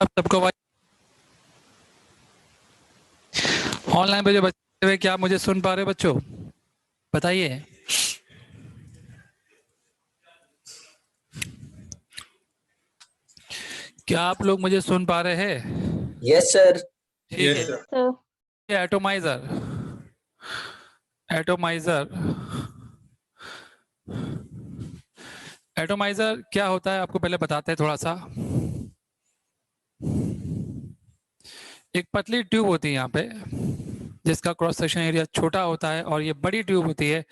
अब सबको ऑनलाइन पे जो बच्चे हुए, क्या आप मुझे सुन पा रहे हो बच्चों? बताइए। क्या आप लोग मुझे सुन पा रहे हैं? Yes sir. ठीक है। सर ये एटोमाइजर एटोमाइजर एटोमाइजर क्या होता है आपको पहले बताते हैं थोड़ा सा। एक पतली ट्यूब होती है यहाँ पे, जिसका क्रॉस सेक्शन एरिया छोटा होता है, और ये बड़ी ट्यूब होती है,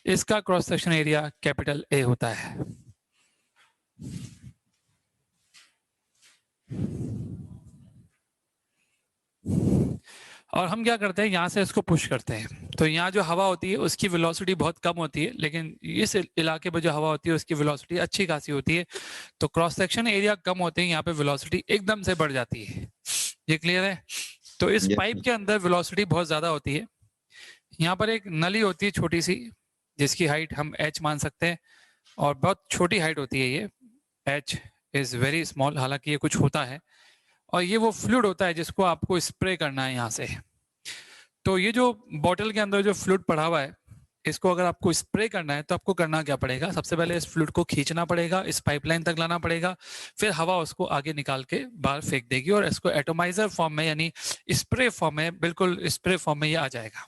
इसका cross section area capital A होता है। और हम क्या करते हैं, यहाँ से इसको पुश करते हैं, तो यहाँ जो हवा होती है उसकी वेलोसिटी बहुत कम होती है, लेकिन इस इलाके पर जो हवा होती है उसकी वेलोसिटी अच्छी खासी होती है। तो क्रॉस सेक्शन एरिया कम होते हैं, यहाँ पे वेलोसिटी एकदम से बढ़ जाती है। ये क्लियर है? तो इस पाइप के अंदर वेलोसिटी बहुत ज्यादा होती है। यहाँ पर एक नली होती है छोटी सी, जिसकी हाइट हम h मान सकते हैं, और बहुत छोटी हाइट होती है ये। h इज वेरी स्मॉल, हालांकि ये कुछ होता है। और ये वो फ्लूइड होता है जिसको आपको स्प्रे करना है यहाँ से। तो ये जो बॉटल के अंदर जो फ्लूइड पड़ा हुआ है, इसको अगर आपको स्प्रे करना है तो आपको करना क्या पड़ेगा? सबसे पहले इस फ्लूइड को खींचना पड़ेगा, इस पाइपलाइन तक लाना पड़ेगा, फिर हवा उसको आगे निकाल के बाहर फेंक देगी, और इसको एटोमाइजर फॉर्म में, यानी स्प्रे फॉर्म में, बिल्कुल स्प्रे फॉर्म में ये आ जाएगा।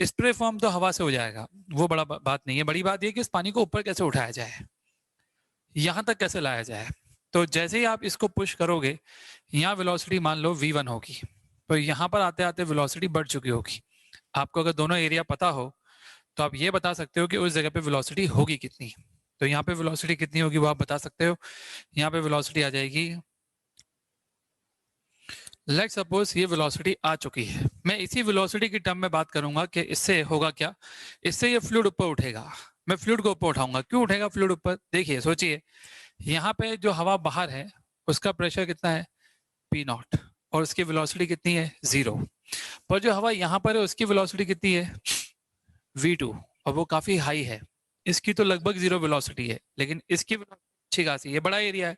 स्प्रे फॉर्म तो हवा से हो जाएगा, वो बड़ा बात नहीं है। बड़ी बात यह कि इस पानी को ऊपर कैसे उठाया जाए, यहां तक कैसे लाया जाए। तो जैसे ही आप इसको पुश करोगे, यहाँ वेलोसिटी मान लो v1 होगी, तो यहाँ पर आते आते वेलोसिटी बढ़ चुकी होगी। आपको अगर दोनों एरिया पता हो तो आप ये बता सकते हो कि उस जगह पे वेलोसिटी होगी कितनी। तो यहाँ पे वेलोसिटी कितनी होगी वो आप बता सकते हो। यहाँ पे वेलोसिटी आ जाएगी, लेट्स सपोज ये वेलोसिटी आ चुकी है। मैं इसी वेलोसिटी की टर्म में बात करूंगा कि इससे होगा क्या। इससे ये फ्लूइड ऊपर उठेगा, मैं फ्लूइड को ऊपर उठाऊंगा। क्यों उठेगा फ्लूइड ऊपर? देखिए, सोचिए, यहाँ पे जो हवा बाहर है उसका प्रेशर कितना है? पी नॉट, और उसकी वेलोसिटी कितनी है? 0। पर जो हवा यहाँ पर है उसकी वेलोसिटी कितनी है? v2, और वो काफी हाई है। इसकी तो लगभग 0 वेलोसिटी है, लेकिन इसकी अच्छी खासी। ये बड़ा एरिया है,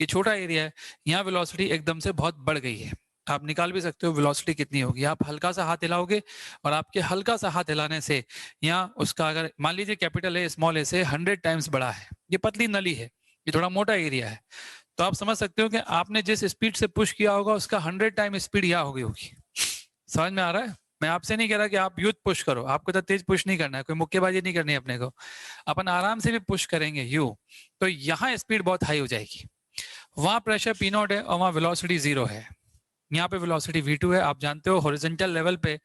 ये छोटा एरिया है, यहाँ वेलोसिटी एकदम से बहुत बढ़ गई है। आप निकाल भी सकते हो वेलोसिटी कितनी होगी। आप हल्का सा हाथ हिलाओगे, और आपके हल्का सा हाथ हिलाने से यहाँ उसका, अगर मान लीजिए कैपिटल ए स्मॉल ए से 100 टाइम्स बड़ा है, ये पतली नली है, ये थोड़ा मोटा एरिया है, तो आप समझ सकते हो कि आपने जिस स्पीड से पुश किया होगा उसका 100 टाइम स्पीड यहाँ हो गई होगी। समझ में आ रहा है? मैं आपसे नहीं कह रहा कि आप यूथ पुश करो, आपको तो तेज पुश नहीं करना है, कोई मुक्केबाजी नहीं करनी है अपने को, अपन आराम से भी पुश करेंगे यू, तो यहाँ स्पीड बहुत हाई हो जाएगी। वहां प्रेशर पी नॉट है और वहां वेलोसिटी 0 है। यहाँ पे वेलोसिटी v2 है। आप जानते हो हॉरिजॉन्टल लेवल पे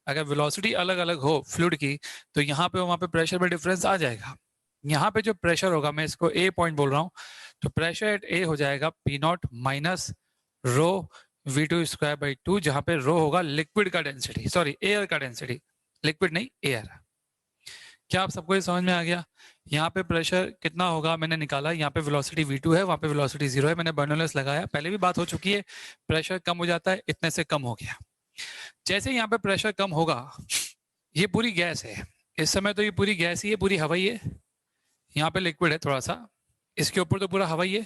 अगर वेलोसिटी अलग अलग हो फ्लूइड की, तो यहाँ पे वहां पे प्रेशर में डिफरेंस आ जाएगा। यहाँ पे जो प्रेशर होगा, मैं इसको ए पॉइंट बोल रहा हूँ, तो प्रेशर एट ए हो जाएगा P not minus row v2 square by 2, जहां पे रो होगा लिक्विड का डेंसिटी, सॉरी एयर का डेंसिटी, लिक्विड नहीं एयर। क्या आप सबको ये समझ में आ गया? यहाँ पे प्रेशर कितना होगा मैंने निकाला, यहाँ पे वेलोसिटी v2 है, वहां पे वेलोसिटी 0 है, मैंने बर्नौलिस लगाया, पहले भी बात हो चुकी है। प्रेशर कम हो जाता है, इतने से कम हो गया। जैसे यहाँ पे प्रेशर कम होगा, ये पूरी गैस है इस समय, तो ये पूरी गैस ही है, पूरी हवा ही है। यहाँ पे लिक्विड है थोड़ा सा, इसके ऊपर तो पूरा हवा ही है।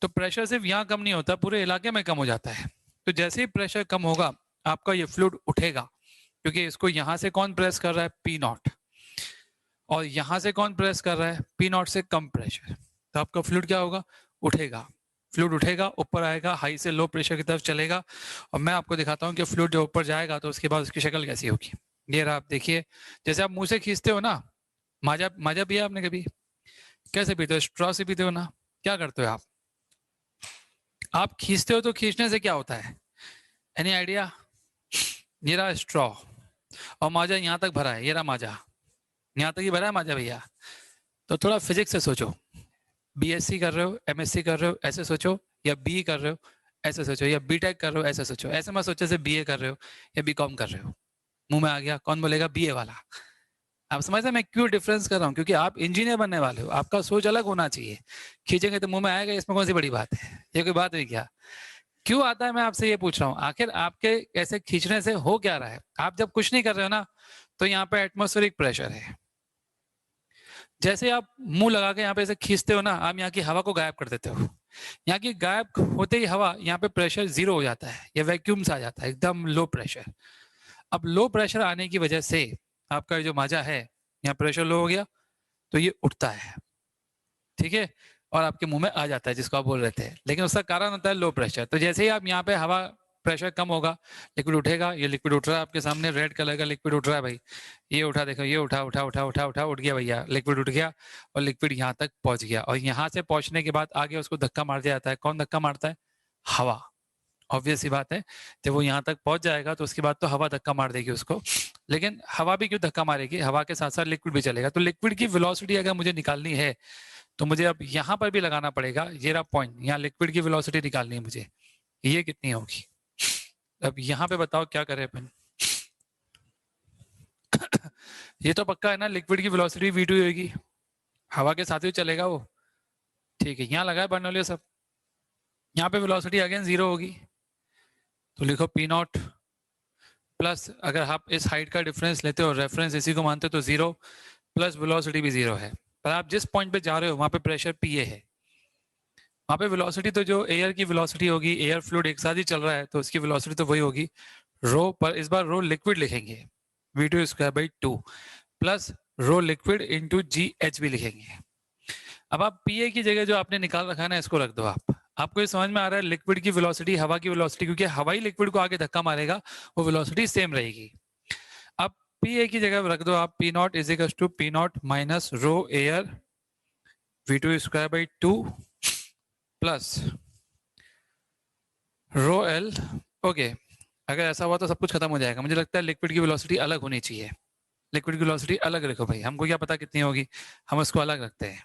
तो प्रेशर सिर्फ यहाँ कम नहीं होता, पूरे इलाके में कम हो जाता है। तो जैसे ही प्रेशर कम होगा, आपका ये फ्लूइड उठेगा, क्योंकि इसको यहाँ से कौन प्रेस कर रहा है? पी नॉट, और यहाँ से कौन प्रेस कर रहा है? पी नॉट से कम प्रेशर। तो आपका फ्लूइड क्या होगा? उठेगा। फ्लूइड उठेगा, ऊपर आएगा, हाई से लो प्रेशर की तरफ चलेगा, और मैं आपको दिखाता हूँ कि फ्लूइड जो ऊपर जाएगा तो उसके बाद उसकी शक्ल कैसी होगी। ये रहा, आप देखिए, जैसे आप मुंह से खींचते हो ना, माजा माजा पिया आपने कभी? कैसे पीते हो? स्ट्रॉ से पीते हो ना? क्या करते हो आप खींचते हो, तो खींचने से क्या होता है? Any idea? ये रहा स्ट्रॉ, और माजा यहाँ तक भरा है, ये रहा माजा, यहाँ तक ही भरा है माजा भैया। तो थोड़ा फिजिक्स से सोचो, बीएससी कर रहे हो, एमएससी कर रहे हो, ऐसे सोचो, या बीई कर रहे हो ऐसे सोचो, या बीटेक कर रहे हो ऐसे सोचो। ऐसे मत सोचो से बीए कर रहे हो या बीकॉम कर रहे हो। मुंह में आ गया, कौन बोलेगा? बीए वाला। आप समझते हैं मैं क्यों डिफरेंस कर रहा हूँ? क्योंकि आप इंजीनियर बनने वाले हो, आपका सोच अलग होना चाहिए। खींचेंगे तो मुंह में आएगा, इसमें कौन सी बड़ी बात है? ये कोई बात हुई क्या? क्यों आता है मैं आपसे ये पूछ रहा हूँ, आखिर आपके ऐसे खींचने से हो क्या रहा है? आप जब कुछ नहीं कर रहे हो ना, तो यहाँ पे एटमॉस्फेरिक प्रेशर है। जैसे आप मुंह लगा के यहाँ पे ऐसे खींचते हो ना, आप यहाँ की हवा को गायब कर देते हो, यहाँ की गायब होते ही हवा, यहाँ पे प्रेशर जीरो हो जाता है, या वैक्यूम आ जाता है, एकदम लो प्रेशर। अब लो प्रेशर आने की वजह से आपका जो माजा है, यहाँ प्रेशर लो हो गया तो ये उठता है, ठीक है, और आपके मुंह में आ जाता है, जिसको आप बोल रहे थे। लेकिन उसका कारण होता है लो प्रेशर। तो जैसे ही आप यहाँ पे हवा प्रेशर कम होगा, लिक्विड उठेगा। ये लिक्विड उठ रहा है आपके सामने, रेड कलर का लिक्विड उठ रहा है भाई, ये उठा, देखो ये उठा उठा उठा उठा उठा उठ गया भैया, लिक्विड उठ गया, और लिक्विड यहाँ तक पहुंच गया। और यहाँ से पहुंचने के बाद आगे उसको धक्का मार दिया जाता है। कौन धक्का मारता है? हवा। ऑब्वियस सी बात है, जब वो यहाँ तक पहुंच जाएगा तो उसके बाद तो हवा धक्का मार देगी उसको। लेकिन हवा भी क्यों धक्का मारेगी, हवा के साथ साथ लिक्विड भी चलेगा। तो लिक्विड की वेलोसिटी अगर मुझे निकालनी है तो मुझे अब यहाँ पर भी लगाना पड़ेगा, ये रहा पॉइंट, यहाँ लिक्विड की वेलोसिटी निकालनी है मुझे, ये कितनी होगी। अब यहाँ पे बताओ क्या करें अपन। ये तो पक्का है ना, लिक्विड की वेलोसिटी v2 होगी, हवा के साथ ही चलेगा वो, ठीक है। यहाँ लगा है बर्नौली सब, यहाँ पे वेलोसिटी अगेन जीरो होगी, तो लिखो पी नॉट प्लस, अगर आप इस हाइट का डिफरेंस लेते हो, रेफरेंस इसी को मानते हो, तो जीरो प्लस वेलोसिटी भी जीरो है। पर आप जिस पॉइंट पे जा रहे हो वहां पे प्रेशर पीए है, वहां पे वेलोसिटी तो जो एयर की वेलोसिटी होगी, एयर फ्लूइड एक साथ ही चल रहा है तो उसकी वेलोसिटी तो वही होगी रो, पर इस बार रो लिक्विड लिखेंगे, v2 square by 2 plus row liquid into ji H भी लिखेंगे। अब आप पीए की जगह जो आपने निकाल रखा है ना, इसको रख दो आप। आपको ये समझ में आ रहा है, लिक्विड की वेलोसिटी हवा की वेलोसिटी, क्योंकि हवा ही लिक्विड को आगे धक्का मारेगा, वो वेलोसिटी सेम रहेगी। अब पीए की जगह रख दो आप, P not is equal to P not minus rho air v2 square by 2 plus rho L. Okay, अगर ऐसा हुआ तो सब कुछ खत्म हो जाएगा। मुझे लगता है लिक्विड की वेलोसिटी अलग होनी चाहिए, लिक्विड की वेलोसिटी अलग रखो भाई, हमको क्या पता कितनी होगी, हम उसको अलग रखते हैं।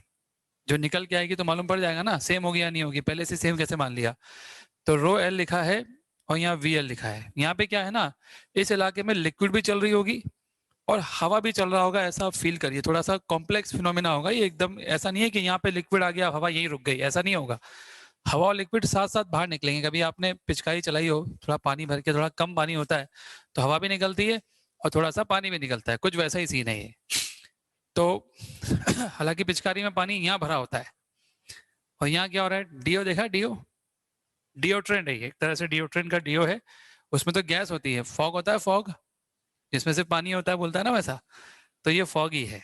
जो निकल के आएगी तो मालूम पड़ जाएगा ना, सेम होगी या नहीं होगी, पहले से सेम कैसे मान लिया। तो रो एल लिखा है और यहाँ वी एल लिखा है। यहाँ पे क्या है ना, इस इलाके में लिक्विड भी चल रही होगी और हवा भी चल रहा होगा, ऐसा आप फील करिए। थोड़ा सा कॉम्प्लेक्स फिनोमिना होगा ये, एकदम ऐसा नहीं है कि यहाँ पे लिक्विड आ गया हवा यहीं रुक गई, ऐसा नहीं होगा। हवा और लिक्विड साथ साथ बाहर निकलेंगे। कभी आपने पिचकारी चलाई हो, थोड़ा पानी भर के, थोड़ा कम पानी होता है तो हवा भी निकलती है और थोड़ा सा पानी भी निकलता है, कुछ वैसा ही सीन है ये। तो हालांकि पिचकारी में पानी यहाँ भरा होता है और यहाँ क्या हो रहा है, डीओ देखा, डीओ डिओट्रेंट है, एक तरह से डिओट्रेंट का डीओ है, उसमें तो गैस होती है, फॉग होता है, फॉग जिसमें से पानी होता है, बोलता है ना वैसा, तो ये फॉग ही है।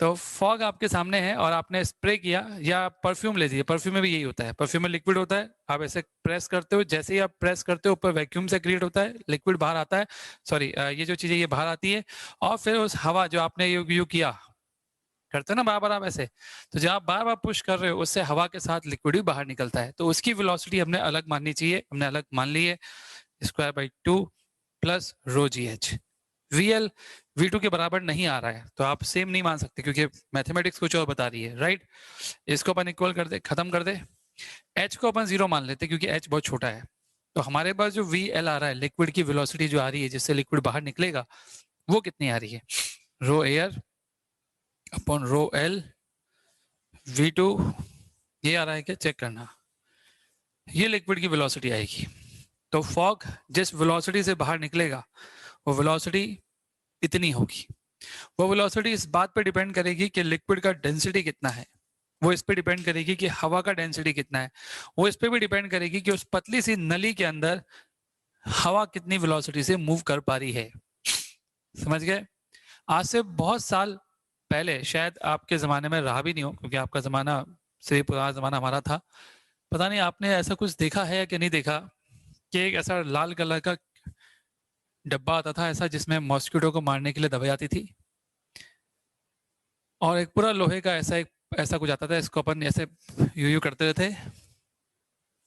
तो फॉग आपके सामने है और आपने स्प्रे किया, या परफ्यूम ले लीजिए, परफ्यूम में भी यही होता है, परफ्यूम में लिक्विड होता है, आप ऐसे प्रेस करते हो, जैसे ही आप प्रेस करते हो ऊपर वैक्यूम से क्रिएट होता है, लिक्विड बाहर आता है, सॉरी ये जो चीजें ये बाहर आती है, और फिर उस हवा जो आपने यू किया, करते हो ना बार बार आप ऐसे, तो जब आप बार बार पुश कर रहे हो उससे हवा के साथ लिक्विड भी बाहर निकलता है, तो उसकी वेलोसिटी हमने अलग माननी चाहिए, हमने अलग मान ली है, square by 2 plus row ji H. VL V2 के बराबर नहीं आ रहा है तो आप सेम नहीं मान सकते, क्योंकि मैथमेटिक्स कुछ और बता रही है, राइट। इसको अपन इक्वल कर दे, खत्म कर दे, H को अपन जीरो मान लेते क्योंकि H बहुत छोटा है। तो हमारे पास जो VL आ रहा है, लिक्विड की वेलोसिटी जो आ रही है जिससे लिक्विड बाहर निकलेगा, वो कितनी आ रही है, rho air upon rho L V2, ये आ रहा है क्या, चेक करना, ये लिक्विड की वेलोसिटी आएगी। तो फॉग जिस वेलोसिटी से बाहर निकलेगा वो वेलोसिटी इतनी होगी। वो वेलोसिटी इस बात पे डिपेंड करेगी कि लिक्विड का डेंसिटी कितना है, वो इस पे डिपेंड करेगी कि हवा का डेंसिटी कितना है, वो इस पे भी डिपेंड करेगी कि उस पतली सी नली के अंदर हवा कितनी वेलोसिटी से मूव कर पा रही है। समझ गए। आज से बहुत साल पहले, शायद आपके जमाने में रहा भी नहीं हो क्योंकि आपका जमाना से पुराना जमाना हमारा था, पता नहीं आपने ऐसा कुछ देखा है कि नहीं देखा, कि एक ऐसा लाल कलर का डब्बा आता था ऐसा, जिसमें मॉस्किटो को मारने के लिए दवाई आती थी, और एक पूरा लोहे का ऐसा कुछ आता था, इसको अपन ऐसे यू करते थे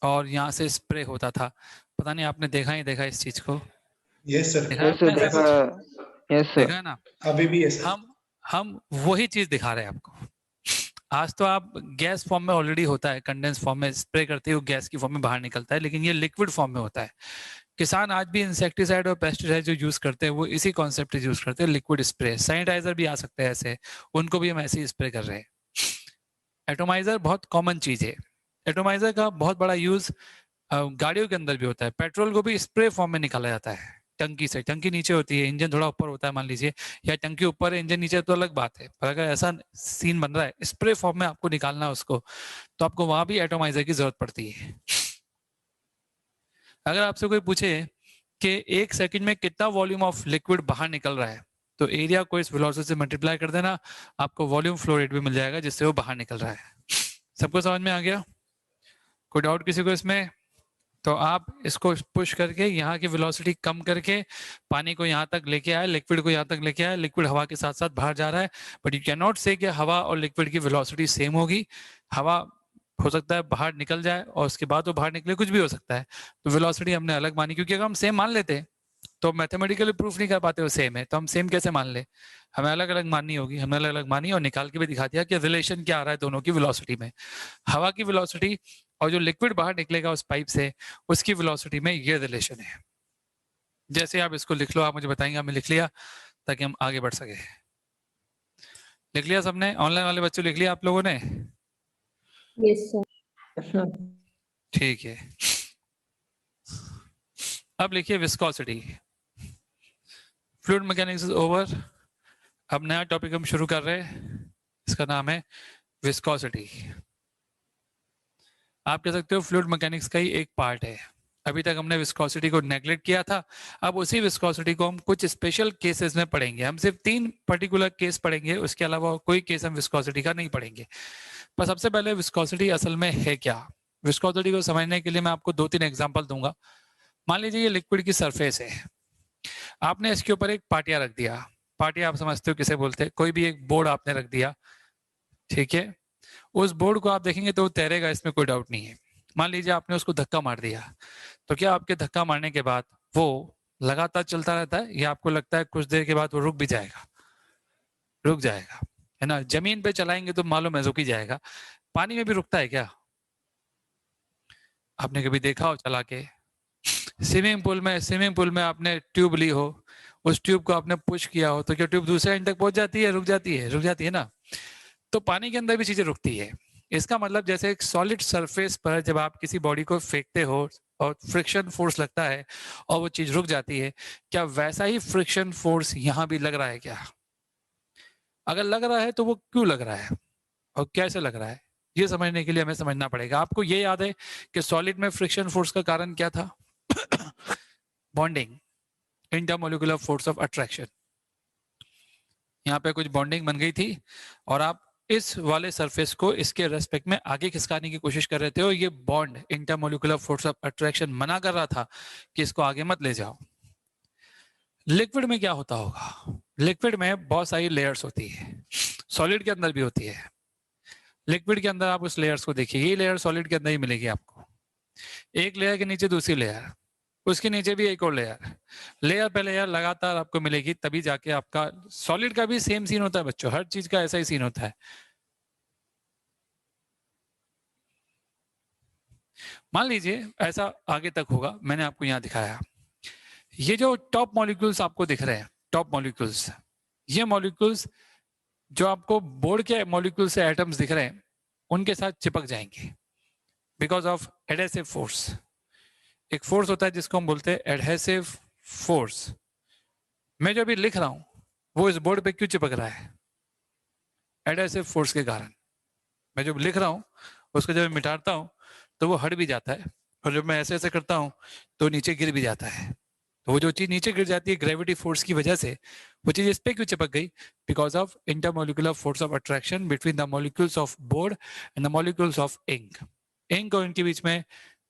और यहाँ से स्प्रे होता था। पता नहीं आपने देखा ही देखा इस चीज को। यस सर, देखा आपने ऐसा? यस सर, देखा है ना, अभी भी है सर। हम वही चीज दिखा रहे हैं आपको। आज तो आप गैस फॉर्म में ऑलरेडी होता है, कंडेंस फॉर्म में स्प्रे करते हो, गैस की फॉर्म में बाहर निकलता है, लेकिन ये लिक्विड फॉर्म में होता है। किसान आज भी इंसेक्टिसाइड और पेस्टिसाइड जो यूज करते हैं वो इसी कॉन्सेप्ट से यूज करते हैं, लिक्विड स्प्रे। सैनिटाइजर भी आ सकते हैं ऐसे, उनको भी हम ऐसे ही स्प्रे कर रहे हैं। एटोमाइजर बहुत कॉमन चीज है, एटोमाइजर का बहुत बड़ा यूज गाड़ियों के अंदर भी होता है, पेट्रोल को भी स्प्रे फॉर्म में निकाला जाता है, टंकी से, टंकी नीचे होती है, इंजन थोड़ा ऊपर होता है मान लीजिए, या टंकी ऊपर है इंजन नीचे, तो अलग बात है। पर अगर ऐसा सीन बन रहा है स्प्रे फॉर्म में आपको निकालना है उसको, तो आपको वहां भी एटोमाइजर की जरूरत पड़ती है। अगर आपसे कोई पूछे कि 1 सेकंड में कितना वॉल्यूम ऑफ लिक्विड बाहर निकल रहा है, तो एरिया को इस वेलोसिटी से मल्टीप्लाई कर देना, आपको वॉल्यूम फ्लो रेट भी मिल जाएगा जिससे वो बाहर निकल रहा है। सबको समझ में आ गया? कोई डाउट किसी को इसमें? तो आप इसको पुश करके यहाँ की वेलोसिटी कम करके पानी को यहाँ तक लेके आए, लिक्विड को यहाँ तक लेके आए, लिक्विड हवा के साथ साथ बाहर जा रहा है, बट यू कैन नॉट से कि हवा और लिक्विड की वेलोसिटी सेम होगी। हवा हो सकता है बाहर निकल जाए और उसके बाद वो बाहर निकले, कुछ भी हो सकता है। तो वेलोसिटी हमने अलग मानी, क्योंकि अगर हम सेम मान लेते तो मैथमेटिकली प्रूफ नहीं कर पाते वो सेम है, तो हम सेम कैसे मान ले? हमें अलग अलग माननी होगी। हमने अलग अलग मानी और निकाल के भी दिखा दिया कि रिलेशन क्या आ रहा है दोनों की वेलोसिटी में। हवा की वेलोसिटी और जो लिक्विड बाहर निकलेगा उस पाइप से, उसकी वेलोसिटी में ये रिलेशन है। जैसे आप इसको लिख लो, आप मुझे बताएंगे। हमने लिख लिया ताकि हम आगे बढ़ सके। लिख लिया सबने? ऑनलाइन वाले बच्चों लिख लिया आप लोगों ने? Yes sir. ठीक है, अब लिखिए viscosity. Fluid mechanics is over. अब नया टॉपिक हम शुरू कर रहे हैं, इसका नाम है विस्कोसिटी। आप कह सकते हो फ्लूइड मैकेनिक्स का ही एक पार्ट है। अभी तक हमने विस्कोसिटी को नेग्लेक्ट किया था, अब उसी विस्कोसिटी को हम कुछ स्पेशल केसेस में पढ़ेंगे। हम सिर्फ 3 पर्टिकुलर केस पढ़ेंगे, उसके अलावा कोई केस हम विस्कोसिटी का नहीं पढ़ेंगे। पर सबसे पहले विस्कोसिटी असल में है क्या? विस्कोसिटी को समझने के लिए मैं आपको 2-3 एग्जांपल दूंगा। मान लीजिए ये लिक्विड की सरफेस है, आपने इसके ऊपर एक पाटिया रख दिया। पाटिया आप समझते हो किसे बोलते हैं? कोई भी एक बोर्ड आपने रख दिया, ठीक है। उस बोर्ड को आप देखेंगे तो वो तैरेगा, इसमें कोई डाउट नहीं है। मान लीजिए आपने उसको धक्का मार दिया, तो क्या आपके धक्का मारने के बाद वो लगातार चलता रहता है, या आपको लगता है कुछ देर के बाद वो रुक भी जाएगा? रुक जाएगा, है ना। जमीन पे चलाएंगे तो मालूम है रुक ही जाएगा। पानी में भी रुकता है क्या? आपने कभी देखा हो चला के? स्विमिंग पूल में आपने ट्यूब ली हो, उस ट्यूब को आपने पुश किया हो, तो क्या ट्यूब दूसरे एंड तक पहुंच जाती है? रुक जाती है? रुक जाती है ना। तो पानी के अंदर भी चीजें रुकती है। इसका मतलब जैसे एक सॉलिड सरफेस पर जब आप किसी बॉडी को फेंकते हो और फ्रिक्शन फोर्स लगता है और वो चीज रुक जाती है, क्या वैसा ही फ्रिक्शन फोर्स यहाँ भी लग रहा है क्या? अगर लग रहा है तो वो क्यों लग रहा है और कैसे लग रहा है, ये समझने के लिए हमें समझना पड़ेगा। आपको ये याद है कि सॉलिड में फ्रिक्शन फोर्स का कारण क्या था? Bonding, intermolecular force of attraction. यहाँ पे कुछ बॉन्डिंग बन गई थी और आप इस वाले सरफेस को इसके रेस्पेक्ट में आगे खिसकाने की कोशिश कर रहे थे, और ये bond intermolecular force of attraction मना कर रहा था कि इसको आगे मत ले जाओ। लिक्विड में क्या होता होगा? लिक्विड में बहुत सारी लेयर्स होती है, सॉलिड के अंदर भी होती है। लिक्विड के अंदर आप उस लेयर्स को देखिए, ये लेयर सॉलिड के अंदर ही मिलेगी आपको। एक लेयर के नीचे दूसरी लेयर, उसके नीचे भी एक और लेयर, लेयर पे लेयर लगातार आपको मिलेगी, तभी जाके आपका सॉलिड का भी सेम सीन होता है बच्चों, हर चीज का ऐसा ही सीन होता है। मान लीजिए ऐसा आगे तक होगा, मैंने आपको यहाँ दिखाया। ये जो टॉप मॉलिक्यूल्स आपको दिख रहे हैं, टॉप मॉलिक्यूल्स, ये मॉलिक्यूल्स जो आपको बोर्ड के मॉलिक्यूल से एटम्स दिख रहे हैं, उनके साथ चिपक जाएंगे बिकॉज ऑफ एडहेसिव फोर्स। एक फोर्स होता है जिसको हम बोलते हैं एडहेसिव फोर्स। मैं जो अभी लिख रहा हूं वो इस बोर्ड पे क्यों चिपक रहा है? एडहेसिव फोर्स के कारण। मैं जो लिख रहा हूं उसको जब मैं मिटाता हूं तो वो हट भी जाता है, और जब मैं ऐसे ऐसे करता हूं तो नीचे गिर भी जाता है। तो वो जो चीज नीचे गिर जाती है ग्रेविटी फोर्स की वजह से, वो चीज इस पे क्यों चिपक गई? Because of intermolecular force of attraction between the molecules of board and the molecules of ink. Ink और इनके बीच में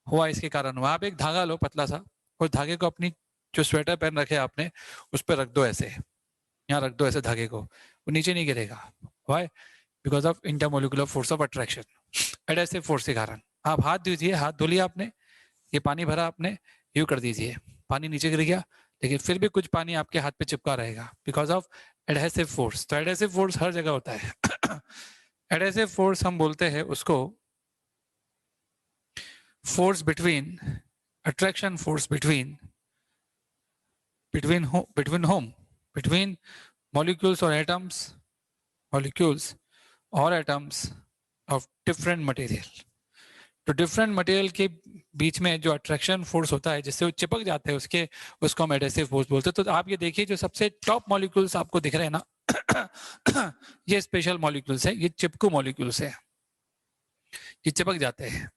हुआ, इसके कारण हुआ। आप एक धागा लो पतला सा, और धागे को अपनी जो स्वेटर पहन रखे आपने उस पर रख दो, ऐसे यहाँ रख दो ऐसे धागे को, वो नीचे नहीं गिरेगा। Why? Because of intermolecular force of attraction, adhesive force के कारण। आप हाथ दीजिए, हाथ धो लिया आपने, ये पानी भरा आपने, यूं कर दीजिए, पानी नीचे गिर गया, लेकिन फिर भी कुछ पानी आपके हाथ पे चिपका रहेगा बिकॉज ऑफ एडहेसिव फोर्स। तो एडहेसिव फोर्स हर जगह होता है। एडहेसिव फोर्स हम बोलते हैं उसको force between, attraction force between molecules or atoms of different material, तो डिफरेंट मटेरियल के बीच में जो अट्रैक्शन फोर्स होता है जिससे वो चिपक जाते हैं उसको हम एडहेसिव फोर्स बोलते हैं। तो आप ये देखिए जो सबसे टॉप मॉलिक्यूल्स आपको दिख रहे हैं ना ये स्पेशल मॉलिक्यूल्स है, ये चिपकू मॉलिक्यूल्स है, ये चिपक जाते हैं।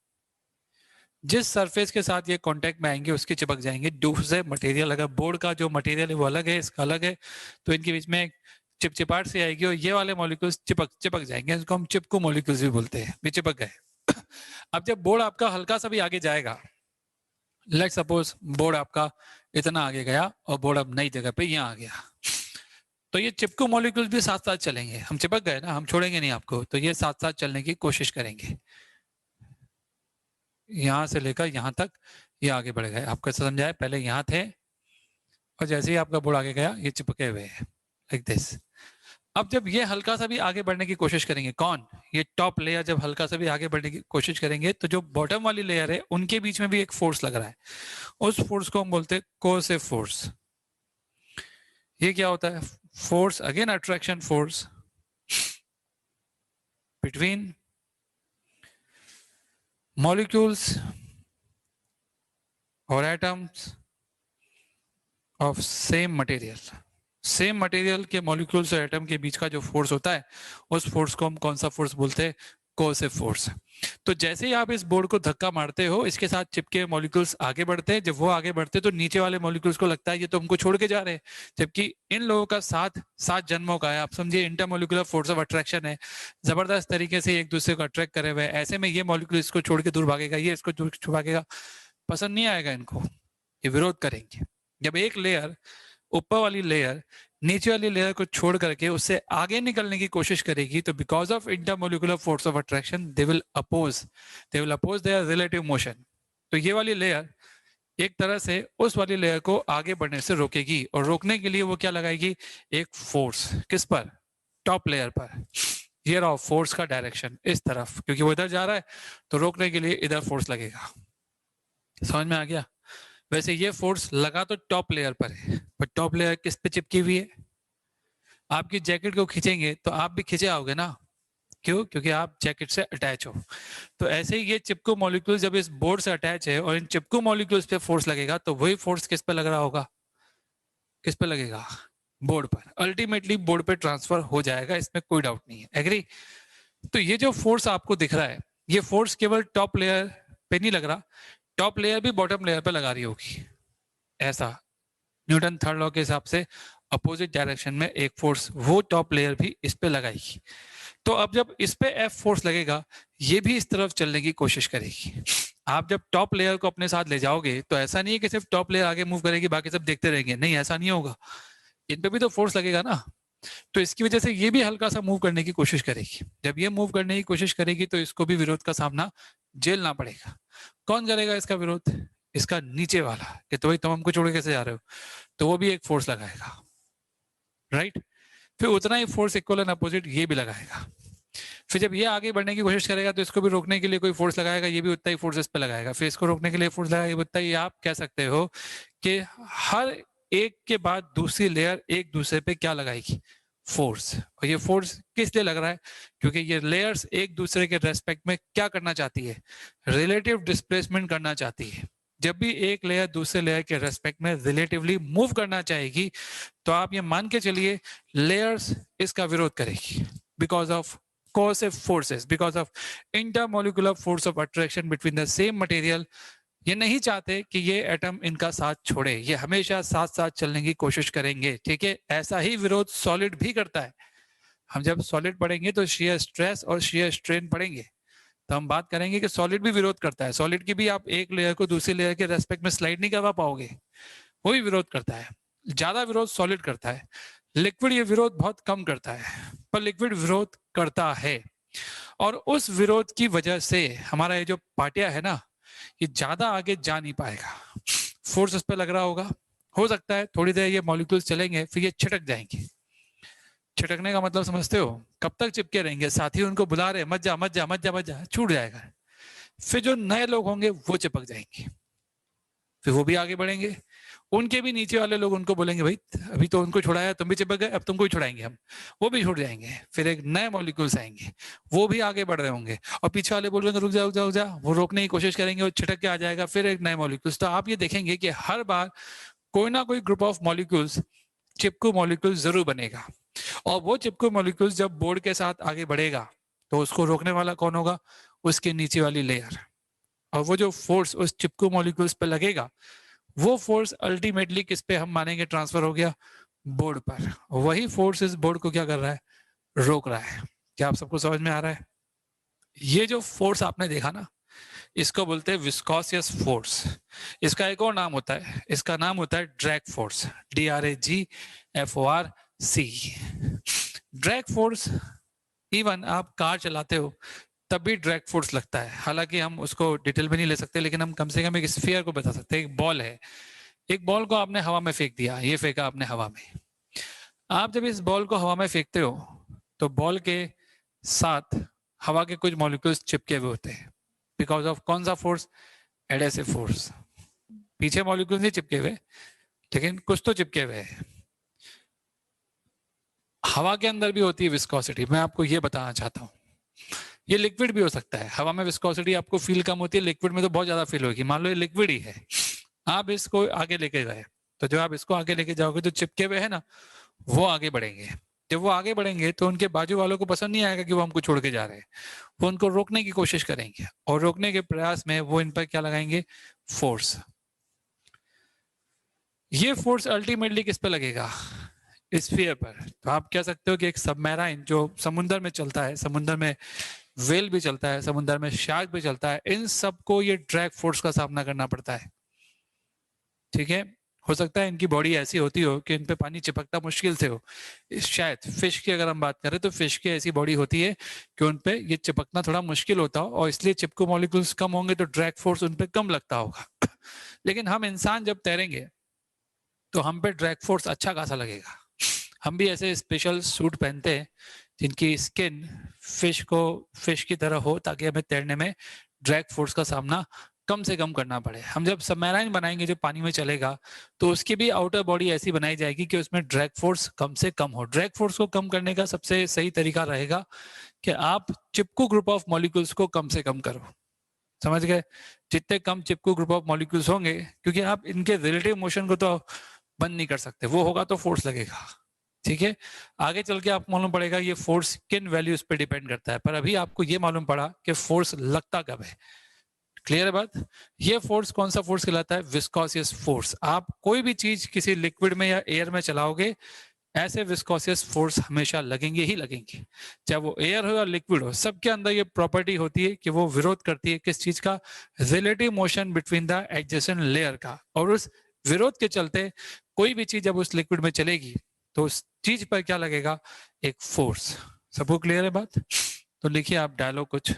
जिस सरफेस के साथ ये कांटेक्ट में आएंगे उसके चिपक जाएंगे। दूसरे मटेरियल, अगर बोर्ड का जो मटेरियल है वो अलग है, इसका अलग है, तो इनके बीच में चिपचिपाहट से आएगी और ये वाले मॉलिक्यूल्स चिपक जाएंगे। इसको हम चिपकू मॉलिक्यूल्स भी बोलते हैं, ये चिपक गए। अब जब बोर्ड आपका हल्का सा भी आगे जाएगा, लेट सपोज बोर्ड आपका इतना आगे गया और बोर्ड अब नई जगह पे यहाँ आ गया, तो ये चिपकू मॉलिक्यूल्स भी साथ साथ चलेंगे। हम चिपक गए ना, हम छोड़ेंगे नहीं आपको, तो ये साथ साथ चलने की कोशिश करेंगे। यहां से लेकर यहां तक ये आगे बढ़ गए। आपको समझाया, पहले यहाँ थे और जैसे ही आपका बोर्ड आगे गया ये चिपके हुए हैं लाइक दिस। अब जब ये हल्का सा भी आगे बढ़ने की कोशिश करेंगे, कौन, ये टॉप लेयर जब हल्का सा भी आगे बढ़ने की कोशिश करेंगे, तो जो बॉटम वाली लेयर है उनके बीच में भी एक फोर्स लग रहा है। उस फोर्स को हम बोलते हैं कोएसिव फोर्स। ये क्या होता है? Force, again attraction force between molecules or atoms of same material। Same material के मॉलिक्यूल्स और एटम के बीच का जो फोर्स होता है उस फोर्स को हम कौन सा फोर्स बोलते हैं? Cohesive force. तो जैसे ही आप इस बोर्ड को धक्का मारते हो, इसके साथ चिपके मॉलिक्यूल्स आगे बढ़ते हैं। जब वो आगे बढ़ते हैं तो नीचे वाले मॉलिक्यूल्स को लगता है ये तो हमको छोड़ के जा रहे हैं, जबकि इन लोगों का साथ 7 जन्मों का है। आप समझिए इंटरमोलिकुलर फोर्स ऑफ अट्रैक्शन है, जबरदस्त तरीके से एक दूसरे को अट्रैक्ट करे हुए। ऐसे में ये मॉलिक्यूल इसको छोड़ के दूर भागेगा, ये इसको छोड़ भागेगा, पसंद नहीं आएगा इनको, ये विरोध करेंगे। जब एक लेयर, ऊपर वाली लेयर नीचे वाली लेयर को छोड़ करके उससे आगे निकलने की कोशिश करेगी, तो because of intermolecular force of attraction they will oppose their relative motion. तो ये वाली लेयर एक तरह से उस वाली लेयर को आगे बढ़ने से रोकेगी, और रोकने के लिए वो क्या लगाएगी? एक फोर्स। किस पर? टॉप लेयर पर। ये रहा फोर्स का डायरेक्शन इस तरफ, क्योंकि वो इधर जा रहा है तो रोकने के लिए इधर फोर्स लगेगा। समझ में आ गया? वैसे ये फोर्स लगा तो टॉप लेयर पर है, पर टॉप लेयर किस पे चिपकी हुई है? आपकी जैकेट को खींचेंगे तो आप भी खींचे आओगे ना, क्यों? क्योंकि आप जैकेट से अटैच हो। तो ऐसे ही ये चिपकू मॉलिक्यूल जब इस बोर्ड से अटैच है और इन चिपकू मॉलिक्यूल्स पे फोर्स लगेगा, तो वही फोर्स किस पे लग रहा होगा? किस पे लगेगा? बोर्ड पर। अल्टीमेटली बोर्ड पे ट्रांसफर हो जाएगा, इसमें कोई डाउट नहीं है। एग्री? तो ये जो फोर्स आपको दिख रहा है, ये फोर्स केवल टॉप लेयर पे नहीं लग रहा, टॉप लेयर भी बॉटम लेयर पे लगा रही होगी। ऐसा न्यूटन थर्ड लॉ के हिसाब से अपोजिट डायरेक्शन में एक फोर्स वो टॉप लेयर भी इस पे लगाएगी। तो अब जब इस पे एफ फोर्स लगेगा, ये भी इस तरफ चलने की कोशिश करेगी। आप जब टॉप लेयर को अपने साथ ले जाओगे तो ऐसा नहीं है कि सिर्फ टॉप लेयर आगे मूव करेगी बाकी सब देखते रहेंगे, नहीं, ऐसा नहीं होगा। इन पे भी तो फोर्स लगेगा ना। तो इसकी वजह से ये भी हल्का सा मूव करने की कोशिश करेगी। जब ये मूव करने की कोशिश करेगी तो इसको भी विरोध का सामना झेलना पड़ेगा। कौन करेगा इसका विरोध? इसका नीचे वाला, कि तो भाई तुम हमको छोड़ के कैसे जा रहे हो, तो वो भी एक फोर्स लगाएगा, राइट? फिर उतना ही फोर्स इक्वल एंड अपोजिट ये भी लगाएगा। फिर जब ये आगे बढ़ने की कोशिश करेगा तो इसको भी रोकने के लिए कोई फोर्स लगाएगा, ये भी उतना ही फोर्स इस पे लगाएगा। फिर इसको रोकने के लिए फोर्स लगाएगा, उतना ही। आप कह सकते हो कि हर एक के बाद दूसरी लेयर एक दूसरे पे क्या लगाएगी? फोर्स। और ये फोर्स किस लिए लग रहा है? क्योंकि ये लेयर्स एक दूसरे के रेस्पेक्ट में क्या करना चाहती है? रिलेटिव डिस्प्लेसमेंट करना चाहती है। जब भी एक लेयर दूसरे लेयर के रेस्पेक्ट में रिलेटिवली मूव करना चाहेगी, तो आप ये मान के चलिए लेयर्स इसका विरोध करेगी, because of coercive forces, because of intermolecular force of attraction between the same material। ये नहीं चाहते कि ये एटम इनका साथ छोड़े, ये हमेशा साथ साथ चलने की कोशिश करेंगे, ठीक है? ऐसा ही विरोध सॉलिड भी करता है। हम जब सॉलिड पढ़ेंगे तो shear स्ट्रेस और shear स्ट्रेन पढ़ेंगे, तो हम बात करेंगे कि सॉलिड भी विरोध करता है। सॉलिड की भी आप एक लेयर को दूसरी लेयर के रेस्पेक्ट में स्लाइड नहीं करवा पाओगे, वो भी विरोध करता है। ज्यादा विरोध सॉलिड करता है, लिक्विड ये विरोध बहुत कम करता है, पर लिक्विड विरोध करता है। और उस विरोध की वजह से हमारा ये जो पार्टिया है ना, ये ज्यादा आगे जा नहीं पाएगा। फोर्स उस पर लग रहा होगा, हो सकता है थोड़ी देर ये मॉलिक्यूल्स चलेंगे, फिर ये छिटक जाएंगे। छिटकने का मतलब समझते हो? कब तक चिपके रहेंगे? साथी उनको बुला रहे, मत जा मत जा मत जा मत जा, छूट जाएगा। फिर जो नए लोग होंगे वो चिपक जाएंगे, फिर वो भी आगे बढ़ेंगे, उनके भी नीचे वाले लोग उनको बोलेंगे भाई अभी तो उनको छुड़ाया, तुम भी चिपक गए, अब तुमको ही छुड़ाएंगे हम, वो भी छुट जाएंगे। फिर एक नए मॉलिक्यूल्स आएंगे, वो भी आगे बढ़ रहे होंगे, और पीछे वाले बोल रहे हैं रुक जा रुक जा रुक जा, वो रोकने की कोशिश करेंगे, वो छिटक के आ जाएगा, फिर एक नए मॉलिक्यूल्स। तो आप ये देखेंगे कि हर बार कोई ना कोई group of molecules, Chipko molecules जरूर बनेगा। और वो चिपकू मॉलिक्यूल्स जब बोर्ड के साथ आगे बढ़ेगा तो उसको रोकने वाला कौन होगा? उसके नीचे वाली लेयर। और वो जो फोर्स उस चिपकू मॉलिक्यूल्स पे लगेगा, वो फोर्स अल्टीमेटली किस पे हम मानेंगे ट्रांसफर हो गया? बोर्ड पर। वही फोर्स इस बोर्ड को क्या कर रहा है? रोक रहा है। क्या आप सबको समझ में आ रहा है? ये जो फोर्स आपने देखा ना, इसको बोलते हैं विस्कोसियस फोर्स। इसका एक और नाम होता है, इसका नाम होता है drag force, DRAGFORC। Drag force, even आप कार चलाते हो तब भी ड्रैग फोर्स लगता है। हालांकि हम उसको डिटेल में नहीं ले सकते, लेकिन हम कम से कम एक स्फीयर को बता सकते हैं। एक बॉल है, एक बॉल को आपने हवा में फेंक दिया, ये फेंका आपने हवा में। आप जब इस बॉल को हवा में फेंकते हो तो बॉल के साथ हवा के कुछ मॉलिक्यूल्स चिपके हुए होते हैं, बिकॉज ऑफ कौन सा फोर्स? Adhesive force. पीछे मॉलिक्यूल्स नहीं चिपके हुए, लेकिन कुछ तो चिपके हुए हैं। हवा के अंदर भी होती है विस्कोसिटी, मैं आपको ये बताना चाहता हूँ। ये लिक्विड भी हो सकता है। हवा में विस्कोसिटी आपको फील कम होती है, लिक्विड में तो बहुत ज्यादा फील होगी। मान लो ये लिक्विड ही है, आप इसको आगे लेके गए, तो जब आप इसको आगे लेके जाओगे तो चिपके हुए है ना, वो आगे बढ़ेंगे। जब वो आगे बढ़ेंगे तो उनके बाजू वालों को पसंद नहीं आएगा कि वो हमको छोड़ के जा रहे हैं, वो उनको रोकने की कोशिश करेंगे, और रोकने के प्रयास में वो इन पर क्या लगाएंगे? फोर्स। ये फोर्स अल्टीमेटली किस पे लगेगा? स्फीयर पर। तो आप कह सकते हो कि एक सबमरीन जो समुद्र में चलता है, समुद्र में वेल भी चलता है, समुद्र में शार्क भी चलता है, इन सबको ये ड्रैग फोर्स का सामना करना पड़ता है। ठीक है, हो सकता है इनकी बॉडी ऐसी होती हो कि इन पे पानी चिपकता मुश्किल से हो। शायद फिश की अगर हम बात करें तो फिश की ऐसी बॉडी होती है कि उन पे ये चिपकना थोड़ा मुश्किल होता हो, और इसलिए चिपकू मॉलिक्यूल्स कम होंगे तो ड्रैग फोर्स उन पे कम लगता होगा। लेकिन हम इंसान जब तैरेंगे तो हम पे ड्रैग फोर्स अच्छा खासा लगेगा। हम भी ऐसे स्पेशल सूट पहनते हैं जिनकी स्किन फिश की तरह हो, ताकि हमें तैरने में ड्रैग फोर्स का सामना कम से कम करना पड़े। हम जब सबमरीन बनाएंगे जो पानी में चलेगा, तो उसकी भी आउटर बॉडी ऐसी बनाई जाएगी कि उसमें ड्रैग फोर्स कम से कम हो। ड्रैग फोर्स को कम करने का सबसे सही तरीका रहेगा कि आप चिपकू ग्रुप ऑफ मॉलिक्यूल्स को कम से कम करो। समझ गए? जितने कम चिपकू ग्रुप ऑफ मॉलिक्यूल्स होंगे, क्योंकि आप इनके रिलेटिव मोशन को तो बंद नहीं कर सकते, वो होगा तो फोर्स लगेगा। ठीक है, आगे चल के आपको मालूम पड़ेगा ये फोर्स किन वैल्यूज पे डिपेंड करता है, पर अभी आपको ये मालूम पड़ा कि फोर्स लगता कब है। क्लियर है बात? ये फोर्स कौन सा फोर्स कहलाता है? विस्कोसियस फोर्स। आप कोई भी चीज किसी लिक्विड में या एयर में चलाओगे, ऐसे विस्कोसियस फोर्स हमेशा लगेंगे ही लगेंगे, चाहे वो एयर हो या लिक्विड हो। सबके अंदर ये प्रॉपर्टी होती है कि वो विरोध करती है किस चीज का? Relative motion between the adjacent layer का। और उस विरोध के चलते कोई भी चीज जब उस लिक्विड में चलेगी तो उस चीज पर क्या लगेगा? एक फोर्स। सबको क्लियर है बात? तो लिखिए आप डायलॉग कुछ।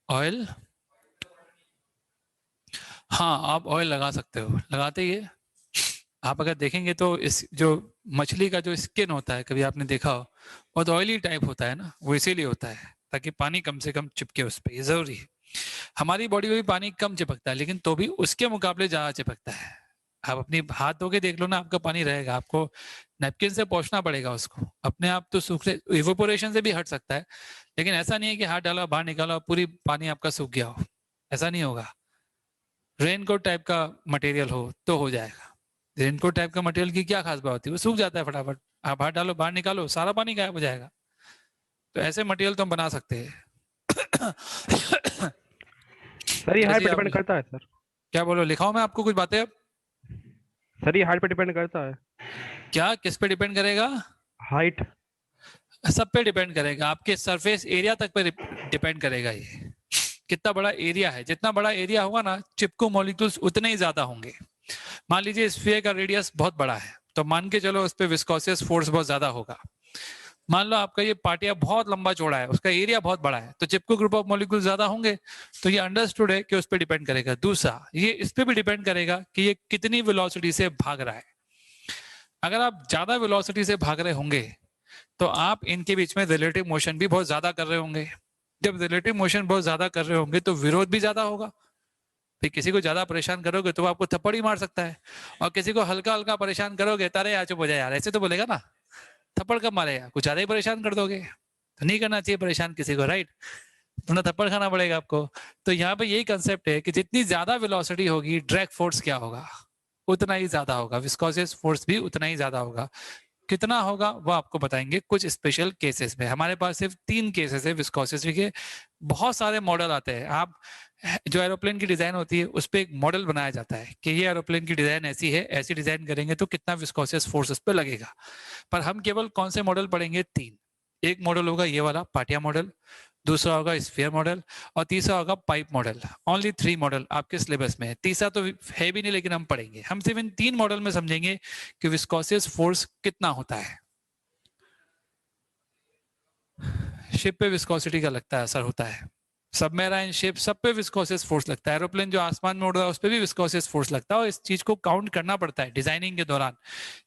ऑयल, हाँ आप ऑयल लगा सकते हो, लगाते ही है। आप अगर देखेंगे तो इस जो मछली का जो स्किन होता है, कभी आपने देखा हो, बहुत ऑयली टाइप होता है ना, वो इसीलिए होता है ताकि पानी कम से कम चिपके उस पर। ये जरूरी है। हमारी बॉडी में भी पानी कम चिपकता है, लेकिन तो भी उसके मुकाबले ज्यादा चिपकता है। आप अपनी हाथ धो के देख लो ना, आपका पानी रहेगा, आपको नैपकिन से पोंछना पड़ेगा उसको। अपने आप तो सूखने, इवेपोरेशन से भी हट सकता है, लेकिन ऐसा नहीं है कि हाथ डाला बाहर निकाला पूरी पानी आपका सूख गया हो, ऐसा नहीं होगा। रेनकोट टाइप का मटेरियल हो तो हो जाएगा। रेनकोट टाइप का मटेरियल की क्या खास बात होती है? वो सूख जाता है फटाफट, आप हाथ डालो बाहर निकालो सारा पानी गायब हो जाएगा। तो ऐसे मटेरियल तो हम बना सकते हैं। सर ये हाइट पे डिपेंड करता है सर। क्या बोलो, लिखाओ मैं आपको कुछ बातें अब? सर ये हाइट पे डिपेंड करता है। क्या किस पे डिपेंड करेगा? हाइट सब पे डिपेंड करेगा, आपके सरफेस एरिया तक पे डिपेंड करेगा। ये कितना बड़ा एरिया है, जितना बड़ा एरिया होगा ना, चिपकू मॉलिक्यूल्स उतने ही ज्यादा होंगे। मान लीजिए स्फीयर का रेडियस बहुत बड़ा है, तो मान के चलो उस पर विस्कोसियस फोर्स बहुत ज्यादा होगा। मान लो आपका ये पार्टिया बहुत लंबा चौड़ा है, उसका एरिया बहुत बड़ा है, तो चिपकू ग्रुप ऑफ मॉलिक्यूल ज्यादा होंगे। तो ये अंडरस्टूड है कि उस पर डिपेंड करेगा। दूसरा, ये इस पे भी डिपेंड करेगा कि ये कितनी वेलोसिटी से भाग रहा है। अगर आप ज्यादा वेलोसिटी से भाग रहे होंगे तो आप इनके बीच में रिलेटिव मोशन भी बहुत ज्यादा कर रहे होंगे। जब रिलेटिव मोशन बहुत ज्यादा कर रहे होंगे तो विरोध भी ज्यादा होगा। फिर किसी को ज्यादा परेशान करोगे तो वो आपको थप्पड़ ही मार सकता है, और किसी को हल्का हल्का परेशान करोगे, तारे यार चुप हो जाए यार, ऐसे तो बोलेगा ना, थप्पड़ कब मारेगा, कुछ ज्यादा ही परेशान कर दोगे, तो नहीं करना चाहिए परेशान किसी को, राइट, थोड़ा थप्पड़ खाना पड़ेगा आपको। तो यहाँ पे यही कंसेप्ट है कि जितनी ज्यादा वेलोसिटी होगी, ड्रैग फोर्स क्या होगा, उतना ही ज्यादा होगा, विस्कोसियस फोर्स भी उतना ही ज्यादा होगा। कितना होगा वो आपको बताएंगे कुछ स्पेशल केसेस में। हमारे पास सिर्फ 3 केसेस है विस्कोसिटी के, बहुत सारे मॉडल आते हैं। आप जो एरोप्लेन की डिजाइन होती है उस पर एक मॉडल बनाया जाता है कि ये एरोप्लेन की डिजाइन ऐसी है, ऐसी डिजाइन करेंगे तो कितना विस्कोसियस फोर्स उस पर लगेगा। पर हम केवल कौन से मॉडल पढ़ेंगे, 3। एक मॉडल होगा ये वाला पाटिया मॉडल, दूसरा होगा स्फीयर मॉडल, और तीसरा होगा पाइप मॉडल। ओनली 3 मॉडल आपके सिलेबस में है, तीसरा तो है भी नहीं, लेकिन हम पढ़ेंगे। हम सिर्फ इन 3 मॉडल में समझेंगे कि विस्कोसियस फोर्स कितना होता है। शिप पे विस्कोसिटी का लगता है, असर होता है, सबमरीन शिप सब पे विस्कोसियस फोर्स लगता है, एरोप्लेन जो आसमान में उड़ रहा है उस पर भी विस्कोसियस फोर्स लगता है, और इस चीज को काउंट करना पड़ता है डिजाइनिंग के दौरान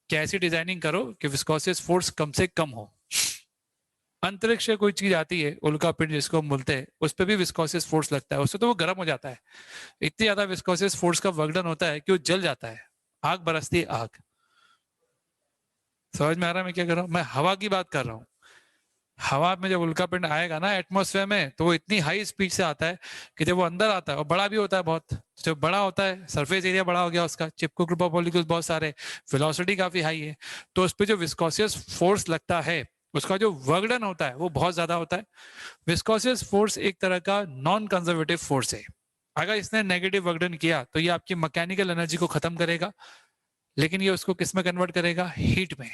कि ऐसी डिजाइनिंग करो कि विस्कोसियस फोर्स कम से कम हो। अंतरिक्ष से कोई चीज आती है, उल्का पिंड जिसको हम बोलते हैं, उस पर भी विस्कोसियस फोर्स लगता है, उससे तो वो गर्म हो जाता है, इतनी ज्यादा विस्कोसियस फोर्स का वर्कडन होता है कि वो जल जाता है, आग बरसती है आग। समझ में आ रहा है मैं क्या कर रहा हूँ, मैं हवा की बात कर रहा हूँ। हवा में जब उल्का पिंड आएगा ना एटमॉस्फेयर में, तो वो इतनी हाई स्पीड से आता है कि जब वो अंदर आता है, और बड़ा भी होता है बहुत, जब बड़ा होता है सरफेस एरिया बड़ा हो गया उसका, चिपको ग्रुप ऑफ मॉलिक्यूल्स बहुत सारे, वेलोसिटी काफी हाई है, तो उस पर जो विस्कोसियस फोर्स लगता है, उसका जो वर्कडन होता है वो बहुत ज्यादा होता है। विस्कोसियस फोर्स एक तरह का नॉन कंजर्वेटिव फोर्स है। अगर इसने नेगेटिव वर्कडन किया तो ये आपकी मैकेनिकल एनर्जी को खत्म करेगा, लेकिन ये उसको किस में कन्वर्ट करेगा, हीट में।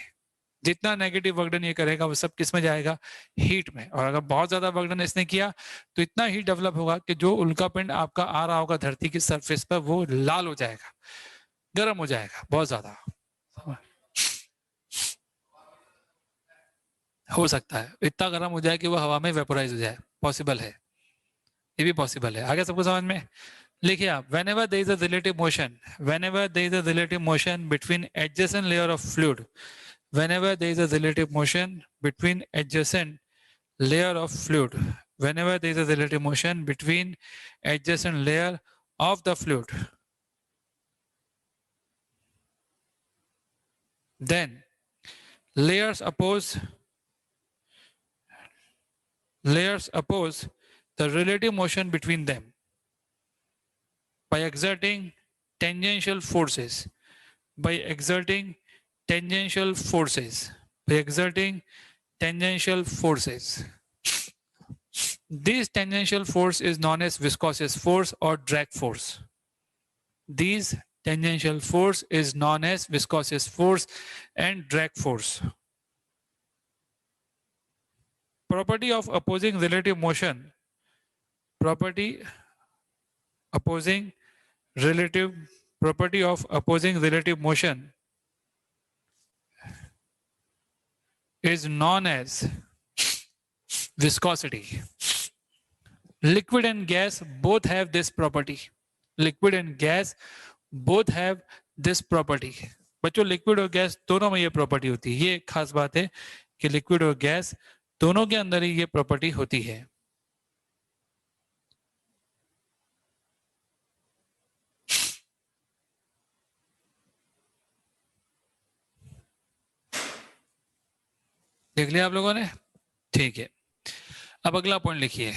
जितना नेगेटिव वर्कडन ये करेगा वो सब किस में जाएगा, हीट में। और अगर बहुत ज्यादा वर्कडन इसने किया तो इतना हीट डेवलप होगा कि जो उल्का पिंड आपका आ रहा होगा धरती की सरफेस पर, वो लाल हो जाएगा, गर्म हो जाएगा बहुत ज्यादा। हो सकता है इतना गर्म हो जाए कि वो हवा में वेपोराइज हो जाए, पॉसिबल है, ये भी पॉसिबल है। आगे सबको समझ में। लिखिए आप, whenever there is a relative motion, whenever there is a relative motion between adjacent layer of fluid, whenever there is a relative motion between adjacent layer of fluid, whenever there is a relative motion between adjacent layer of the fluid, then layers oppose the relative motion between them by exerting tangential forces, by exerting tangential forces, by exerting tangential forces. This tangential force is known as viscous force or drag force. These tangential force is known as viscous force and drag force. Property of opposing relative motion. Property opposing relative property of opposing relative motion is known as viscosity. Liquid and gas both have this property. Liquid and gas both have this property. बच्चों liquid और gas दोनों में ये property होती है, ये एक खास बात है कि लिक्विड और गैस दोनों के अंदर ही ये प्रॉपर्टी होती है। देख लिया आप लोगों ने, ठीक है। अब अगला पॉइंट लिखिए,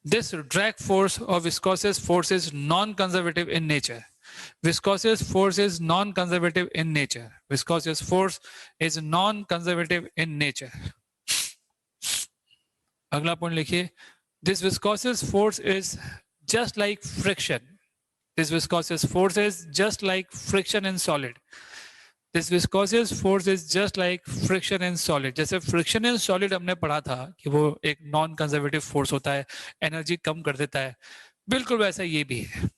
दिस ड्रैग फोर्स और viscous force is non conservative in nature. Viscous force is non-conservative in nature. Viscous force is non-conservative in nature. अगला पॉइंट लिखिए, this viscous force is just like friction. This viscous force is just like friction in solid. This viscous force is just like friction in solid. जैसे friction in solid हमने पढ़ा था कि वो एक non conservative force होता है, energy कम कर देता है, बिल्कुल वैसा ये भी है।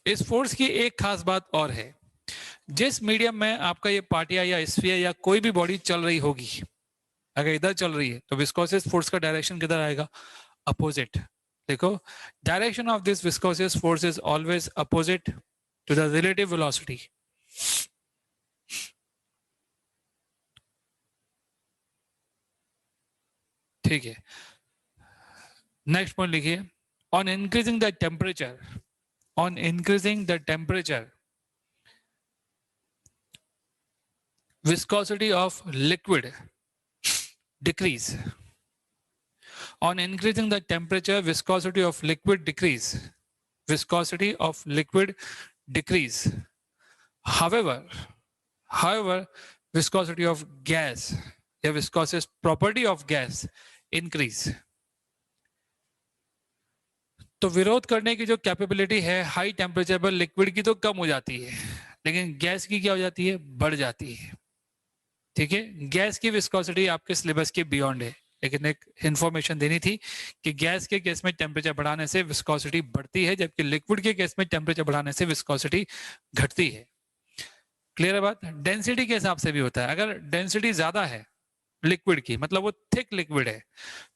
इस फोर्स की एक खास बात और है, जिस मीडियम में आपका ये पार्टिया या स्फीयर या कोई भी बॉडी चल रही होगी, अगर इधर चल रही है तो विस्कोसियस फोर्स का डायरेक्शन किधर आएगा, अपोजिट। देखो, direction of this viscous force is always opposite to the relative velocity. ठीक है, नेक्स्ट पॉइंट लिखिए, on increasing the temperature, on increasing the temperature, viscosity of liquid decrease. On increasing the temperature, viscosity of liquid decrease. Viscosity of liquid decrease. However, viscosity of gas, या viscous property of gas increase. तो विरोध करने की जो capability है high temperature पर liquid की तो कम हो जाती है, लेकिन गैस की क्या हो जाती है, बढ़ जाती है। ठीक है, गैस की विस्कोसिटी आपके सिलेबस के बियॉन्ड है, लेकिन एक इंफॉर्मेशन देनी थी कि गैस के केस में टेम्परेचर बढ़ाने से विस्कोसिटी बढ़ती है, जबकि लिक्विड के केस में टेम्परेचर बढ़ाने से विस्कोसिटी घटती है। क्लियर है बात? डेंसिटी के हिसाब से भी होता है, अगर डेंसिटी ज्यादा है लिक्विड की, मतलब वो थिक लिक्विड है,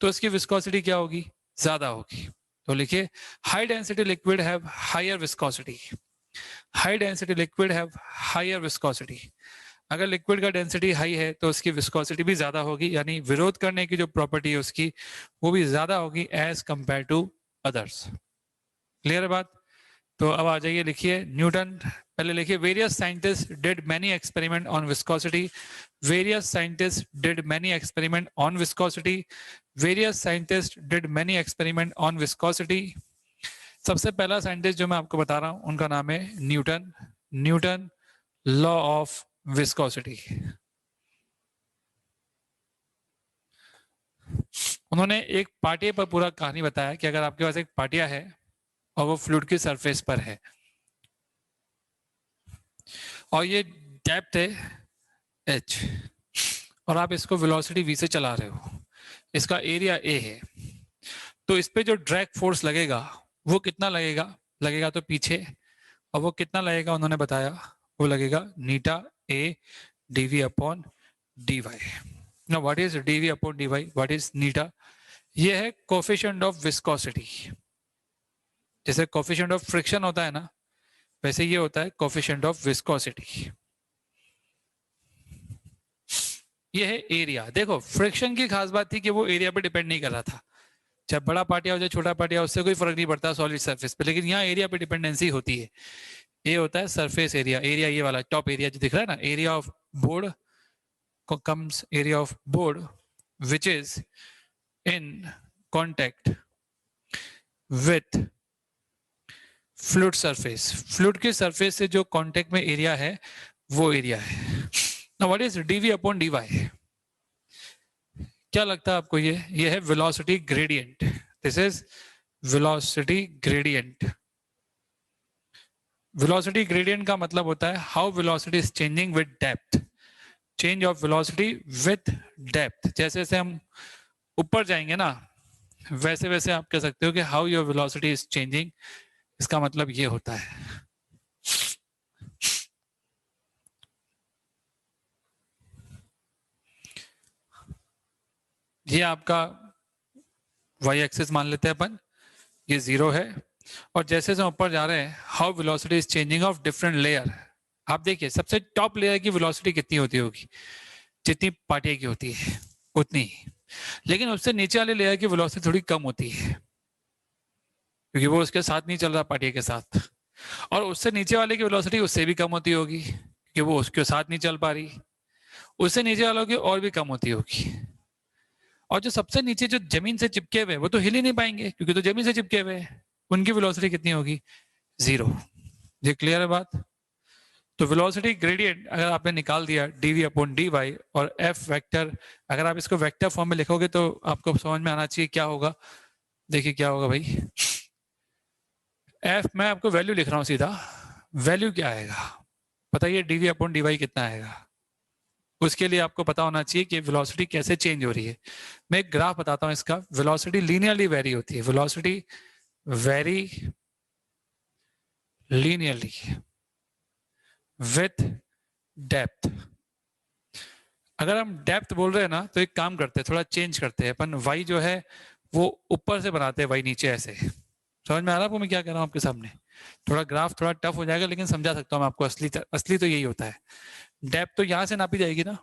तो उसकी विस्कोसिटी क्या होगी, ज्यादा होगी। तो लिखिए, high density liquid have higher viscosity. High density liquid have higher viscosity. अगर लिक्विड का डेंसिटी हाई है तो उसकी विस्कोसिटी भी ज्यादा होगी, यानी विरोध करने की जो प्रॉपर्टी है उसकी वो भी ज्यादा होगी as compare to others. Clear है बात? तो अब आ जाइए, लिखिए न्यूटन, पहले लिखिए, various scientist did many experiment on viscosity. Various scientist did many experiment on viscosity. Various scientist did many experiment on viscosity. सबसे पहला साइंटिस्ट जो मैं आपको बता रहा हूं उनका नाम है Newton. Newton, law of viscosity. उन्होंने एक पार्टिया पर पूरा कहानी बताया कि अगर आपके पास एक पार्टिया है और वो फ्लूइड की सरफेस पर है और ये डेप्थ है h और आप इसको वेलोसिटी v से चला रहे हो, इसका एरिया a है, तो इस पे जो ड्रैग फोर्स लगेगा वो कितना लगेगा, लगेगा तो पीछे, और वो कितना लगेगा उन्होंने बताया, वो लगेगा eta a dv upon dy। Now what is dv upon dy, what is eta? ये है कोफिशिएंट ऑफ विस्कोसिटी। जैसे कोफिशिएंट ऑफ फ्रिक्शन होता है ना, वैसे ये होता है कोफिशिएंट ऑफ विस्कोसिटी। ये है एरिया। देखो, फ्रिक्शन की खास बात थी कि वो एरिया पे डिपेंड नहीं कर रहा था, चाहे बड़ा पार्टिया हो चाहे छोटा पार्टिया, उससे कोई फर्क नहीं पड़ता सॉलिड सरफेस पे, लेकिन यहाँ एरिया पे डिपेंडेंसी होती है। ये होता है सरफेस एरिया। एरिया ये वाला टॉप एरिया जो दिख रहा है ना, area of board comes area of board which is in contact with fluid surface। fluid के surface से जो contact में area है वो area है। now what is dv upon dy? क्या लगता है आपको? ये है velocity gradient। this is velocity gradient। velocity gradient का मतलब होता है how velocity is changing with depth। Change of velocity with depth. जैसे जैसे हम ऊपर जाएंगे ना, वैसे वैसे आप कह सकते हो कि how your velocity is changing. इसका मतलब ये होता है। ये आपका वाई एक्सिस मान लेते हैं अपन, ये 0 है, और जैसे जैसे ऊपर जा रहे हैं how velocity is changing of different layer. आप देखिए सबसे टॉप लेयर की वेलोसिटी कितनी होती होगी, जितनी पार्टिया की होती है उतनी ही, लेकिन उससे नीचे वाले लेयर की वेलोसिटी थोड़ी कम होती है क्योंकि वो उसके साथ नहीं चल रहा पार्टिया के साथ, और उससे नीचे वाले की वेलोसिटी उससे भी कम होती होगी क्योंकि वो उसके साथ नहीं चल पा रही, उससे नीचे वालों की और भी कम होती होगी, और जो सबसे नीचे जो जमीन से चिपके हुए वो तो हिल ही नहीं पाएंगे क्योंकि तो जमीन से चिपके हुए, उनकी वेलोसिटी कितनी होगी, 0। ये क्लियर है बात? तो वेलोसिटी ग्रेडियंट अगर आपने निकाल दिया dv अपॉन dy, और f वेक्टर अगर आप इसको वेक्टर फॉर्म में लिखोगे तो आपको समझ में आना चाहिए क्या होगा। देखिए क्या होगा भाई, f मैं आपको वैल्यू लिख रहा हूँ सीधा, वैल्यू क्या आएगा बताइए, dv अपॉन dy कितना आएगा। उसके लिए आपको पता होना चाहिए कि वेलोसिटी कैसे चेंज हो रही है। मैं एक ग्राफ बताता हूँ इसका। वेलोसिटी लीनियरली वेरी होती है, velocity very linearly with depth. अगर हम डेप्थ बोल रहे हैं ना तो एक काम करते हैं, थोड़ा चेंज करते हैं अपन, y जो है वो ऊपर से बनाते हैं, y नीचे ऐसे। समझ में आ रहा है आपको मैं क्या कह रहा हूँ आपके सामने? थोड़ा ग्राफ थोड़ा टफ हो जाएगा लेकिन समझा सकता हूँ मैं आपको। असली तो यही होता है। डेप्थ तो यहाँ से नापी जाएगी ना,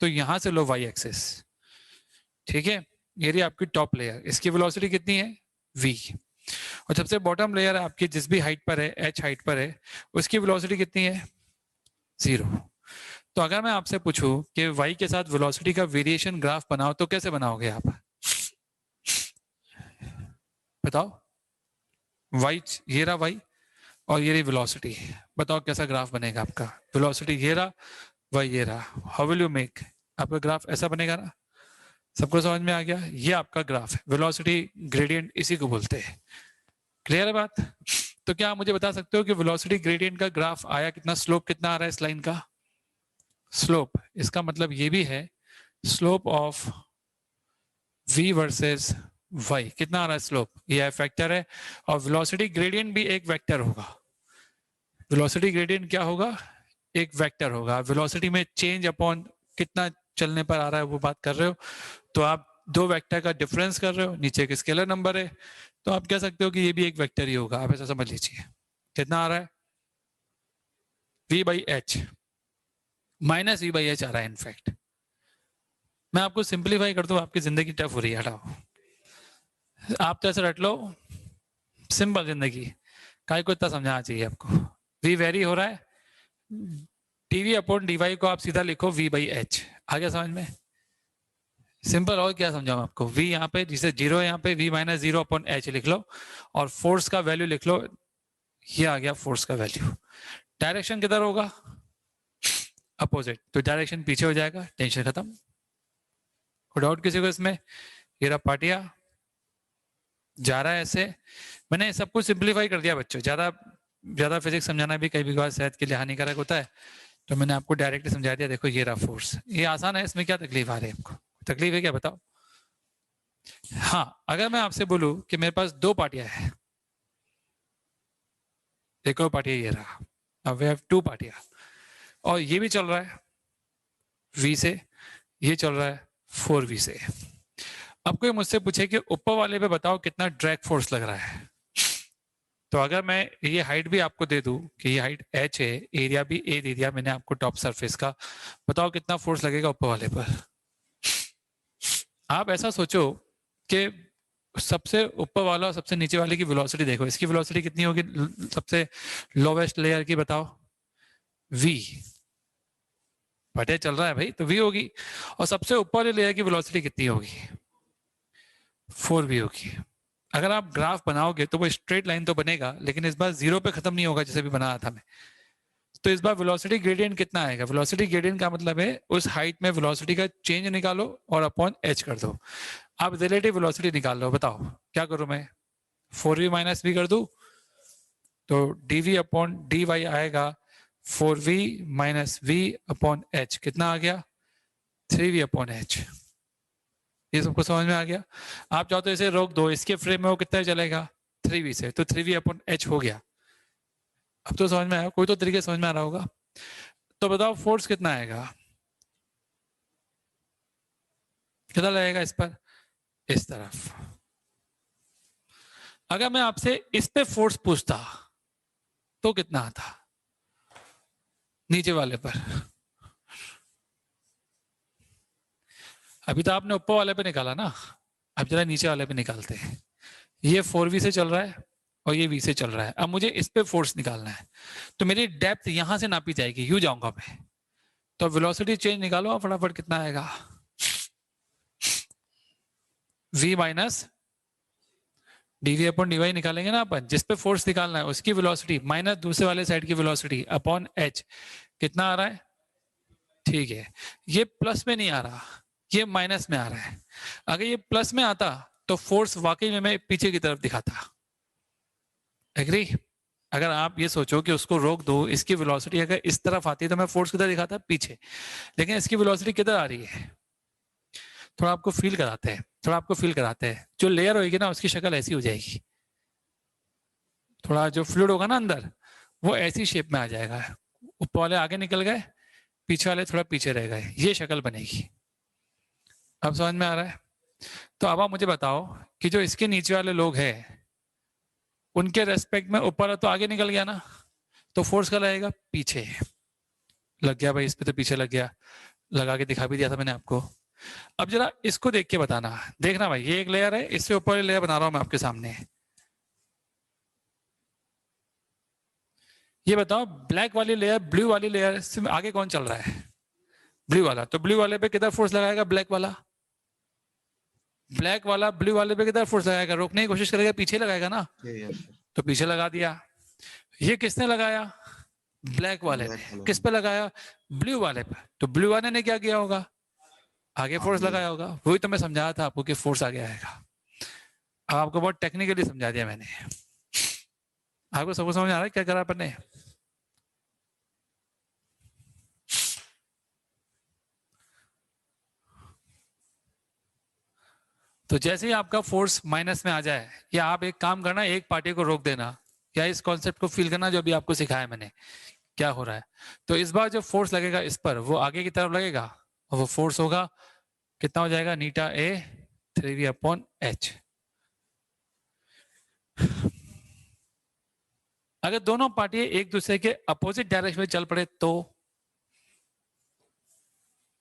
तो यहाँ से लो y एक्सिस, ठीक है, ये रही आपकी टॉप लेयर, इसकी वेलोसिटी कितनी है v, और सबसे बॉटम लेयर आपकी जिस भी हाइट पर है, h हाइट पर है, उसकी वेलोसिटी कितनी है 0। तो अगर मैं आपसे पूछूं कि y के साथ वेलोसिटी का वेरिएशन ग्राफ बनाओ तो कैसे बनाओगे आप, बताओ। y ये रहा y और ये रही वेलोसिटी, बताओ कैसा ग्राफ बनेगा आपका। वेलोसिटी ये रहा, y ये रहा, हाउ विल यू मेक, आपका ग्राफ ऐसा बनेगा ना। सबको समझ में आ गया, ये आपका ग्राफ है, वेलोसिटी ग्रेडियंट इसी को बोलते हैं। क्लियर है बात। तो क्या आप मुझे बता सकते हो कि वेलोसिटी ग्रेडियंट का ग्राफ आया कितना, स्लोप कितना आ रहा है इस लाइन का, स्लोप, इसका मतलब ये भी है slope of v versus y कितना आ रहा है स्लोप, ये वेक्टर है, और वेलोसिटी ग्रेडियंट भी एक वेक्टर होगा। वेलोसिटी ग्रेडियंट क्या होगा, एक वेक्टर होगा। वेलोसिटी में चेंज अपॉन कितना चलने पर आ रहा है वो बात कर रहे हो, तो आप दो वेक्टर का डिफरेंस कर रहे हो, नीचे एक स्केलर नंबर है, तो आप कह सकते हो कि ये भी एक वेक्टर ही होगा। आप ऐसा समझ लीजिए, कितना आ रहा है v by H, minus v by H आ रहा है इनफैक्ट। मैं आपको सिंप्लीफाई कर दूं, आपकी जिंदगी टफ हो रही है, हटाओ आप तो ऐसे रट लो, सिंपल जिंदगी, काय को इतना समझाना चाहिए आपको। v वेरी हो रहा है, dv अपॉन dy को आप सीधा लिखो v बाई एच, आ गया समझ में, सिंपल। और क्या समझाऊं आपको, v यहाँ पे जिसे 0 है, यहाँ पे v माइनस 0 अपॉन एच लिख लो, और फोर्स का वैल्यू लिख लो, ये आ गया फोर्स का वैल्यू। डायरेक्शन किधर होगा, अपोजिट, तो डायरेक्शन पीछे हो जाएगा, टेंशन खत्म। कोई डाउट किसी को इसमें, ये रहा पाटिया जा रहा है ऐसे। मैंने सब कुछ सिंप्लीफाई कर दिया बच्चों, ज्यादा फिजिक्स समझाना भी कई बार सेहत के लिए हानिकारक होता है, तो मैंने आपको डायरेक्टली समझा दिया। देखो ये रहा फोर्स, ये आसान है, इसमें क्या तकलीफ आ रही है आपको, तकलीफ है क्या बताओ। हाँ, अगर मैं आपसे बोलूं कि मेरे पास दो पार्टियां हैं, देखो पार्टियां ये रहा, अब वी हैव टू पार्टियां, और ये भी चल रहा है v से, ये चल रहा है 4v से। अब कोई मुझसे पूछे कि ऊपर वाले पे बताओ कितना ड्रैग फोर्स लग रहा है, तो अगर मैं ये हाइट भी आपको दे दूं कि ये हाइट h है, एरिया भी a दे दिया मैंने आपको टॉप सरफेस का, बताओ कितना फोर्स लगेगा ऊपर वाले पर। आप ऐसा सोचो कि सबसे ऊपर वाला और सबसे नीचे वाले की वेलोसिटी देखो, इसकी वेलोसिटी कितनी होगी सबसे लोवेस्ट लेयर की, बताओ v, बटे चल रहा है भाई तो v होगी, और सबसे ऊपर वाले लेयर की वेलोसिटी कितनी होगी 4v होगी। अगर आप ग्राफ बनाओगे तो वो स्ट्रेट लाइन तो बनेगा, लेकिन इस बार 0 पे खत्म नहीं होगा जैसे भी बनाया था मैं। तो इस बार वेलोसिटी ग्रेडियंट कितना आएगा, वेलोसिटी ग्रेडियंट का मतलब है उस हाइट में वेलोसिटी का चेंज निकालो और अपॉन h कर दो। आप रिलेटिव वेलोसिटी निकाल लो, बताओ क्या करूं मैं, 4v माइनस v कर दूं, तो dv अपॉन dy आएगा 4v minus v upon h, कितना आ गया 3v अपॉन h। ये सबको समझ में आ गया। आप चाहो तो इसे रोक दो, इसके फ्रेम में वो कितना चलेगा 3v से, तो 3v अपॉन h हो गया। अब तो समझ में आया, कोई तो तरीके समझ में आ रहा होगा। तो बताओ फोर्स कितना आएगा, कितना लगेगा इस पर, इस तरफ। अगर मैं आपसे इस पे फोर्स पूछता तो कितना आता, नीचे वाले पर। अभी तो आपने ऊपर वाले पे निकाला ना, अब जरा नीचे वाले पे निकालते हैं। ये 4v से चल रहा है और ये v से चल रहा है, अब मुझे इस पे फोर्स निकालना है, तो मेरी डेप्थ यहां से नापी जाएगी, यूं जाऊंगा मैं, तो वेलोसिटी चेंज निकालो आप फटाफट, कितना आएगा v minus dv upon dy निकालेंगे ना अपन, जिस पे फोर्स निकालना है उसकी वेलोसिटी माइनस दूसरे वाले साइड की वेलोसिटी अपॉन h, कितना आ रहा है, ठीक है। ये प्लस में नहीं आ रहा, ये माइनस में आ रहा है। अगर ये प्लस में आता तो फोर्स वाकई में मैं पीछे की तरफ दिखाता, एग्री। अगर आप ये सोचो कि उसको रोक दो, इसकी वेलोसिटी अगर इस तरफ आती है तो मैं फोर्स किधर दिखाता, पीछे, लेकिन इसकी वेलोसिटी किधर आ रही है, थोड़ा आपको फील कराते हैं, जो लेयर होगी ना उसकी शक्ल ऐसी हो जाएगी, थोड़ा जो फ्लूइड होगा ना अंदर वो ऐसी शेप में आ जाएगा, ऊपर वाले आगे निकल गए, पीछे वाले थोड़ा पीछे रह गए, ये शक्ल बनेगी। अब समझ में आ रहा है। तो अब आप मुझे बताओ कि जो इसके नीचे वाले लोग हैं उनके रेस्पेक्ट में ऊपर तो आगे निकल गया ना, तो फोर्स का लगेगा पीछे, लग गया भाई इस पे, तो पीछे लग गया, लगा के दिखा भी दिया था मैंने आपको। अब जरा इसको देख के बताना, देखना भाई, ये एक लेयर है, इससे ऊपर लेयर बना रहा हूं मैं आपके सामने। ये बताओ ब्लैक वाली लेयर ब्लू वाली लेयर से आगे कौन चल रहा है? ब्लू वाला। तो ब्लू वाले पे किधर फोर्स लगाएगा? ब्लैक वाला। ब्लैक वाला ब्लू वाले पे किधर फोर्स लगाएगा? रोकने की कोशिश करेगा, पीछे लगाएगा ना। तो पीछे लगा दिया। ये किसने लगाया? ब्लैक वाले ने। किस पे लगाया? ब्लू वाले पे। तो ब्लू वाले ने क्या किया होगा? आगे फोर्स लगाया होगा। वही तो मैं समझाया था आपको कि फोर्स आगे आएगा। अब आपको बहुत टेक्निकली समझा दिया मैंने। आपको सबको समझ आ रहा है क्या करा अपन ने? तो जैसे ही आपका फोर्स माइनस में आ जाए, या आप एक काम करना, एक पार्टी को रोक देना, या इस कॉन्सेप्ट को फील करना जो अभी आपको सिखाया मैंने क्या हो रहा है। तो इस बार जो फोर्स लगेगा इस पर, वो आगे की तरफ लगेगा, और वो फोर्स होगा कितना हो जाएगा? नीटा ए 3v/h। अगर दोनों पार्टी एक दूसरे के अपोजिट डायरेक्शन में चल पड़े तो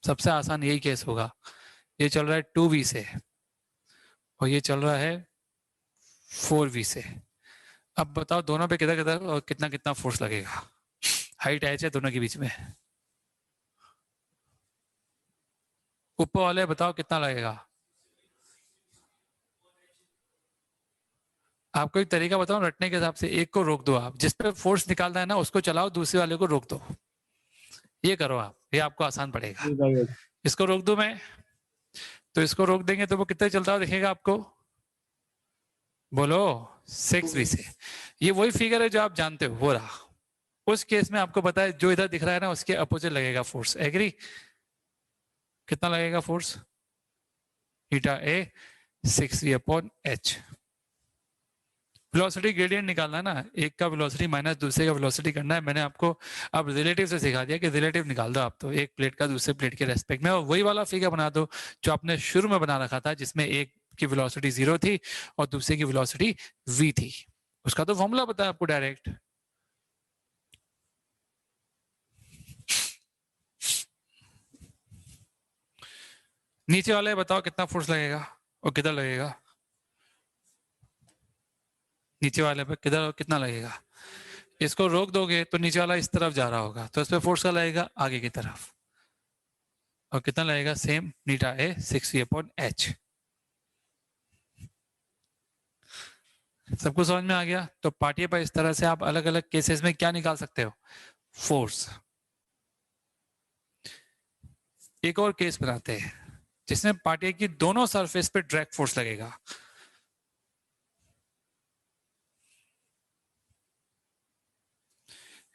सबसे आसान यही केस होगा। ये चल रहा है 2v से और ये चल रहा है 4v से। अब बताओ दोनों पे किधर किधर और कितना कितना फोर्स लगेगा? हाइट एच है दोनों के बीच में। ऊपर वाले बताओ कितना लगेगा? आपको एक तरीका बताओ रटने के हिसाब से। एक को रोक दो आप, जिस पे फोर्स निकालना है ना उसको चलाओ, दूसरे वाले को रोक दो। ये करो आप, ये आपको आसान पड़ेगा। इसको रोक दो मैं, तो इसको रोक देंगे तो वो कितना चलता हुआ दिखेगा आपको? बोलो 6v से। ये वही फिगर है जो आप जानते हो, वो रहा। उस केस में आपको पता है जो इधर दिख रहा है ना उसके अपोजिट लगेगा फोर्स। एग्री? कितना लगेगा फोर्स? थीटा ए 6v/h। वेलोसिटी ग्रेडियंट निकालना है ना, एक का वेलोसिटी माइनस दूसरे का वेलोसिटी करना है। मैंने आपको अब रिलेटिव से सिखा दिया कि रिलेटिव निकाल दो आप, तो एक प्लेट का दूसरे प्लेट के रेस्पेक्ट में, और वही वाला फिगर बना दो जो आपने शुरू में बना रखा था, जिसमें एक की वेलोसिटी 0 थी और दूसरे की वेलोसिटी v थी। उसका तो फॉर्मूला पता है आपको डायरेक्ट। नीचे वाले बताओ कितना फोर्स लगेगा और किधर लगेगा? नीचे वाले पे किधर और कितना लगेगा? इसको रोक दोगे तो नीचे वाला इस तरफ जा रहा होगा, तो इस पे फोर्स का लगेगा आगे की तरफ। और कितना लगेगा? सेम नीटा ए 6v/h। सबको समझ में आ गया? तो पार्टी पर इस तरह से आप अलग अलग केसेस में क्या निकाल सकते हो? फोर्स। एक और केस बनाते हैं जिसमें पार्टी की दोनों सरफेस पे ड्रैग फोर्स लगेगा।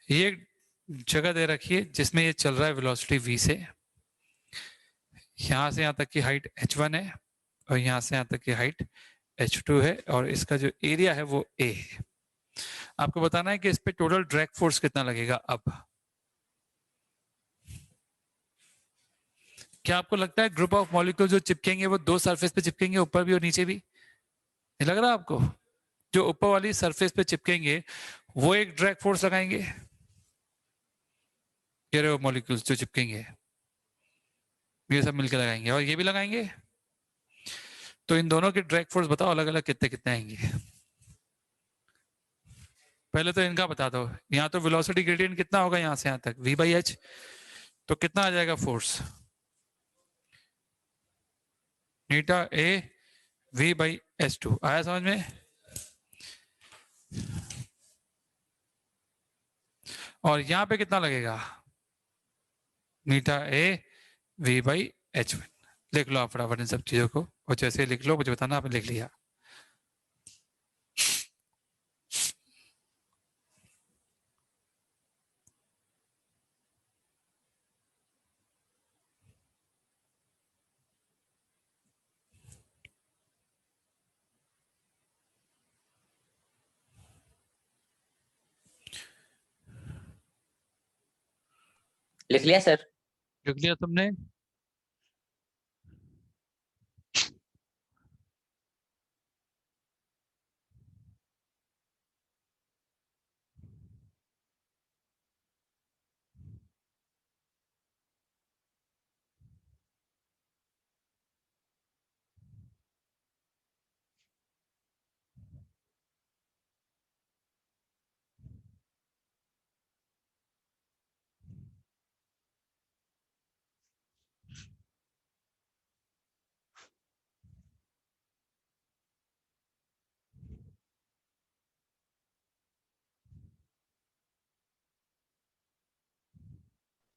ये जगह दे रखी है जिसमें ये चल रहा है वेलोसिटी v से। यहां से यहां तक की हाइट h1 है और यहां से यहां तक की हाइट h2 है, और इसका जो एरिया है वो a है। आपको बताना है कि इस पे टोटल ड्रैग फोर्स कितना लगेगा। अब क्या आपको लगता है ग्रुप ऑफ मॉलिक्यूल जो चिपकेंगे वो दो सरफेस पे चिपकेंगे, ऊपर भी और नीचे भी? नहीं लग रहा आपको? जो ऊपर वाली सरफेस पे चिपकेंगे वो एक ड्रैग फोर्स लगाएंगे, ये रहे मॉलिक्यूल्स जो चिपकेंगे, ये सब मिलकर लगाएंगे, और ये भी लगाएंगे। तो इन दोनों के ड्रैग फोर्स बताओ अलग अलग कितने कितने आएंगे? पहले तो इनका बता दो। यहाँ तो वेलोसिटी ग्रेडियंट कितना होगा यहाँ से यहाँ तक? v/h। तो कितना आ जाएगा फोर्स? नीटा ए v/h2। आया समझ में? और यहाँ पे कितना लगेगा? नीटा ए v/h1। लिख लो आप फटाफट इन सब चीजों को, और जैसे लिख लो मुझे बताना आपने लिख लिया। लिख लिया सर। लिख लिया तुमने?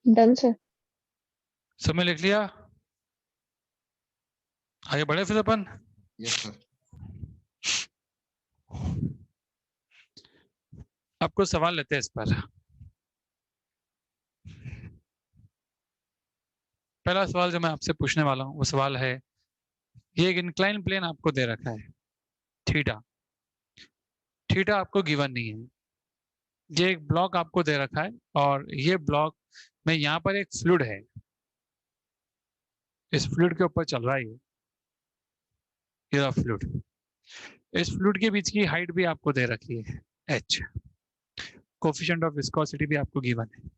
Done sir. समय लिख लिया, आगे बढ़े फिर अपन। Yes sir. आपको सवाल लेते हैं इस पर। पहला सवाल जो मैं आपसे पूछने वाला हूं वो सवाल है, ये एक इंक्लाइन प्लेन आपको दे रखा है थीटा। थीटा आपको गिवन नहीं है। ये एक ब्लॉक आपको दे रखा है और ये ब्लॉक में यहाँ पर एक फ्लूइड है, इस फ्लूइड के ऊपर चल रहा है ये फ्लूइड। इस फ्लूइड के बीच की हाइट भी आपको दे रखी है h। कोफिशिएंट ऑफ विस्कोसिटी भी आपको गिवन है।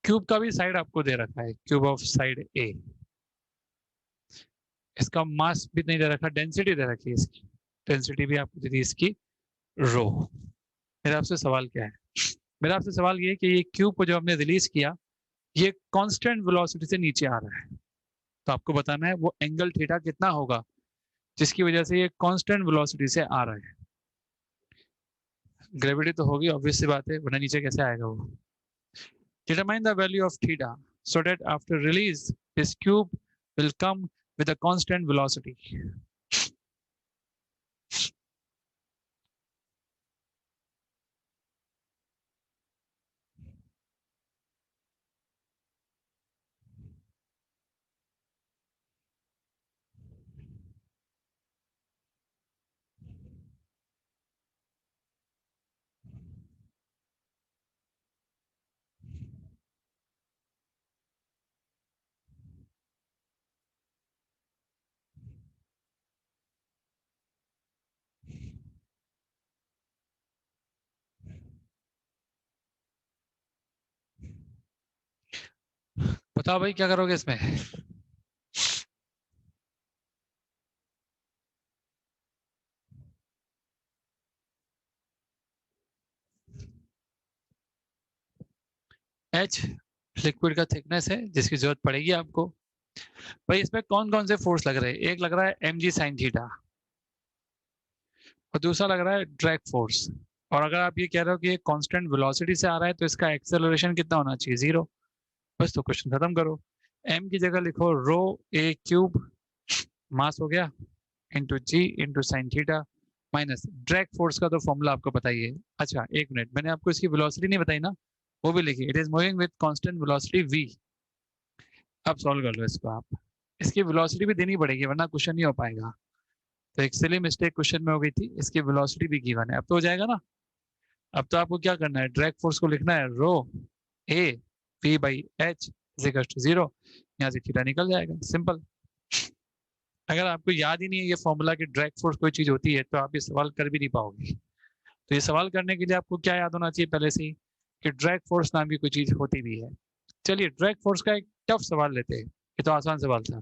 क्यूब का भी साइड आपको दे रखा है, क्यूब ऑफ साइड a। इसका मास भी नहीं दे रखा, डेंसिटी दे रखी है इसकी, डेंसिटी भी आपको दे दी इसकी रो। मेरा आपसे सवाल क्या है? मेरा आपसे सवाल ये है कि ये क्यूब को जो हमने रिलीज किया ये कांस्टेंट वेलोसिटी से नीचे आ रहा है, तो आपको बताना है वो एंगल थीटा कितना होगा जिसकी वजह से ये कांस्टेंट वेलोसिटी से आ रहा है। ग्रेविटी तो होगी, ऑब्वियस सी बात है, वरना नीचे कैसे आएगा वो। Determine the value of theta so that after release this cube will come with a constant velocity. बताओ भाई क्या करोगे इसमें? h लिक्विड का थिकनेस है जिसकी जरूरत पड़ेगी आपको। भाई इसमें कौन कौन से फोर्स लग रहे हैं? एक लग रहा है mg sin थीटा और दूसरा लग रहा है ड्रैग फोर्स। और अगर आप ये कह रहे हो कि ये कांस्टेंट वेलोसिटी से आ रहा है तो इसका एक्सेलरेशन कितना होना चाहिए? 0। बस तो क्वेश्चन खत्म करो। m की जगह लिखो रो a क्यूब, मास हो गया, into g into sine theta, minus drag force का तो फॉर्मूला आपको पता ही है। अच्छा एक मिनट, मैंने आपको इसकी वेलोसिटी नहीं बताई ना, वो भी लिखी। It is moving with constant velocity v। अब सॉल्व कर लो इसको आप। इसकी वेलोसिटी भी देनी पड़ेगी वरना क्वेश्चन नहीं हो पाएगा। तो एक सिली मिस्टेक क्वेश्चन में हो गई थी, इसकी वेलोसिटी भी गिवन है। अब तो हो जाएगा ना। अब तो आपको क्या करना है, ड्रैग फोर्स को लिखना है rho a v by h is equal to 0। यहाँ से थीटा निकल जाएगा, सिंपल। अगर आपको याद ही नहीं है ये फॉर्मूला कि ड्रैग फोर्स कोई चीज होती है तो आप ये सवाल कर भी नहीं पाओगे। तो ये सवाल करने के लिए आपको क्या याद होना चाहिए पहले से ही कि ड्रैग फोर्स नाम की कोई चीज होती भी है। चलिए ड्रैग फोर्स का एक टफ सवाल लेते हैं, ये तो आसान सवाल था।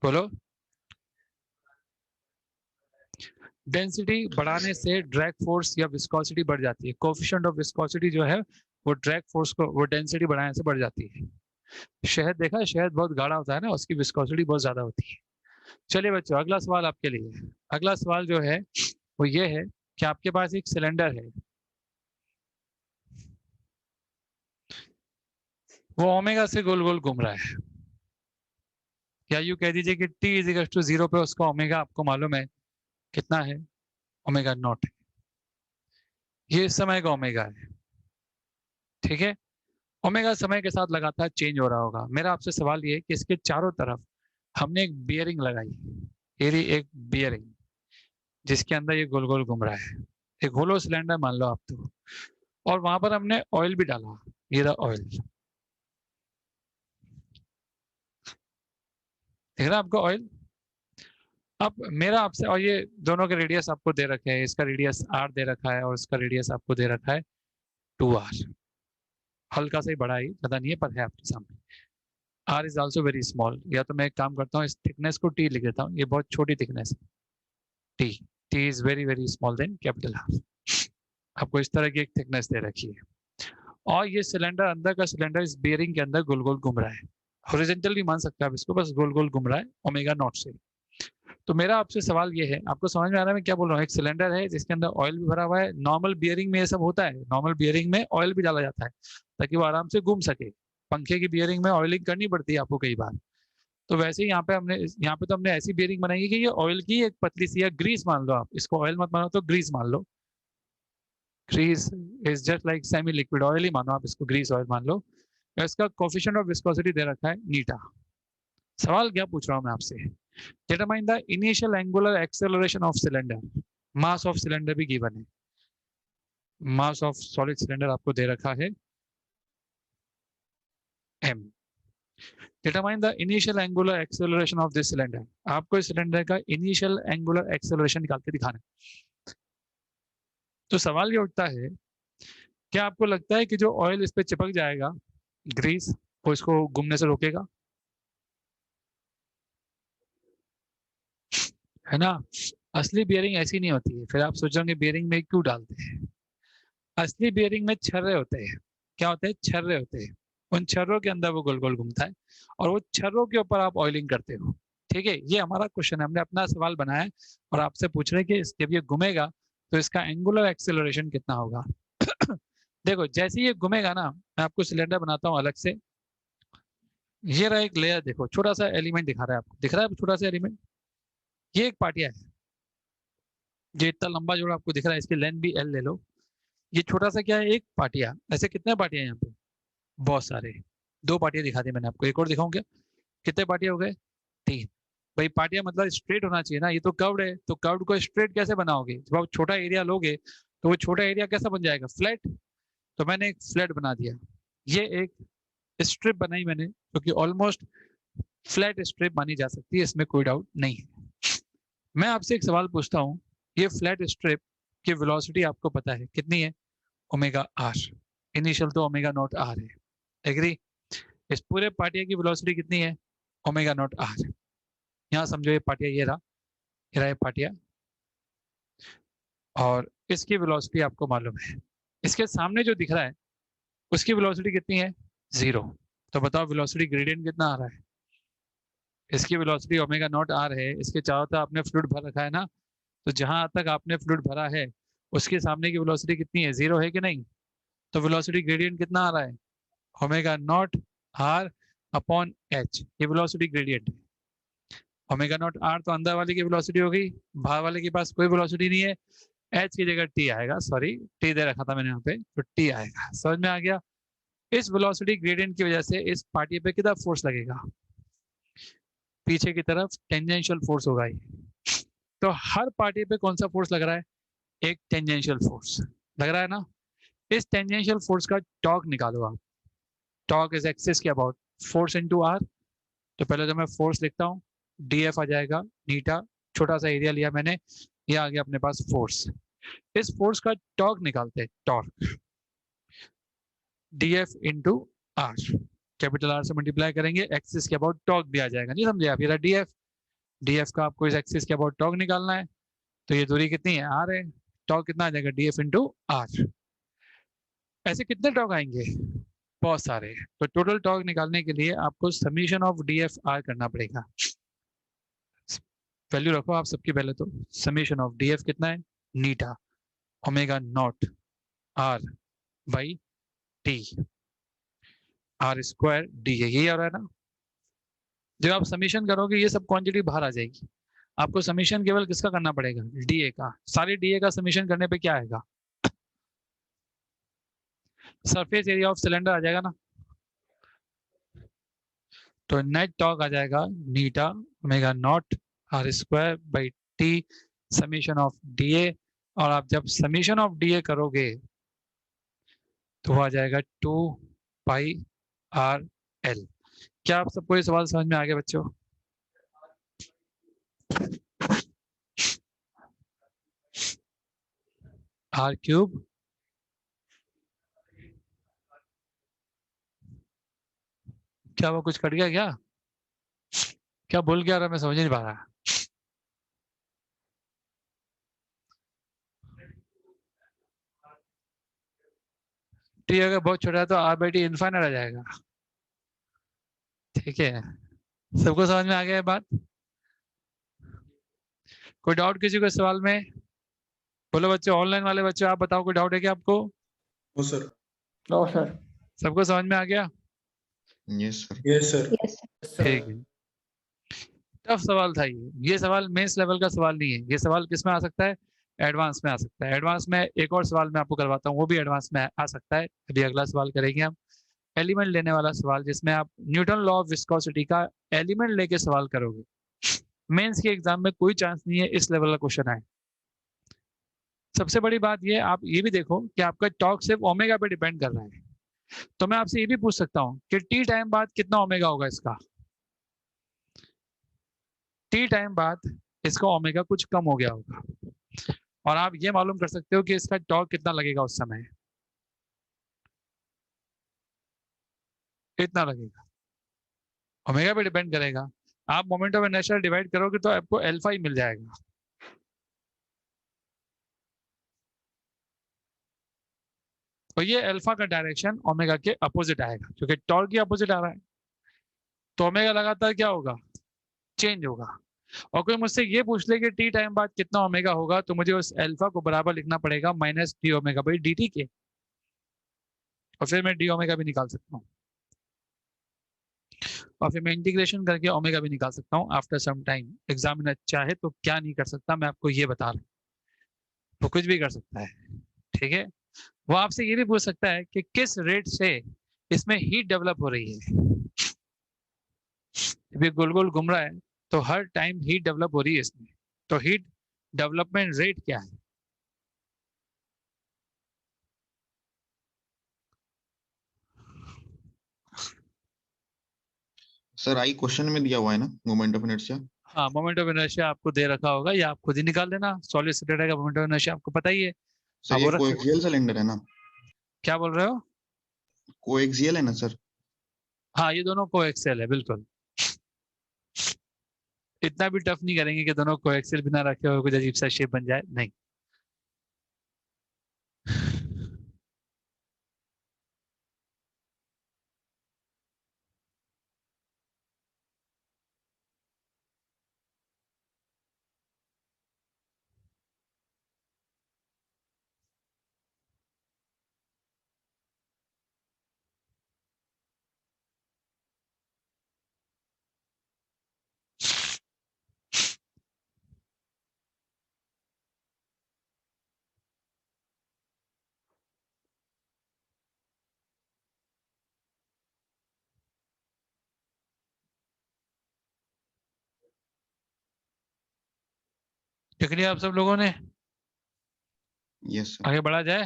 बोलो। डेंसिटी बढ़ाने से ड्रैग फोर्स या विस्कोसिटी बढ़ जाती है। कोफिशिएंट ऑफ विस्कोसिटी जो है वो ड्रैग फोर्स को, वो डेंसिटी बढ़ाने से बढ़ जाती है। शहद देखा है, शहद बहुत गाढ़ा होता है ना, उसकी विस्कोसिटी बहुत ज्यादा होती है। चलिए बच्चों अगला सवाल आपके लिए। अगला सवाल जो है वो ये है कि आपके पास एक सिलेंडर है, वो ओमेगा से गोल गोल घूम रहा है, या यूं कह दीजिए कि t इज इक्वल टू 0 पे उसका ओमेगा आपको मालूम है कितना है, ओमेगा नॉट है। ये इस समय का ओमेगा है, ठीक है। ओमेगा समय के साथ लगातार चेंज हो रहा होगा। मेरा आपसे सवाल ये है कि इसके चारों तरफ हमने एक बियरिंग लगाई, ये रही एक बियरिंग जिसके अंदर ये गोल गोल घूम रहा है, एक होलो सिलेंडर मान लो आप तो। और वहां पर हमने ऑयल भी डाला, ये रहा ऑयल, दिख रहा है आपको ऑयल। अब मेरा आपसे, और ये दोनों के रेडियस आपको दे रखे हैं, इसका रेडियस r दे रखा है और इसका रेडियस आपको दे रखा है 2r। हल्का सा ही बड़ा ही, पता नहीं है पर है आपके सामने। r is also very small, या तो मैं एक काम करता हूँ इस थिकनेस को t लिख देता हूँ, ये बहुत छोटी थिकनेस है t। t is very very small than capital R। आपको इस तरह की एक थिकनेस दे रखी है और ये सिलेंडर, अंदर का सिलेंडर इस बियरिंग के अंदर गोल गोल घूम रहा है। हॉरिजॉन्टल भी मान सकते हैं आप इसको, बस गोल गोल घूम रहा है ओमेगा नॉट से। तो मेरा आपसे सवाल ये है, आपको समझ में आ रहा है मैं क्या बोल रहा हूँ? एक सिलेंडर है जिसके अंदर ऑयल भी भरा हुआ है। नॉर्मल बियरिंग में ये सब होता है, नॉर्मल बियरिंग में ऑयल भी डाला जाता है ताकि वो आराम से घूम सके। पंखे की बियरिंग में ऑयलिंग करनी पड़ती है आपको कई बार। तो वैसे ही यहाँ पे तो हमने ऐसी बियरिंग बनाई है कि ये ऑयल की एक पतली सी, या ग्रीस मान लो आप इसको, ऑयल मत मानो तो ग्रीस मान लो। Grease is just like semi liquid oil ही मानो आप इसको, ग्रीस ऑयल मान लो। इसका कोफिशिएंट ऑफ विस्कोसिटी दे रखा है नीटा। सवाल क्या पूछ रहा हूं मैं आपसे? Determine the initial angular acceleration of cylinder. Mass of cylinder भी गिवन है, मास ऑफ सॉलिड सिलेंडर आपको दे रखा है m। Determine the initial angular acceleration of this cylinder. आपको इस सिलेंडर का इनिशियल एंगुलर एक्सेलरेशन निकाल के दिखाना है। तो सवाल ये उठता है, क्या आपको लगता है कि जो ऑयल इस पे चिपक जाएगा, ग्रीस, वो इसको घूमने से रोकेगा? है ना? असली बियरिंग ऐसी नहीं होती है। फिर आप सोचोगे बियरिंग में क्यों डालते हैं? असली बियरिंग में छर्रे होते हैं। क्या होते हैं? छर्रे होते हैं। उन छर्रों के अंदर वो गोल गोल घूमता है और वो छर्रों के ऊपर आप ऑयलिंग करते हो। ठीक है, ये हमारा क्वेश्चन है, हमने अपना सवाल बनाया है और आपसे पूछ रहे हैं कि जब ये घूमेगा तो इसका एंगुलर एक्सेलरेशन कितना होगा। देखो जैसे ये घूमेगा ना, मैं आपको सिलेंडर बनाता हूँ अलग से। ये रहा एक लेयर, देखो छोटा सा एलिमेंट दिखा रहा है आपको, दिख रहा है छोटा सा एलिमेंट? ये एक पार्टिया है, ये इतना लंबा जोड़ा आपको दिख रहा है, इसकी लेंथ भी एल ले लो। ये छोटा सा क्या है? एक पार्टिया। ऐसे कितने पार्टिया यहाँ पे? बहुत सारे। दो पार्टियां दिखा दी मैंने आपको, एक और दिखाऊं क्या? कितने पार्टियां हो गए? 3। भाई पार्टियां मतलब स्ट्रेट होना चाहिए ना, ये तो कर्व्ड है, तो कर्व्ड को स्ट्रेट कैसे बनाओगे? जब आप छोटा एरिया लोगे तो वो छोटा एरिया कैसा बन जाएगा? फ्लैट। तो मैंने एक फ्लैट बना दिया, ये एक स्ट्रिप बनाई मैंने जो कि ऑलमोस्ट फ्लैट स्ट्रिप मानी जा सकती है, इसमें कोई डाउट नहीं है। मैं आपसे एक सवाल पूछता हूँ, ये फ्लैट स्ट्रिप की वेलोसिटी आपको पता है कितनी है? Omega R. इनिशियल तो ओमेगा नॉट आर है, एग्री? इस पूरे पार्टिया की वेलोसिटी कितनी है? Omega not R. यहाँ समझो ये पार्टिया, ये रहा ये पार्टिया, और इसकी वेलोसिटी आपको मालूम है। इसके सामने जो दिख रहा है उसकी वेलोसिटी कितनी है? 0। तो बताओ वेलोसिटी ग्रेडियंट कितना आ रहा है? इसकी वेलोसिटी ओमेगा नॉट आर है, इसके चारों तरफ आपने फ्लूइड भर रखा है ना, तो जहां तक आपने फ्लूइड भरा है उसके सामने की वेलोसिटी कितनी है? 0 है कि नहीं? तो वेलोसिटी ग्रेडियंट कितना आ रहा है? Omega not R upon H. ये वेलोसिटी ग्रेडियंट है। ओमेगा नॉट आर तो अंदर वाले की वेलोसिटी हो गई, बाहर वाले के पास कोई वेलोसिटी नहीं है, एच की जगह टी आएगा। सॉरी, टी दे रखा था मैंने यहाँ पे, तो टी आएगा। समझ में आ गया? इस वेलोसिटी ग्रेडियंट की वजह से इस पार्टी पे कितना फोर्स लगेगा? पीछे की तरफ टेंजेंशियल फोर्स होगा ये। तो हर पार्टी पे कौन सा फोर्स लग रहा है? एक टेंजेंशियल फोर्स लग रहा है ना। इस टेंजेंशियल फोर्स का टॉर्क निकालो आप। टॉर्क इज एक्सिस के अबाउट फोर्स इनटू आर। तो पहले तो मैं फोर्स लिखता हूँ, डीएफ आ जाएगा नीटा, छोटा सा एरिया लिया मैंने, ये आ गया अपने पास फोर्स। इस फोर्स का टॉर्क निकालते हैं, torque DF into R. Capital R से मल्टीप्लाई करेंगे, एक्सिस के अबाउट टॉर्क भी आ जाएगा। नहीं समझे आप? ये डीएफ, डीएफ का आपको इस एक्सिस के अबाउट टॉर्क निकालना है। तो ये दूरी कितनी है? आर है। टॉर्क कितना आ जाएगा? DF into R. ऐसे कितने टॉर्क आएंगे? बहुत सारे। तो टोटल टॉर्क निकालने के लिए आपको समीशन ऑफ डीएफ आर करना पड़ेगा। वैल्यू रखो आप सबकी पहले तो। समीशन ऑफ डीएफ कितना है? Eta omega not R by T, R square D है, यही आ रहा है ना। जब आप समीशन करोगे ये सब क्वांटिटी बाहर आ जाएगी। आपको समीशन केवल किसका करना पड़ेगा? डीए का। सारे डीए का समीशन करने पे क्या आएगा? सरफेस एरिया ऑफ सिलेंडर आ जाएगा ना। तो नेट टॉर्क आ जाएगा eta omega not R square by T summation of DA. और आप जब समीशन ऑफ डीए करोगे तो वो आ जाएगा 2 पाई आर एल। क्या आप सबको ये सवाल समझ में आ गया बच्चों? आर क्यूब क्या वो कुछ कट गया क्या? क्या भूल गया रहा? मैं समझ नहीं पा रहा। टी अगर बहुत छोटा है तो आर बाई टी इनफाइनाइट आ जाएगा। ठीक है, सबको समझ में आ गया है बात? कोई डाउट किसी को सवाल में? बोलो बच्चे, ऑनलाइन वाले बच्चे आप बताओ, कोई डाउट है क्या आपको? No sir. No sir. सबको समझ में आ गया? Yes sir. Yes sir. Yes ठीक है। टफ सवाल था ये सवाल मेंस लेवल का सवाल नहीं है। ये सवाल किस में आ सकता है? एडवांस में आ सकता है। एडवांस में एक और सवाल मैं आपको करवाता हूँ, वो भी एडवांस में आ सकता है। अभी अगला सवाल करेंगे हम, एलिमेंट लेने वाला सवाल, जिसमें आप न्यूटन लॉ ऑफ विस्कोसिटी का एलिमेंट लेके सवाल करोगे। मेंस के एग्जाम में कोई चांस नहीं है इस लेवल का क्वेश्चन आए। सबसे बड़ी बात ये, आप ये भी देखो कि आपका टॉर्क सिर्फ ओमेगा पे डिपेंड कर रहा है। तो मैं आपसे ये भी पूछ सकता हूँ कि टी टाइम बाद कितना ओमेगा होगा इसका? टी टाइम बाद इसका ओमेगा कुछ कम हो गया होगा, और आप ये मालूम कर सकते हो कि इसका टॉर्क कितना लगेगा उस समय। इतना लगेगा, ओमेगा पे डिपेंड करेगा। आप मोमेंट ऑफ इनर्शिया डिवाइड करोगे तो आपको अल्फा ही मिल जाएगा। तो ये अल्फा का डायरेक्शन ओमेगा के अपोजिट आएगा, क्योंकि टॉर्क के अपोजिट आ रहा है। तो ओमेगा लगातार क्या होगा? चेंज होगा। और कोई मुझसे ये पूछ ले कि टी टाइम बाद कितना ओमेगा होगा, तो मुझे उस अल्फा को बराबर लिखना पड़ेगा minus D omega by D T के, और फिर मैं डी ओमेगा भी निकाल सकता हूँ, और फिर मैं इंटीग्रेशन करके ओमेगा भी निकाल सकता हूँ आफ्टर सम टाइम। एग्जामिनर चाहे तो क्या नहीं कर सकता, मैं आपको ये बता रहा हूँ, वो कुछ भी कर सकता है। ठीक है। वो आपसे ये भी पूछ सकता है कि किस रेट से इसमें हीट डेवलप हो रही है। अभी गोल गोल घूम रहा है, तो हर टाइम हीट डेवलप हो रही है इसमें, तो हीट डेवलपमेंट रेट क्या है? सर आई क्वेश्चन में दिया हुआ है ना मोमेंट ऑफ इनर्शिया। हाँ, मोमेंट ऑफ इनर्शिया आपको दे रखा होगा, या आप खुद ही निकाल लेना। सॉलिड स्टेट का मोमेंट ऑफ इनर्शिया आपको पता ही है। सर अब ये वो रख कोएक्सियल सिलेंडर है ना? क्या बोल रहे हो? कोएक्सियल है ना सर? हाँ, ये दोनों कोएक्सियल है, बिल्कुल। इतना भी टफ नहीं करेंगे कि दोनों कोएक्सियल बिना रखे हुए कुछ अजीब सा शेप बन जाए, नहीं। देख लिया आप सब लोगों ने? Yes sir. आगे बढ़ा जाए।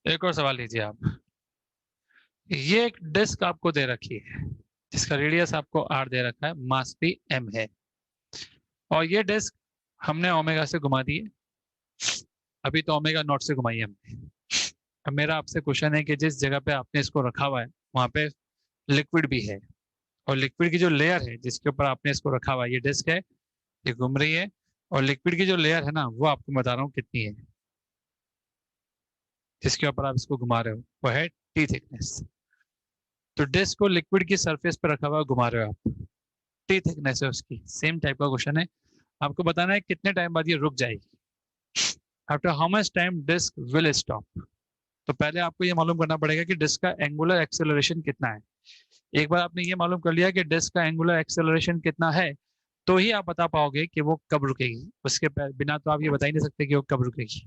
एक और सवाल लीजिए आप। ये एक डिस्क आपको दे रखी है, जिसका रेडियस आपको आर दे रखा है, मास भी एम है, और ये डिस्क हमने ओमेगा से घुमा दी है। अभी तो ओमेगा नॉट से घुमाई है हमने। अब मेरा आपसे क्वेश्चन है कि जिस जगह पे आपने इसको रखा हुआ है वहां पे लिक्विड भी है, और लिक्विड की जो लेयर है जिसके ऊपर आपने इसको रखा हुआ है, ये डिस्क है, ये घूम रही है, और लिक्विड की जो लेयर है ना, वो आपको बता रहा हूँ कितनी है, जिसके ऊपर आप इसको घुमा रहे हो, वो है टी थिकनेस। तो डिस्क को लिक्विड की सरफेस पर रखा हुआ घुमा रहे हो आप, टी थिकनेस है उसकी। सेम टाइप का क्वेश्चन है, आपको बताना है कितने टाइम बाद ये रुक जाएगी। After how much time disc will stop. तो पहले आपको ये मालूम करना पड़ेगा कि डिस्क का एंगुलर एक्सेलरेशन कितना है। एक बार आपने ये मालूम कर लिया कि डिस्क का एंगुलर एक्सेलरेशन कितना है, तो ही आप बता पाओगे कि वो कब रुकेगी। उसके बिना तो आप ये बता ही नहीं सकते कि वो कब रुकेगी।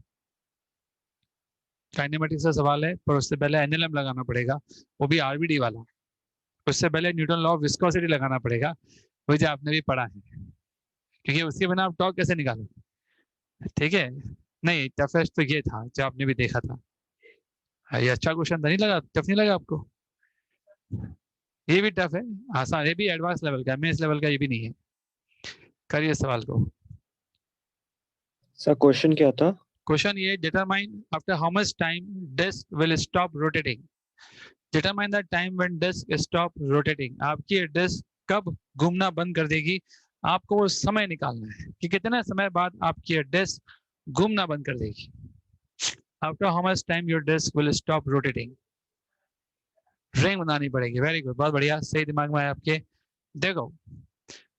काइनेमेटिक्स का सवाल है, पर उससे पहले एनएलएम लगाना पड़ेगा, वो भी आरबीडी वाला। उससे पहले न्यूटन लॉ ऑफ विस्कोसिटी लगाना पड़ेगा, वो जो आपने भी पढ़ा है, क्योंकि उसके बिना आप टॉर्क कैसे निकालोगे। ठीक है। नहीं, टफेस्ट तो ये था जो आपने भी देखा था। ये अच्छा क्वेश्चन था, नहीं लगा? टफ नहीं लगा आपको? ये भी टफ है, आसान, ये भी एडवांस लेवल का है, मेंस लेवल का ये भी नहीं है। करिए सवाल को। सर क्वेश्चन क्या था? क्वेश्चन ये, determine after how much time disc will stop rotating. Determine the time when disc stop rotating. आपकी डिस्क कब घूमना बंद कर देगी, आपको वो समय निकालना है कि कितने समय बाद आपकी डिस्क घूमना बंद कर देगी। After how much time your disc will stop rotating? Ring बनानी पड़ेगी। वेरी गुड, बहुत बढ़िया, सही दिमाग में आया आपके। देखो,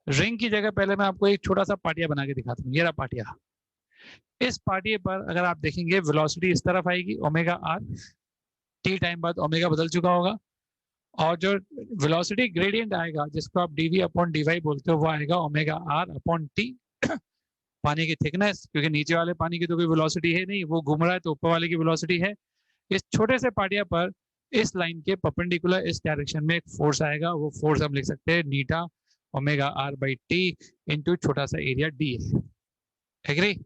रिंग की जगह पहले मैं आपको एक छोटा सा पाटिया बना के दिखाता हूँ। ये रहा पाटिया। इस पाटिए पर अगर आप देखेंगे वेलोसिटी इस तरफ आएगी ओमेगा आर, टी टाइम बाद ओमेगा बदल चुका होगा, और जो वेलोसिटी ग्रेडियंट आएगा जिसको आप डीवी अपॉन डीवाई बोलते हो वो आएगा ओमेगा आर अपॉन टी। पानी की थिकनेस, क्योंकि नीचे वाले पानी की तो कोई वेलोसिटी है नहीं, वो घूम रहा है, तो ऊपर वाले की वेलोसिटी है। इस छोटे से पाटिया पर इस लाइन के परपेंडिकुलर इस डायरेक्शन में एक फोर्स आएगा, वो फोर्स हम लिख सकते हैं eta omega R by T into छोटा सा एरिया डी है। एग्री?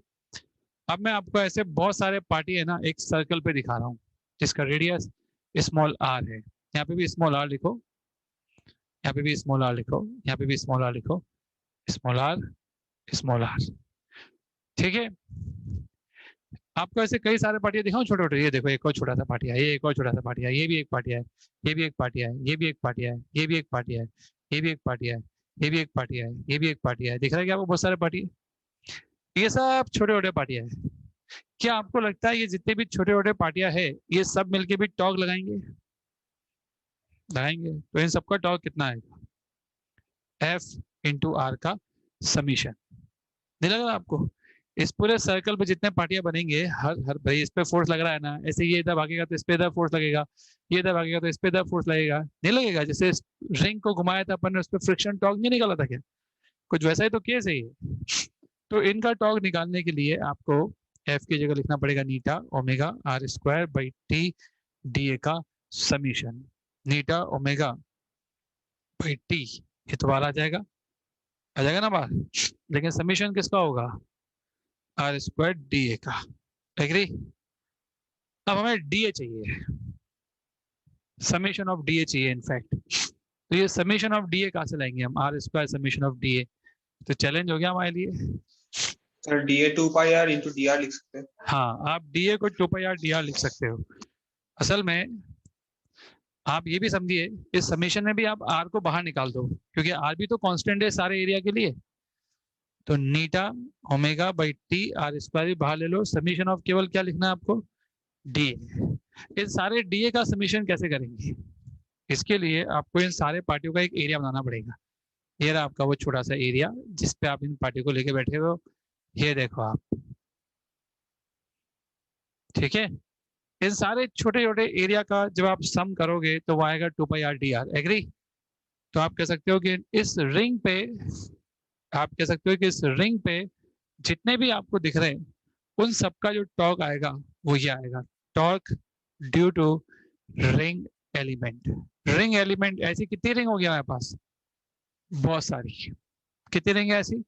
अब मैं आपको ऐसे बहुत सारे पार्टी है ना एक सर्कल पे दिखा रहा हूँ जिसका रेडियस स्मॉल आर है। यहाँ पे भी स्मॉल आर लिखो, यहाँ पे भी स्मॉल आर लिखो, यहाँ पे भी स्मॉल आर लिखो, स्मॉल आर स्मॉल आर। ठीक है, आपको ऐसे कई सारे पार्टियां दिखाऊं छोटे छोटे। ये देखो एक और छोटा सा पार्टिया है, ये एक और छोटा सा पार्टिया है, ये भी एक पार्टिया है, ये भी एक पार्टिया है, ये भी एक पार्टिया है, ये भी एक पार्टिया है, ये भी एक पार्टिया है, ये भी एक पार्टिया है, ये भी एक पार्टिया है। दिख रहा है क्या आपको बहुत सारे पार्टी? ये सब छोटे छोटे पार्टियां हैं। क्या आपको लगता है ये जितने भी छोटे छोटे पार्टियां है ये सब मिलके भी टॉर्क लगाएंगे? लगाएंगे। तो इन सबका टॉर्क कितना आएगा? एफ इंटू आर का समीशन। नहीं लग रहा आपको? इस पूरे सर्कल पे जितने पार्टियां बनेंगे, हर भाई इस पे फोर्स लग रहा है ना, ऐसे ये इधर भागेगा तो इस पे इधर फोर्स लगेगा, ये इधर भागेगा तो इस पे इधर फोर्स लगेगा, नहीं लगेगा? जैसे इस रिंग को घुमाया था अपन ने, उस पे फ्रिक्शन टॉर्क नहीं निकाला था क्या? कुछ वैसा ही तो केस है ये। तो इनका टॉर्क निकालने के लिए आपको एफ की जगह लिखना पड़ेगा eta omega R square by T D A का summation. Eta omega by T, ये तो बाहर आ जाएगा ना बाहर, लेकिन समीशन किसका होगा? आर स्क्वायर डी ए का। एग्री? अब हमें डी ए चाहिए, समीशन ऑफ डी ए चाहिए इनफैक्ट। तो ये समीशन ऑफ डी ए कहाँ से लाएंगे हम? R square summation of d A. तो चैलेंज हो गया हमारे लिए। Sir d A 2 pi R into d R लिख सकते हैं। हाँ, आप डी ए को 2 पाई आर डी आर लिख सकते हो। असल में आप ये भी समझिए, इस समीशन में भी आप आर को बाहर निकाल दो, क्योंकि आर भी तो कांस्टेंट है सारे एरिया के लिए। तो eta omega by T R square भी बाहर ले लो, समीशन ऑफ केवल क्या लिखना है आपको? D A. इन सारे डी ए का समीशन कैसे करेंगे? इसके लिए आपको इन सारे पार्टियों का एक एरिया बनाना पड़ेगा। ये रहा आपका वो छोटा सा एरिया जिसपे आप इन पार्टियों को लेके बैठे हो, ये देखो आप। ठीक है, इन सारे छोटे छोटे एरिया का जब आप सम करोगे तो वो आएगा 2 pi R D R. Agree? तो आप कह सकते हो कि इस रिंग पे, आप कह सकते हो कि इस रिंग पे जितने भी आपको दिख रहे हैं उन सबका जो टॉर्क आएगा वो ये आएगा, torque due to ring element. Ring element ऐसी कितनी रिंग होगी हमारे पास? बहुत सारी। कितनी रिंग है ऐसी?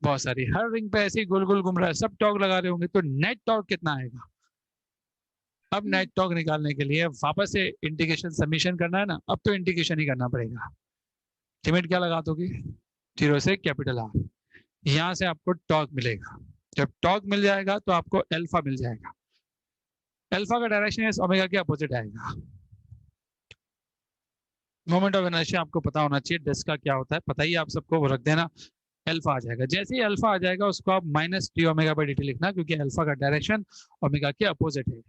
बहुत सारी। हर रिंग पे ऐसे ही गोल गोल घूम रहा है, सब टॉर्क लगा रहे होंगे, तो नेट टॉर्क कितना आएगा? अब नेट टॉर्क निकालने के लिए वापस से इंटीग्रेशन समीशन करना है ना, अब तो इंटीग्रेशन ही करना पड़ेगा। लिमिट क्या लगा दोगे? 0 से कैपिटल आर। यहां से आपको टॉर्क मिलेगा। जब टॉर्क मिल जाएगा तो आपको अल्फा मिल जाएगा। अल्फा का डायरेक्शन इस ओमेगा के अपोजिट आएगा। मोमेंट ऑफ इनर्शिया आपको पता होना चाहिए, डिस्क का क्या होता है पता ही आप सबको, वो रख देना। अल्फा आ जाएगा, जैसे ही अल्फा आ जाएगा उसको आप minus D omega by D T लिखना, क्योंकि अल्फा का डायरेक्शन ओमेगा के अपोजिट है।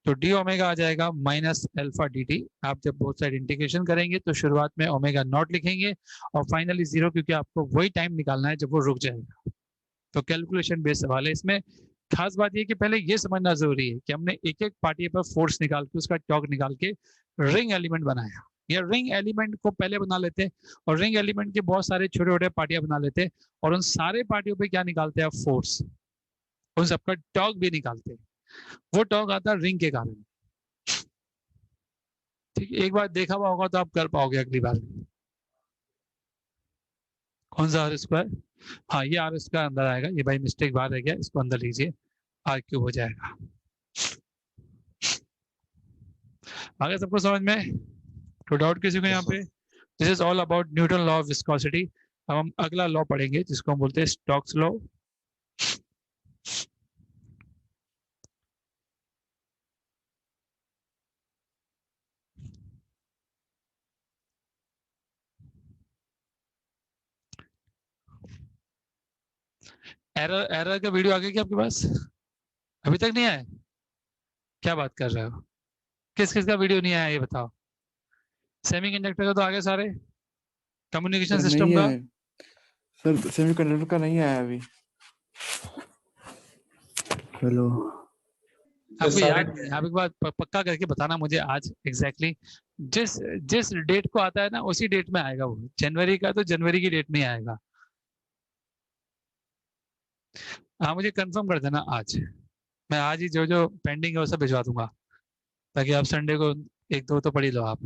तो डी ओमेगा आ जाएगा माइनस अल्फा डी टी। आप जब बोथ साइड इंटीग्रेशन करेंगे तो शुरुआत में ओमेगा नॉट लिखेंगे और फाइनली 0, क्योंकि आपको वही टाइम निकालना है जब वो रुक जाएगा। तो कैलकुलेशन बेस्ड सवाल है। इसमें खास बात ये कि पहले ये समझना जरूरी है कि हमने एक एक पार्टी पर फोर्स निकाल के उसका टॉर्क निकाल के रिंग एलिमेंट बनाया। या रिंग एलिमेंट को पहले बना लेते और रिंग एलिमेंट के बहुत सारे छोटे छोटे पार्टियां बना लेते और उन सारे पार्टियों पे क्या निकालते हैं? फोर्स। उन सबका टॉर्क भी निकालते हैं। वो टॉर्क आता है रिंग के कारण। ठीक है, एक बार देखा हुआ होगा तो आप कर पाओगे अगली बार। कौन सा? R square. हाँ, ये आर स्क्वायर अंदर आएगा, ये भाई मिस्टेक बाहर रह गया, इसको अंदर लीजिए, आर क्यूब हो जाएगा। आगे सबको समझ में? तो डाउट किसी को यहाँ पे? This is all about Newton law of viscosity. अब हम अगला लॉ पढ़ेंगे जिसको हम बोलते हैं स्टोक्स लॉ। एरर का वीडियो आ गया क्या आपके पास? अभी तक नहीं आया? क्या बात कर रहे हो? किस किस का वीडियो नहीं आया ये बताओ। सेमीकंडक्टर का तो आगे सारे, कम्युनिकेशन सर सिस्टम नहीं का। है सर, सेमीकंडक्टर का नहीं आया अभी। हेलो आपको याद नहीं है? आप एक बार पक्का करके बताना मुझे आज एग्जैक्टली जिस जिस डेट को आता है ना उसी डेट में आएगा वो। जनवरी का तो जनवरी की डेट में ही आएगा। हाँ मुझे कंफर्म कर देना आज। मैं आज ही जो जो पेंडिंग है वो सब भिजवा दूंगा, ताकि आप संडे को एक दो तो पढ़ ही लो आप।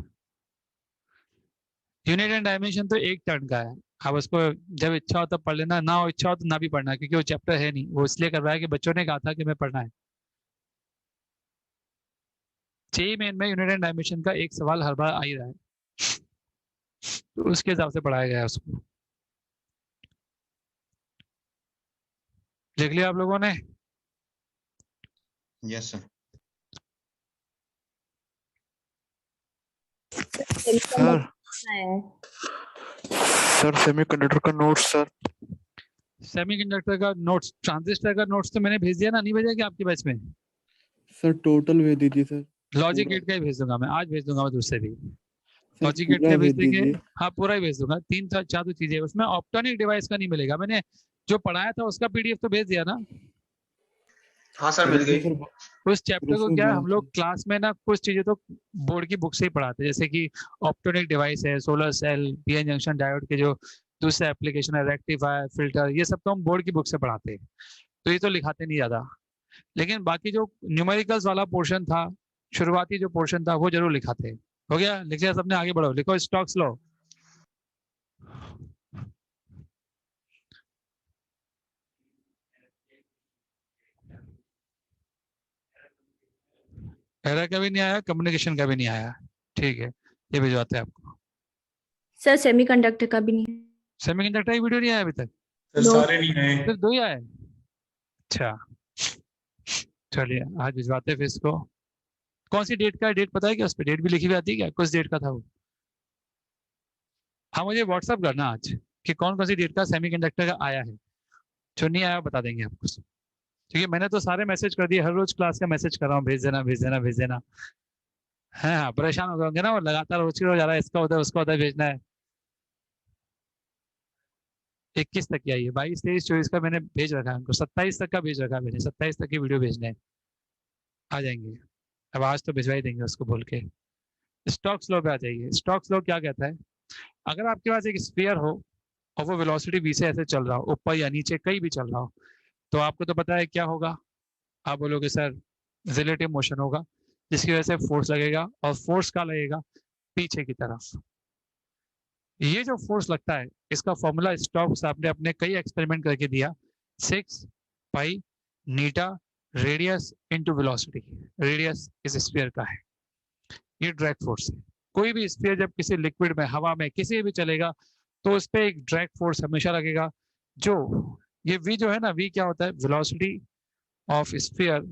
यूनिट एंड डायमेंशन तो एक टर्न का है, आप उसको जब इच्छा हो तब पढ़ लेना, ना हो इच्छा हो तो ना भी पढ़ना, क्योंकि वो चैप्टर है नहीं, वो इसलिए कर रहा है कि बच्चों ने कहा था कि मैं पढ़ना है। जेईई मेन में यूनिट एंड डायमेंशन का एक सवाल हर बार आ ही रहा है, तो उसके हिसाब से पढ़ाया गया है उसको। लिख लिया आप लोगों ने? Yes sir. Sir, sir semiconductor का नोट्स सर। सेमीकंडक्टर का नोट्स, ट्रांजिस्टर का नोट्स तो मैंने भेज दिया ना, नहीं भेजा क्या आपके बैच में? सर टोटल भेज दीजिए सर। लॉजिक पूरा गेट का ही भेज दूंगा मैं, आज भेज दूंगा मैं दूसरे भी। सर लॉजिक गेट पूरा का भेज भेज देंगे। दीजिए। हाँ पूरा ही भेज दूंगा, तीन चार चार तो चीजें उसमें। ऑप्टोनिक डिवाइस का नहीं मिलेगा, मैंने जो पढ़ाया था उसका पीडीएफ तो भेज दिया ना। हाँ सर सर मिल उसमें गई। सर उस चैप्टर को उसमें क्या है, हम बहुत लोग क्लास में ना कुछ चीजें तो बोर्ड की बुक से ही पढ़ाते हैं, जैसे कि ऑप्टोनिक डिवाइस है, solar cell, PN junction diode के जो दूसरे एप्लीकेशन है, रेक्टिफायर, फिल्टर, ये सब तो हम बोर्ड की बुक से पढ़ाते हैं, तो ये तो लिखाते नहीं ज्यादा। लेकिन बाकी जो न्यूमेरिकल्स वाला पोर्शन था, शुरुआती जो पोर्शन था, वो जरूर लिखाते हैं। हो गया? लिख लिया सबने? आगे बढ़ो, लिखो स्टॉक्स लो। एरर का भी नहीं आया, कम्युनिकेशन का भी नहीं आया, ठीक है, ये भिजवाते हैं आपको। सर सेमीकंडक्टर का भी नहीं। सेमीकंडक्टर की वीडियो नहीं आया अभी तक? सर नो सारे नहीं आए। सिर्फ दो ही आए? अच्छा चलिए आज भिजवाते हैं फिर इसको। कौन सी डेट का है? डेट पता है क्या? उस पर डेट भी लिखी हुई आती है क्या? कुछ डेट का था वो? हाँ मुझे व्हाट्सअप करना आज कि कौन कौन सी डेट का सेमीकंडक्टर का आया है। जो नहीं आया बता देंगे आपको, क्योंकि मैंने तो सारे मैसेज कर दिए, हर रोज क्लास का मैसेज कर रहा हूँ, भेज देना भेज देना भेज देना। हाँ हाँ परेशान हो गए होंगे ना, वो लगातार रोज की रोज आ रहा है, इसका उधर उसका उधर भेजना है। 21 तक की आई है, 22 23 24 का मैंने भेज रखा है उनको, 27 तक का भेज रखा है मैंने, 27 तक की वीडियो भेजने हैं। आ जाएंगे। अब आज तो भिजवा ही देंगे उसको बोल के। स्टॉक्स लॉ पे आ जाइए। स्टॉक्स लॉ क्या कहता है? अगर आपके पास एक स्फीयर हो और वो वेलोसिटी v से ऐसे चल रहा हो, ऊपर या नीचे कहीं भी चल रहा हो, तो आपको तो पता है क्या होगा। आप बोलोगे सर रिलेटिव मोशन होगा, जिसकी वजह से फोर्स लगेगा, और फोर्स का लगेगा पीछे की तरफ। ये जो फोर्स लगता है, इसका फॉर्मूला स्टॉक्स आपने अपने कई एक्सपेरिमेंट करके दिया, 6 पाई नीटा रेडियस इनटू वेलोसिटी। रेडियस इस स्फीयर का है, ये ड्रैग फोर्स है। कोई भी स्फीयर जब किसी लिक्विड में, हवा में, किसी भी चलेगा, तो उस पर एक ड्रैग फोर्स हमेशा लगेगा। जो ये v जो है ना, v क्या होता है? Velocity of sphere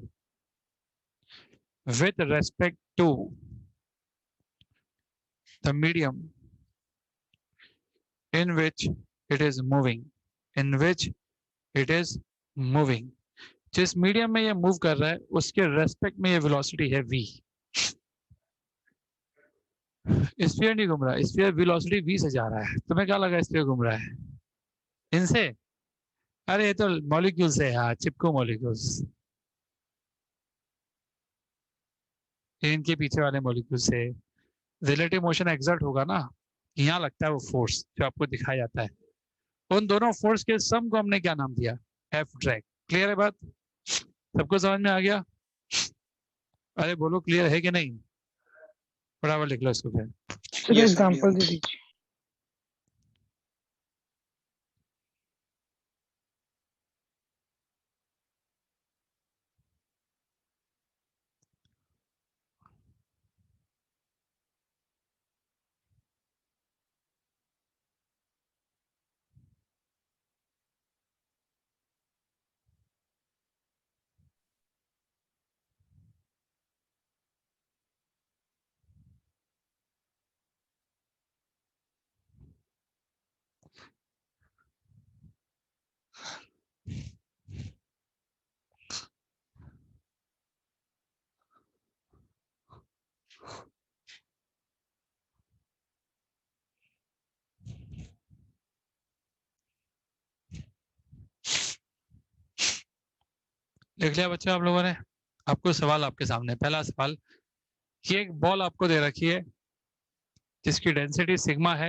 with respect to the medium in which it is moving, in which it is moving। जिस मीडियम में ये मूव कर रहा है उसके रेस्पेक्ट में ये वेलोसिटी है v। स्फीयर नहीं घूम रहा, स्फीयर वेलोसिटी v से जा रहा है। तुम्हें क्या लगा स्फीयर घूम रहा है इनसे? अरे ये तो मॉलिक्यूल्स है यार, चिपको मॉलिक्यूल्स, इनके पीछे वाले मॉलिक्यूल से रिलेटिव मोशन एक्सर्ट होगा ना, यहाँ लगता है वो फोर्स जो आपको दिखाया जाता है। उन दोनों फोर्स के सम को हमने क्या नाम दिया? F drag. क्लियर है बात? सबको समझ में आ गया? अरे बोलो क्लियर है कि नहीं? बराबर लिख लो इसको फिर। एग्जांपल दे दीजिए। देख लिया बच्चों आप लोगों ने? आपको सवाल आपके सामने, पहला सवाल, ये एक बॉल आपको दे रखी है जिसकी डेंसिटी सिग्मा है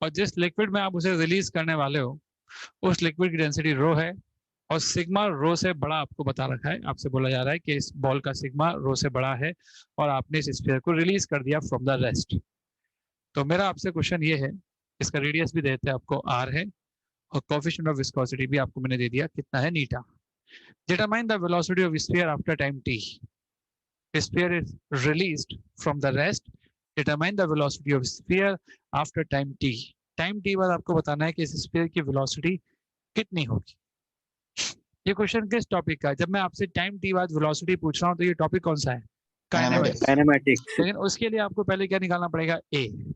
और जिस लिक्विड में आप उसे रिलीज करने वाले हो उस लिक्विड की डेंसिटी रो है और सिग्मा रो से बड़ा आपको बता रखा है। आपसे बोला जा रहा है कि इस बॉल का सिग्मा रो से बड़ा है और आपने इस स्फीयर को रिलीज कर दिया फ्रॉम द रेस्ट। तो मेरा आपसे क्वेश्चन ये है, इसका रेडियस भी देते हैं आपको आर है और कोएफिशिएंट ऑफ विस्कोसिटी भी आपको मैंने दे दिया, कितना है, eta. Determine the velocity of sphere after time T. Sphere is released from the rest. Determine the velocity of sphere after time T. Time T बाद आपको बताना है कि इस स्फीयर की वेलोसिटी कितनी होगी। ये क्वेश्चन किस टॉपिक का है? जब मैं आपसे टाइम टी बाद वेलोसिटी पूछ रहा हूँ तो ये टॉपिक कौन सा है? काइनेमेटिक्स। काइनेमेटिक्स। लेकिन उसके लिए आपको पहले क्या निकालना पड़ेगा? ए।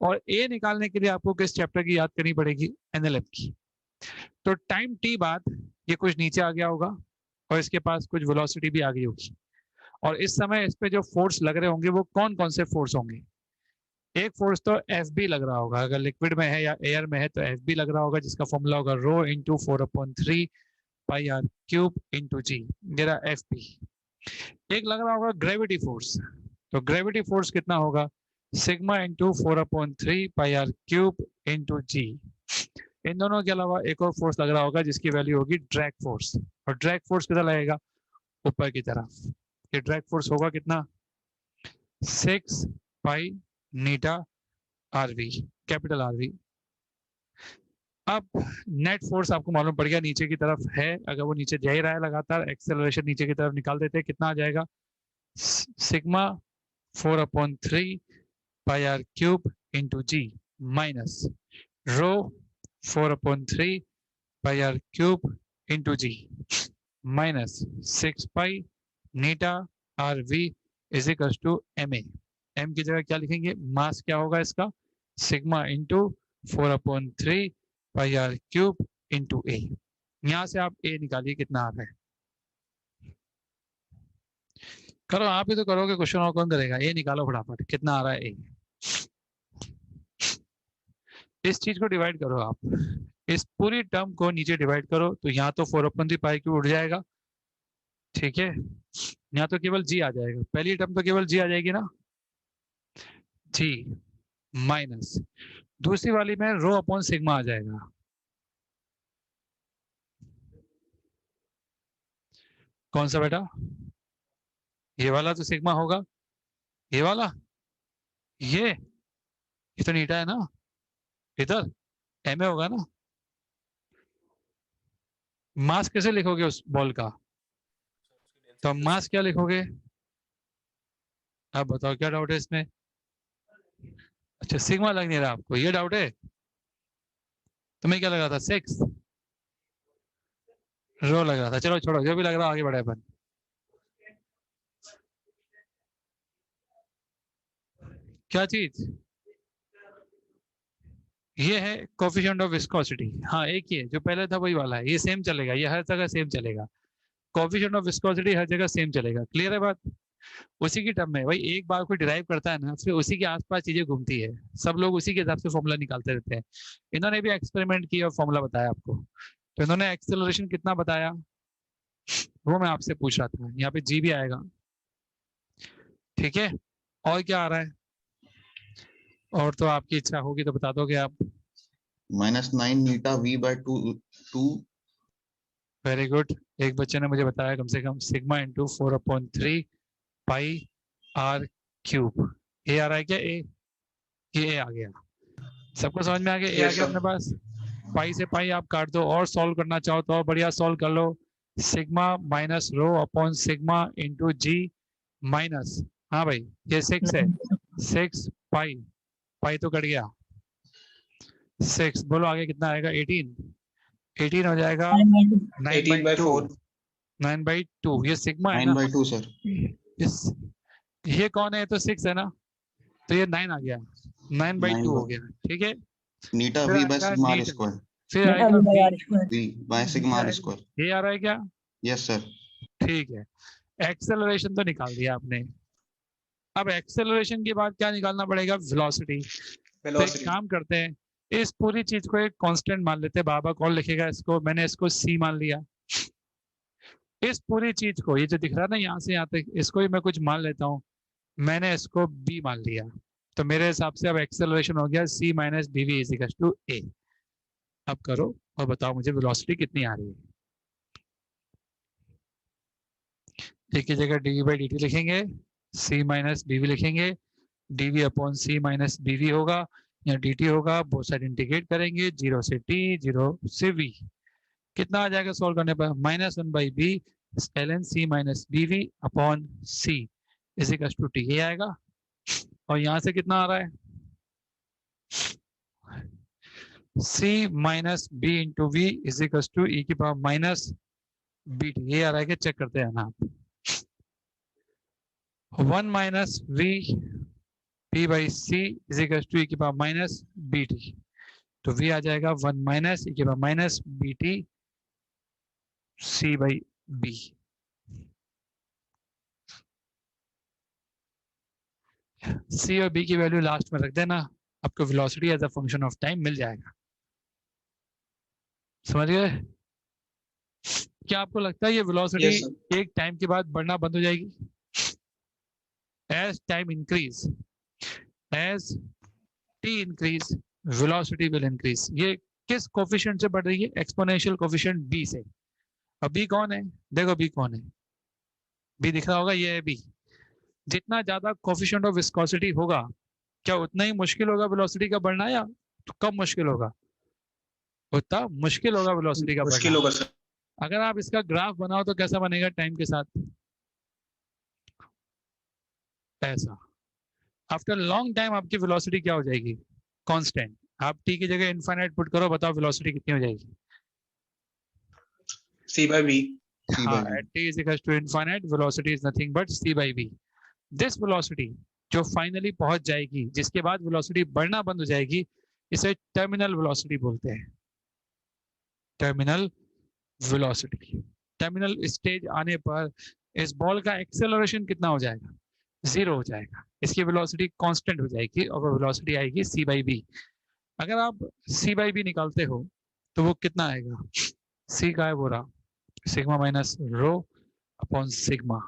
और ए निकालने के लिए आपको किस चैप्टर की याद करनी पड़ेगी? एनएलएम की। तो टाइम टी बाद ये कुछ नीचे आ गया होगा और इसके पास कुछ वेलोसिटी भी आ गई होगी और इस समय इस पे जो फोर्स लग रहे होंगे वो कौन कौन से फोर्स होंगे? एक फोर्स तो एफ बी लग रहा होगा, अगर लिक्विड में है या एयर में है तो एफ बी लग रहा होगा जिसका फॉर्मूला होगा rho into 4/3 pi R cube into G, मेरा एफ बी। एक लग रहा होगा ग्रेविटी फोर्स, तो ग्रेविटी फोर्स कितना होगा? Sigma into 4/3 pi R cube into G. इन दोनों के अलावा एक और फोर्स लग रहा होगा जिसकी वैल्यू होगी ड्रैग फोर्स, और ड्रैग फोर्स कितना लगेगा? ऊपर की तरफ। ये ड्रैग फोर्स होगा कितना? 6 पाई नीटा आरवी, कैपिटल आरवी। अब नेट फोर्स आपको मालूम पड़ गया नीचे की तरफ है, अगर वो नीचे जा ही रहा है लगातार, एक्सेलरेशन नीचे की तरफ निकाल देते हैं, कितना आ जाएगा? Sigma 4/3 pi R cube into G minus rho 4/3 pi R cube into G minus 6 pi eta R V is equal to M A. M की जगह क्या लिखेंगे? मास क्या होगा इसका? Sigma into 4/3 pi R cube into A. यहां से आप ए निकालिए कितना आ रहा है। करो, आप ही तो करोगे क्वेश्चन, और कौन करेगा? ए निकालो फटाफट, कितना आ रहा है ए। इस चीज को डिवाइड करो आप, इस पूरी टर्म को नीचे डिवाइड करो तो यहाँ तो 4/3 पाई क्यूब उठ जाएगा, ठीक है। यहाँ तो केवल जी आ जाएगा, पहली टर्म तो केवल जी आ जाएगी ना, जी माइनस दूसरी वाली में रो अपॉन सिग्मा आ जाएगा। कौन सा बेटा? ये वाला तो सिग्मा होगा, ये वाला, ये तो नीटा है ना, इधर एम ए होगा ना। मास कैसे लिखोगे उस बॉल का? तो मास क्या लिखोगे? आप बताओ क्या डाउट है इसमें? अच्छा, सिग्मा लग नहीं रहा आपको, ये डाउट है? तुम्हें क्या लग रहा था? 6 रो लग रहा था। चलो छोड़ो, जो भी लग रहा आगे बढ़े अपन। क्या चीज? ये है कोएफिशिएंट ऑफ विस्कोसिटी। हाँ, एक ही है, जो पहले था वही वाला है, ये सेम चलेगा, ये हर जगह सेम चलेगा। कोएफिशिएंट ऑफ विस्कोसिटी हर जगह सेम चलेगा। क्लियर है बात? उसी की टर्म में भाई, एक बार कोई डिराइव करता है ना, फिर उसी के आसपास चीजें घूमती है, सब लोग उसी के हिसाब से फॉर्मूला निकालते रहते हैं। इन्होंने भी एक्सपेरिमेंट किया और फॉर्मूला बताया आपको। तो इन्होंने एक्सेलरेशन कितना बताया वो मैं आपसे पूछ रहा था। यहाँ पे जी भी आएगा, ठीक है। और क्या आ रहा है? और तो आपकी इच्छा होगी तो बता दोगे आप। -9 eta v by 2। Very good. एक बच्चे ने मुझे बताया कम से कम sigma into 4/3 pi R cube. A आ रहा है क्या? ये आ गया, सबको समझ में आ गया? ए आ गया अपने पास। पाई से पाई आप काट दो, और सॉल्व करना चाहो तो और बढ़िया सॉल्व कर लो। Sigma minus rho upon sigma into G minus, हाँ भाई ये 6 है, 6 पाई, पाई तो कट गया, 6 बोलो आगे कितना आएगा? 18 हो जाएगा 18/4। 9/2। ये सिग्मा है ना, 9/2 सर। ये कौन है? तो 6 है ना, तो ये 9 आ गया, 9/2 हो गया, ठीक है। नीटा v by sigma r square। फिर आएगा v by sigma r square। ये आ रहा है क्या? Yes sir. ठीक है। एक्सेलरेशन तो निकाल दिया आपने, अब एक्सेलरेशन के बाद क्या निकालना पड़ेगा? वेलोसिटी। तो एक काम करते हैं, इस पूरी चीज को एक कांस्टेंट मान लेते हैं। बाबा कौन लिखेगा इसको? मैंने इसको c मान लिया। इस पूरी चीज को, ये जो दिख रहा है ना यहाँ से यहाँ तक, इसको ही मैं कुछ मान लेता हूँ, मैंने इसको b मान लिया, तो मेरे हिसाब से अब एक्सेलरेशन हो गया c minus bv is equal to a। अब करो और बताओ मुझे वेलोसिटी कितनी आ रही है। a की जगह dv बाई dt लिखेंगे, c माइनस bv लिखेंगे, dv upon c minus bv होगा या dt होगा, बोथ साइड इंटीग्रेट करेंगे, 0 से t 0 से v। कितना आ जाएगा सॉल्व करने पर? -1/b ln c minus bv upon c is equal to t, ये आएगा। और यहां से कितना आ रहा है? c minus b into v is equal to e की पावर माइनस बी टी, ये आ रहा है कि चेक करते हैं ना। 1 minus V p by C is equal to e की पावर माइनस बी टी, तो v आ जाएगा 1 माइनस e की power minus B T c by b। c और b की वैल्यू लास्ट में रख देना, आपको velocity as a function of time मिल जाएगा। समझ गए? क्या आपको लगता है ये वेलोसिटी Yes, sir. एक टाइम के बाद बढ़ना बंद हो जाएगी? As time increase, as T increase, velocity will increase. ये किस कोफिशिएंट से बढ़ रही है? एक्सपोनेंशियल कोफिशिएंट b से। अब b कौन है? देखो b कौन है, b दिख रहा होगा, ये है b। जितना ज्यादा कोफिशिएंट ऑफ विस्कोसिटी होगा, क्या उतना ही मुश्किल होगा वेलोसिटी का बढ़ना, या तो कम मुश्किल होगा? उतना मुश्किल होगा वेलोसिटी का मुश्किल बढ़ना। होगा सर। अगर आप इसका ग्राफ बनाओ तो कैसा बनेगा टाइम के साथ? ऐसा। आफ्टर लॉन्ग टाइम आपकी वेलोसिटी क्या हो जाएगी? कांस्टेंट। आप t की जगह इनफाइनाइट पुट करो, बताओ वेलोसिटी कितनी हो जाएगी? c by v। C by V. at t is equal to infinite, velocity is nothing but c by v। this velocity जो फाइनली पहुंच जाएगी, जिसके बाद वेलोसिटी बढ़ना बंद हो जाएगी, इसे टर्मिनल वेलोसिटी बोलते हैं। Terminal velocity. टर्मिनल स्टेज आने पर इस बॉल का एक्सेलरेशन कितना हो जाएगा? 0 हो जाएगा। इसकी वेलोसिटी कांस्टेंट हो जाएगी और वो वेलोसिटी आएगी c by v। अगर आप c by v निकालते हो तो वो कितना आएगा? c का है वो रहा, sigma minus rho upon sigma,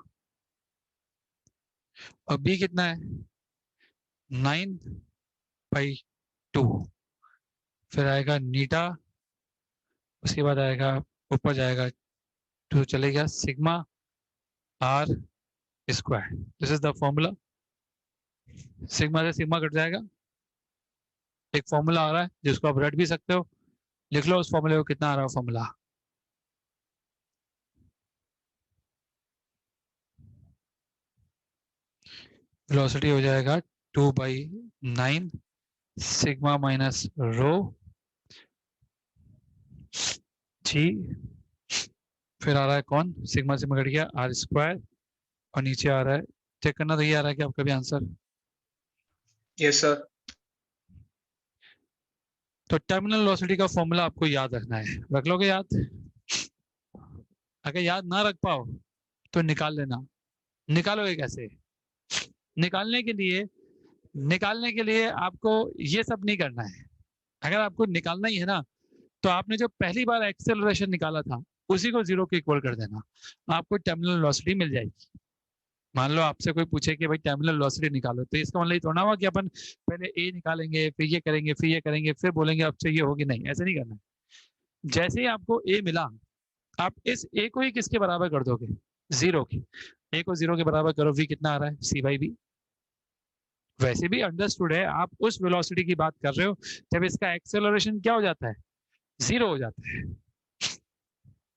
और b कितना है? 9/2। फिर आएगा नीटा, उसके बाद आएगा ऊपर जाएगा 2 चले गया sigma r square. This is the formula. Sigma से सिग्मा कट जाएगा, एक फॉर्मूला आ रहा है जिसको आप रट भी सकते हो, लिख लो उस फॉर्मूले को, कितना आ रहा है फॉर्मूला? वेलोसिटी हो जाएगा 2/9 सिग्मा माइनस रो जी, फिर आ रहा है कौन? सिग्मा से कट गया r स्क्वायर, और नीचे आ रहा है, चेक करना तो ये आ रहा है कि आपका भी आंसर। Yes sir. तो टर्मिनल वेलोसिटी का फॉर्मूला आपको याद रखना है, रख लोगे याद? अगर याद ना रख पाओ तो निकाल लेना। निकालोगे कैसे? निकालने के लिए आपको ये सब नहीं करना है। अगर आपको निकालना ही है ना, तो आपने जो पहली बार एक्सेलरेशन निकाला था उसी को 0 के इक्वल कर देना, आपको टर्मिनल वेलोसिटी मिल जाएगी। मान लो आपसे कोई पूछे कि भाई टर्मिनल वेलोसिटी निकालो, तो इसका मतलब ये थोड़ा हुआ कि अपन पहले ए निकालेंगे, फिर ये करेंगे, फिर ये करेंगे, फिर बोलेंगे अब से ये होगी। नहीं, ऐसे नहीं करना है। जैसे ही आपको ए मिला, आप इस ए को ही किसके बराबर कर दोगे? 0 की। ए को 0 के बराबर करो, वी कितना आ रहा है? c by v। वैसे भी अंडरस्टूड है, आप उस वेलोसिटी की बात कर रहे हो जब इसका एक्सेलरेशन क्या हो जाता है? 0 हो जाता है।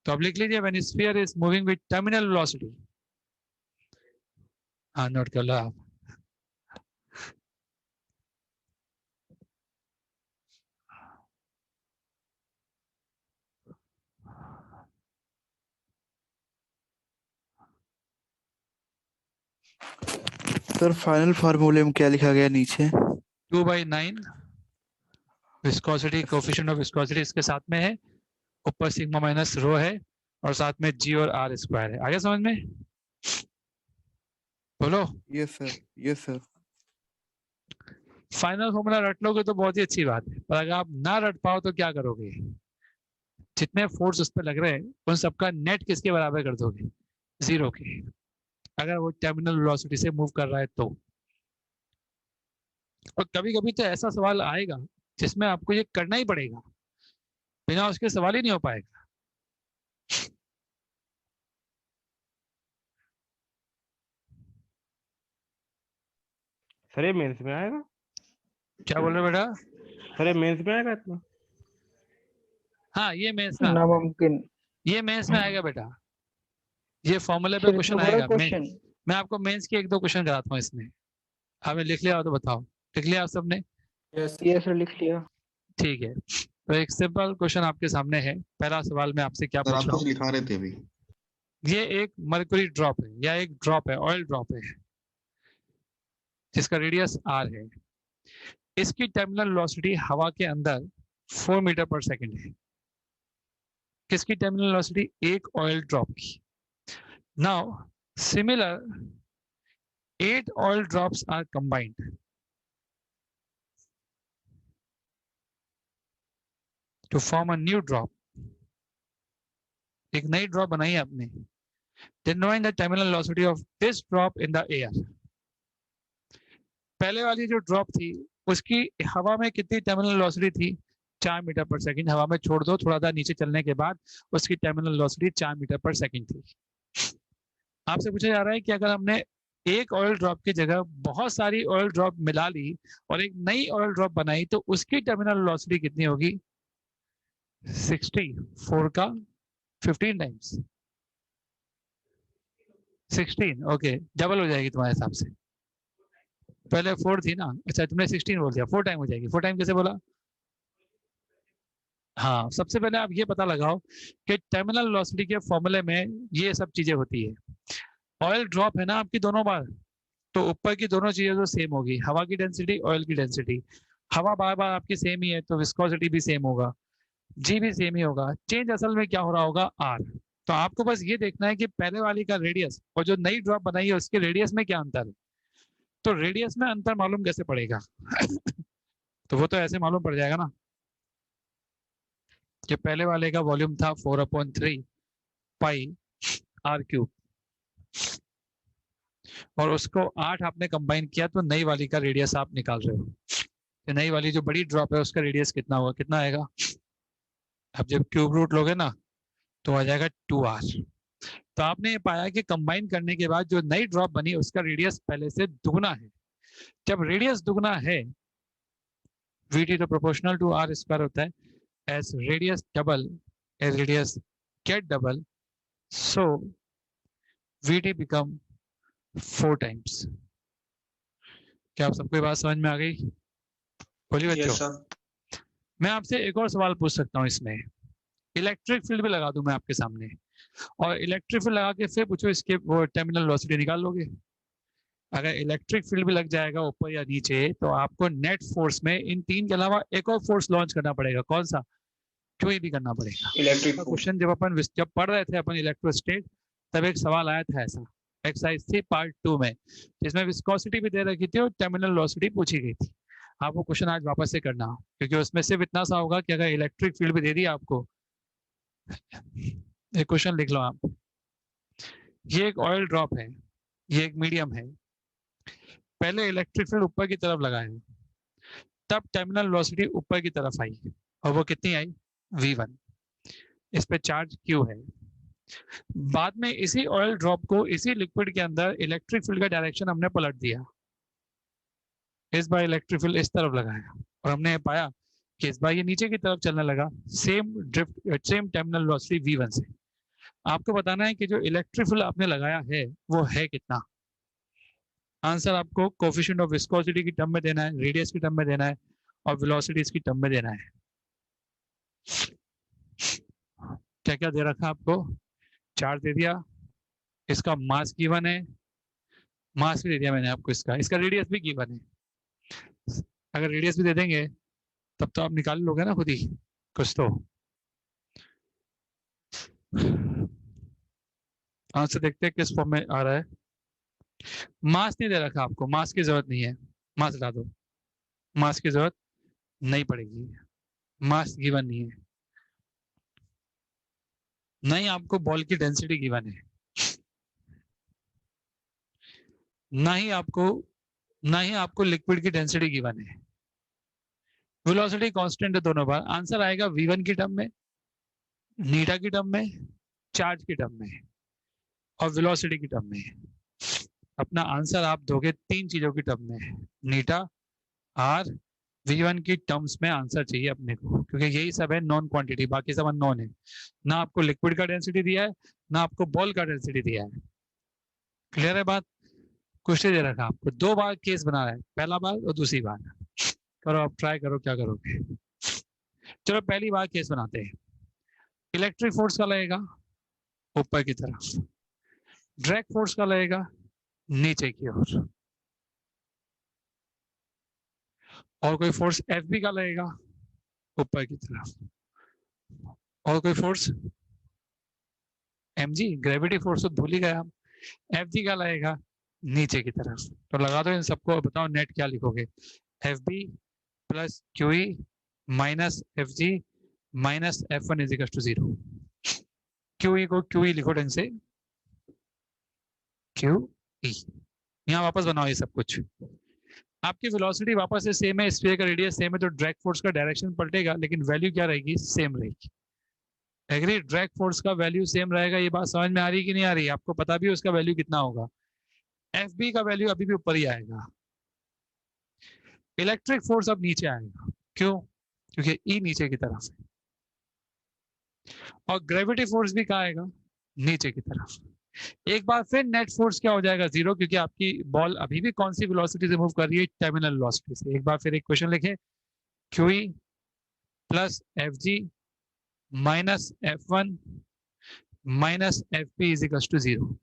तो अब लिख लीजिए, when sphere is moving with terminal velocity. हाँ, नोट कर लो आप। सर फाइनल फार्मूले में क्या लिखा गया नीचे? 2/9 विस्कोसिटी, कोफिशिएंट ऑफ विस्कोसिटी इसके साथ में है, ऊपर सिग्मा माइनस रो है, और साथ में g और r स्क्वायर है। आगे समझ में? बोलो। Yes sir, yes sir. Final formula रट लोगे तो बहुत ही अच्छी बात है, पर अगर आप ना रट पाओ तो क्या करोगे? जितने फोर्स उस पर लग रहे हैं उन सबका नेट किसके बराबर कर दोगे? 0 के, अगर वो टर्मिनल वेलोसिटी से मूव कर रहा है तो। और कभी कभी तो ऐसा सवाल आएगा जिसमें आपको ये करना ही पड़ेगा, बिना उसके सवाल ही नहीं हो पाएगा। सर ये मेंस में आएगा? क्या बोल रहे हो बेटा? सर ये मेंस में आएगा इतना? हाँ, ये मेंस में, नामुमकिन। ये मेंस में आएगा बेटा, ये फॉर्मूले पे सर क्वेश्चन इतना बड़ा आएगा। क्वेश्चन? मैं आपको मेंस के 1-2 क्वेश्चन कराता हूँ इसमें। आपने लिख लिया हो तो बताओ। लिख लिया आप सबने? यस सर, लिख लिया। ठीक है, तो एक सिंपल क्वेश्चन आपके सामने है। पहला सवाल मैं आपसे क्या सर पूछ आप रहा कुछ हूँ, लिखा रहे थे अभी। ये एक मरकरी ड्रॉप है या एक ड्रॉप है, ऑयल ड्रॉप है, जिसका रेडियस r है। इसकी टर्मिनल वेलोसिटी हवा के अंदर 4 मीटर पर सेकंड है। किसकी टर्मिनल वेलोसिटी? एक ऑयल ड्रॉप की। Now similar 8 oil drops are combined to form a new drop. एक नई ड्रॉप बनाई है आपने। Determine the terminal velocity of this drop in the air. पहले वाली जो ड्रॉप थी उसकी हवा में कितनी टर्मिनल वेलोसिटी थी? 4 मीटर पर सेकंड। हवा में छोड़ दो, थोड़ा सा नीचे चलने के बाद उसकी टर्मिनल वेलोसिटी 4 मीटर पर सेकंड थी। आपसे पूछा जा रहा है कि अगर हमने एक ऑयल ड्रॉप की जगह बहुत सारी ऑयल ड्रॉप मिला ली और एक नई ऑयल ड्रॉप बनाई तो उसकी टर्मिनल वेलोसिटी कितनी होगी? 60, 4 का 15 टाइम्स 16, ओके, डबल हो जाएगी तुम्हारे हिसाब से। पहले 4 थी ना, अच्छा तुमने 16 बोल दिया, 4 टाइम हो जाएगी। 4 टाइम कैसे बोला? हाँ, सबसे पहले आप ये पता लगाओ कि टर्मिनल वेलोसिटी के फॉर्मूले में ये सब चीजें होती है। ऑयल ड्रॉप है ना आपकी दोनों बार, तो ऊपर की दोनों चीजें तो सेम होगी, हवा की डेंसिटी, ऑयल की डेंसिटी। हवा बार बार आपकी सेम ही है तो विस्कोसिटी भी सेम होगा, जी भी सेम ही होगा। चेंज असल में क्या हो रहा होगा? आर। तो आपको बस ये देखना है कि पहले वाली का रेडियस और जो नई ड्रॉप बनाई है उसके रेडियस में क्या अंतर है। तो रेडियस में अंतर मालूम कैसे पड़ेगा? तो वो तो ऐसे मालूम पड़ जाएगा ना कि पहले वाले का वॉल्यूम था 4/3 पाई r³ और उसको 8 आपने कंबाइन किया तो नई वाली का रेडियस आप निकाल रहे हो। तो नई वाली जो बड़ी ड्रॉप है उसका रेडियस कितना होगा? कितना आएगा? अब जब क्यूब रूट लोगे ना तो आ जाएगा 2r। तो आपने ये पाया कि कंबाइन करने के बाद जो नई ड्रॉप बनी उसका रेडियस पहले से दुगना है। जब रेडियस दुगना है, vt तो प्रोपोर्शनल टू r स्क्वायर होता है। as radius double, as radius get double, so vt become 4 times। क्या आप सबको ये बात समझ में आ गई? बोलिए Yes, बच्चों। sir. मैं आपसे एक और सवाल पूछ सकता हूँ इसमें, इलेक्ट्रिक फील्ड भी लगा दूं मैं आपके सामने और इलेक्ट्रिक फील्ड लगा के फिर पूछो इसके वो टर्मिनल वेलोसिटी निकाल लोगे। अगर इलेक्ट्रिक फील्ड भी लग जाएगा ऊपर या नीचे तो आपको नेट फोर्स में इन 3 के अलावा एक और फोर्स लॉन्च करना पड़ेगा। कौन सा? क्यों भी करना पड़ेगा। Electric force. क्वेश्चन जब पढ़ रहे थे अपन इलेक्ट्रोस्टेट तब एक सवाल आया था ऐसा, एक्सरसाइज थी पार्ट 2 में, जिसमें विस्कोसिटी भी दे रखी थी और टर्मिनल वेलोसिटी पूछी गई थी। आप वो क्वेश्चन आज वापस से करना, क्योंकि उसमें सिर्फ इतना सा होगा कि अगर इलेक्ट्रिक फील्ड भी दे दी आपको, एक क्वेश्चन लिख लो आप। ये एक ऑयल ड्रॉप है, ये एक मीडियम है। पहले इलेक्ट्रिक फील्ड ऊपर की तरफ लगाया, तब टर्मिनल वेलोसिटी ऊपर की तरफ आई और वो कितनी आई? v1। इस पे चार्ज q है। बाद में इसी ऑयल ड्रॉप को इसी लिक्विड के अंदर इलेक्ट्रिक फील्ड का डायरेक्शन हमने पलट दिया। इस बार इलेक्ट्रिक फील्ड इस तरफ लगाया और हमने पाया कि इस बार ये नीचे की तरफ चलने लगा, सेम टर्मिनल वेलोसिटी v1 से। आपको बताना है कि जो इलेक्ट्रिक फील्ड आपने लगाया है वो है कितना। आंसर आपको कोफिशिएंट ऑफ विस्कोसिटी की टर्म में देना है, रेडियस की टर्म में देना है और वेलोसिटी की टर्म में देना है। क्या क्या दे रखा आपको? चार्ज दे दिया, इसका मास गिवन है, मास भी दे दिया मैंने आपको, इसका रेडियस भी गिवन है। अगर रेडियस भी दे देंगे तब तो आप निकाल लोगे ना खुद ही कुछ तो। आंसर देखते हैं किस फॉर्म में आ रहा है। मास नहीं दे रखा आपको, मास की जरूरत नहीं है, मास हटा दो, मास की जरूरत नहीं पड़ेगी, मास गिवन नहीं है। ना ही आपको बॉल की डेंसिटी गिवन है, ना ही आपको लिक्विड की डेंसिटी गिवन है। वेलोसिटी कांस्टेंट है दोनों बार। आंसर आएगा v1 की टर्म में, नीटा की टर्म में, चार्ज की टर्म में और वेलोसिटी की टर्म में। अपना आंसर आप दोगे तीन चीजों की टर्म में, नीटा, आर, v1 की टर्म्स में आंसर चाहिए अपने को, क्योंकि यही सब है नॉन क्वांटिटी, बाकी सब अननोन है। ना आपको लिक्विड का डेंसिटी दिया है, ना आपको बॉल का डेंसिटी दिया है। क्लियर है बात? क्वेश्चन दे रखा आपको, दो बार केस बना रहा है, पहला बार और दूसरी बार। करो आप, ट्राई करो क्या करोगे। चलो पहली बार केस बनाते हैं। इलेक्ट्रिक फोर्स का लगेगा ऊपर की तरफ, ड्रैग फोर्स का लगेगा नीचे की ओर, और कोई फोर्स एफ बी का लगेगा ऊपर की तरफ, और कोई force M G, gravity force तो भूल ही गए हम, एफ जी का लगेगा नीचे की तरफ। तो लगा दो इन सबको, बताओ नेट क्या लिखोगे। F B plus Q E minus F G minus F one is equal to 0। Q E को क्यू ई लिखो ढंग से, क्यू ई। यहाँ वापस बनाओ ये सब कुछ। आपकी वेलोसिटी वापस से सेम है, स्फीयर का रेडियस सेम है, तो ड्रैग फोर्स का डायरेक्शन पलटेगा, लेकिन वैल्यू क्या रहेगी? सेम रहेगी। एग्री? ड्रैग फोर्स का वैल्यू सेम रहेगा। ये बात समझ में आ रही है कि नहीं आ रही? आपको पता भी है उसका वैल्यू कितना होगा। एफ बी का वैल्यू अभी भी ऊपर ही आएगा। इलेक्ट्रिक फोर्स अब नीचे आएगा, क्यों? क्योंकि ई नीचे की तरफ है। और ग्रेविटी फोर्स भी कहाँ आएगा? नीचे की तरफ। एक बार फिर नेट फोर्स क्या हो जाएगा? 0, क्योंकि आपकी बॉल अभी भी कौन सी वेलोसिटी से मूव कर रही है? टर्मिनल वेलोसिटी से। एक बार फिर एक क्वेश्चन लिखें, Q E plus F G minus F one minus F P is equal to 0।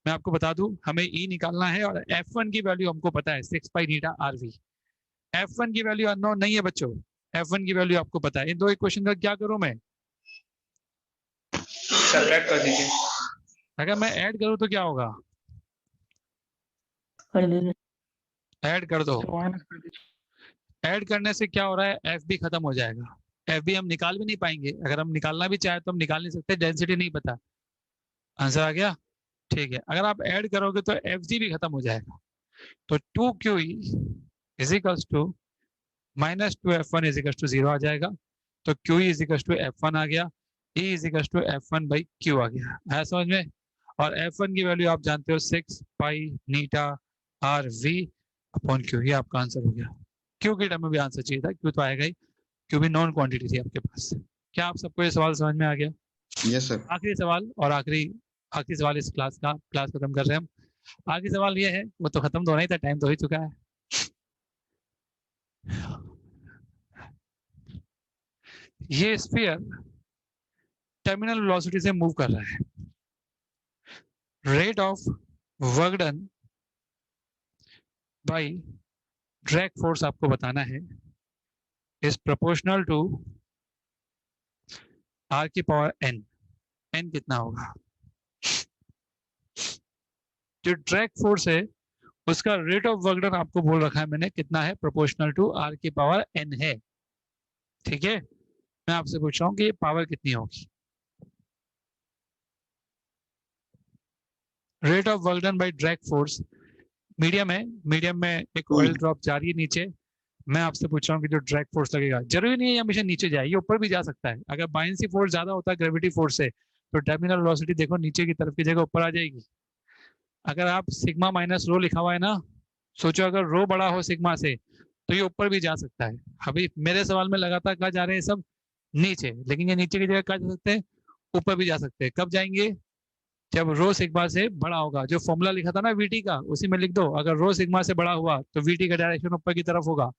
मैं आपको बता दूं, हमें ई निकालना है और F1 की वैल्यू हमको पता है 6 पाई नीटा RV। F1 की वैल्यू अननोन नहीं है बच्चों, F1 की वैल्यू आपको पता है। इन दो इक्वेशन का क्या करूं मैं? सब्ट्रैक्ट कर दीजिए। अगर मैं ऐड करूं तो क्या होगा? ऐड कर दो। ऐड करने से क्या हो रहा है? एफ बी खत्म हो जाएगा। एफ बी हम निकाल भी नहीं पाएंगे, अगर हम निकालना भी चाहे तो हम निकाल नहीं सकते, डेंसिटी नहीं पता। आंसर आ गया? ठीक है। अगर आप ऐड करोगे तो एफ जी भी खत्म हो जाएगा। तो 2 Q E is equals to minus 2 F one is equals to 0 आ जाएगा। तो Q E is equals to F one आ गया, E is equals to F one by Q आ गया। है समझ में? और एफ वन की वैल्यू आप जानते हो 6 pi eta R we upon Q. ये आपका आंसर हो गया। क्यू के टर्म में भी आंसर चाहिए था, क्यू तो आएगा ही, क्यू भी नॉन क्वांटिटी थी आपके पास। क्या आप सबको ये सवाल समझ में आ गया? Yes sir. आखिरी सवाल, और आखिरी सवाल इस क्लास खत्म कर रहे हैं हम। आखिरी सवाल ये है, वो तो खत्म तो होना ही था, टाइम तो हो ही चुका है। ये स्फीयर टर्मिनल वेलोसिटी से मूव कर रहा है। Rate of work done by drag force आपको बताना है, इज प्रोपोर्शनल टू आर की पावर एन। एन कितना होगा? जो ड्रैग फोर्स है उसका रेट ऑफ वर्क डन आपको बोल रखा है मैंने, कितना है? प्रोपोर्शनल टू आर की पावर एन है। ठीक है, मैं आपसे पूछ रहा हूं कि ये पावर कितनी होगी? Rate of work done by drag force medium है, मीडियम में एक ऑयल ड्रॉप जा रही है नीचे। मैं आपसे पूछ रहा हूँ कि जो ड्रैग फोर्स लगेगा, जरूरी नहीं है हमेशा नीचे जाए, ये ऊपर भी जा सकता है। अगर बायंसी फोर्स ज्यादा होता है ग्रेविटी फोर्स से, तो टर्मिनल वेलोसिटी देखो नीचे की तरफ की जगह ऊपर आ जाएगी। अगर आप सिग्मा माइनस रो लिखा हुआ है ना, सोचो अगर रो बड़ा हो सिग्मा से तो ये ऊपर भी जा सकता है। अभी मेरे सवाल में लगातार कहाँ जा रहे हैं सब? नीचे, लेकिन ये नीचे की जगह कहाँ जा सकते हैं? ऊपर भी जा सकते हैं। कब जाएंगे? जब रो सिग्मा से बड़ा होगा। जो फॉर्मूला लिखा था ना वीटी का, उसी में लिख दो। अगर रो सिग्मा से बड़ा हुआ तो वीटी का डायरेक्शन ऊपर की तरफ होगा।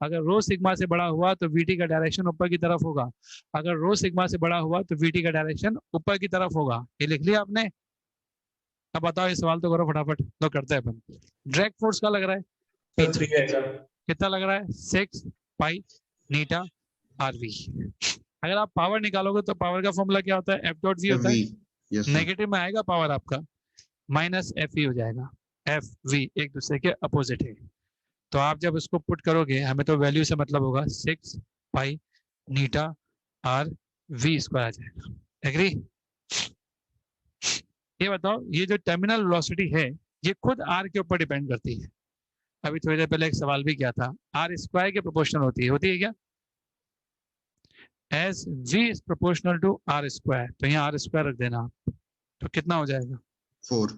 अगर रो सिग्मा से बड़ा हुआ तो वीटी का डायरेक्शन ऊपर की तरफ होगा। अगर रो सिग्मा से बड़ा हुआ तो वीटी का डायरेक्शन ऊपर की तरफ होगा। ये लिख लिया आपने? अब बताओ, ये सवाल तो करो फटाफट, तो करते हैं अपन। ड्रैग फोर्स का लग रहा है कितना लग रहा है? 6 पाई नीटा आर वी। अगर आप पावर निकालोगे तो पावर का फॉर्मूला क्या होता है? एफ डॉट वी होता है। नेगेटिव में आएगा पावर आपका, माइनस एफ ई हो जाएगा। एफ वी एक दूसरे के अपोजिट है, तो आप जब उसको पुट करोगे, हमें तो वैल्यू से मतलब होगा 6 pi eta R we square आ जाएगा। एग्री? ये बताओ, ये जो टर्मिनल वेलोसिटी है ये खुद आर के ऊपर डिपेंड करती है। अभी थोड़ी देर पहले एक सवाल भी किया था, आर स्क्वायर के प्रोपोर्शनल होती है क्या? As v is proportional to R square, तो यहाँ आर स्क्वायर रख देना आप, तो कितना हो जाएगा? 4.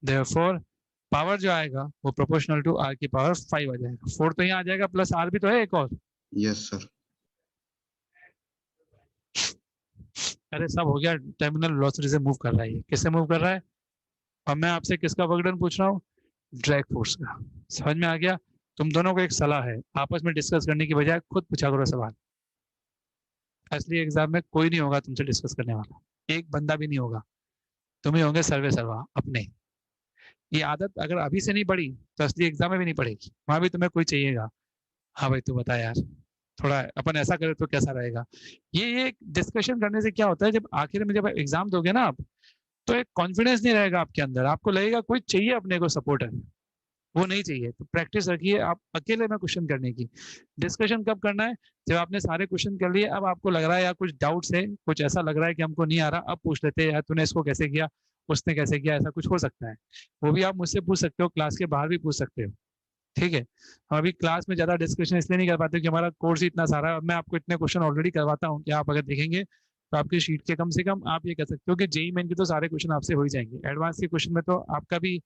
देयरफॉर पावर जो आएगा वो प्रोपोर्शनल टू आर की पावर 5 आ जाएगा। 4 तो यहाँ आ जाएगा, प्लस आर भी तो है एक और। Yes, sir. अरे सब हो गया, टर्मिनल वेलोसिटी से मूव कर रहा है। ये किससे मूव कर रहा है? और मैं आपसे किसका वर्क डन पूछ रहा हूँ? ड्रैग फोर्स का। समझ में आ गया? तुम दोनों को एक सलाह है, आपस में डिस्कस करने की बजाय खुद पूछा करो सवाल। असली एग्जाम में कोई नहीं होगा तुमसे डिस्कस करने वाला, एक बंदा भी नहीं होगा, तुम ही होंगे सर्वे सर्वा अपने। ये आदत अगर अभी से नहीं पड़ी तो असली एग्जाम में भी नहीं पड़ेगी, वहां भी तुम्हें कोई चाहिएगा, हाँ भाई तू बता यार, थोड़ा अपन ऐसा करे तो कैसा रहेगा। ये डिस्कशन करने से क्या होता है, जब आखिर में जब एग्जाम दोगे ना आप, तो एक कॉन्फिडेंस नहीं रहेगा आपके अंदर, आपको लगेगा कोई चाहिए अपने को सपोर्टर, वो नहीं चाहिए। तो प्रैक्टिस रखिए आप अकेले में क्वेश्चन करने की। डिस्कशन कब करना है? जब आपने सारे क्वेश्चन कर लिए, अब आपको लग रहा है यार कुछ डाउट्स है, कुछ ऐसा लग रहा है कि हमको नहीं आ रहा, अब पूछ लेते हैं यार तूने इसको कैसे किया, उसने कैसे किया, ऐसा कुछ हो सकता है। वो भी आप मुझसे पूछ सकते हो, क्लास के बाहर भी पूछ सकते हो, ठीक है। हम अभी क्लास में ज्यादा डिस्कशन इसलिए नहीं कर पाते कि हमारा कोर्स ही इतना सारा है, मैं आपको इतने क्वेश्चन ऑलरेडी करवाता हूँ कि आप अगर देखेंगे तो आपकी शीट के कम से कम आप ये कह सकते हो कि जेईई मेन के तो सारे क्वेश्चन आपसे हो ही जाएंगे। एडवांस के क्वेश्चन में तो आपका भी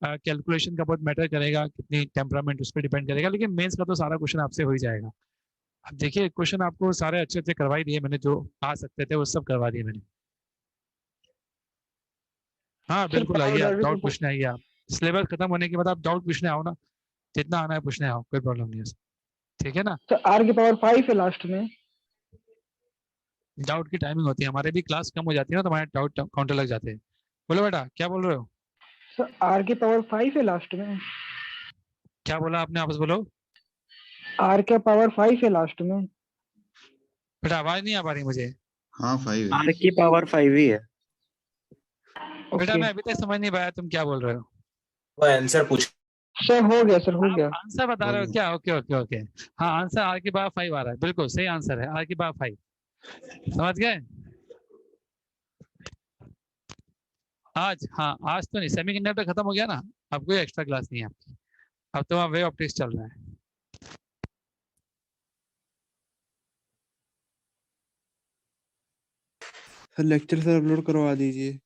कैलकुलेशन का बहुत मैटर करेगा, कितनी टेम्परामेंट उस पर डिपेंड करेगा, लेकिन मेंस का तो सारा क्वेश्चन आपसे हो ही जाएगा। अब देखिए क्वेश्चन आपको सारे अच्छे अच्छे करवाई दिए मैंने, जो आ सकते थे वो सब करवा दिए मैंने। हाँ बिल्कुल आइए, आप डाउट पूछने आइए, आप सिलेबस खत्म होने के बाद आप डाउट पूछने आओ ना, जितना आना है पूछने आओ, कोई प्रॉब्लम नहीं है, ठीक है ना। तो आर की पावर 5 है लास्ट में। डाउट की टाइमिंग होती है, हमारे भी क्लास कम हो जाती है ना तो हमारे डाउट काउंटर लग जाते हैं। बोलो बेटा क्या बोल रहे हो? तो आर की पावर 5 है लास्ट में। क्या बोला आपने, आपस बोलो। आर का पावर 5 है लास्ट में। बेटा आवाज नहीं आ पा रही मुझे। हाँ 5 है. आर की पावर 5 ही है। बेटा मैं अभी तक समझ नहीं पाया तुम क्या बोल रहे हो। वो आंसर पूछ। सर हो गया, सर हो गया। आंसर बता रहे हो क्या? ओके ओके ओके, हाँ आंसर आर की पावर 5 आ रहा है, बिल्कुल सही आंसर है, आर की पावर 5। समझ गए? आज, हाँ आज तो नहीं, सेमीकंडक्टर खत्म हो गया ना, अब कोई एक्स्ट्रा क्लास नहीं है आपकी, अब तो वहाँ वे ऑप्टिक्स चल रहा है। सर लेक्चर सर अपलोड करवा दीजिए।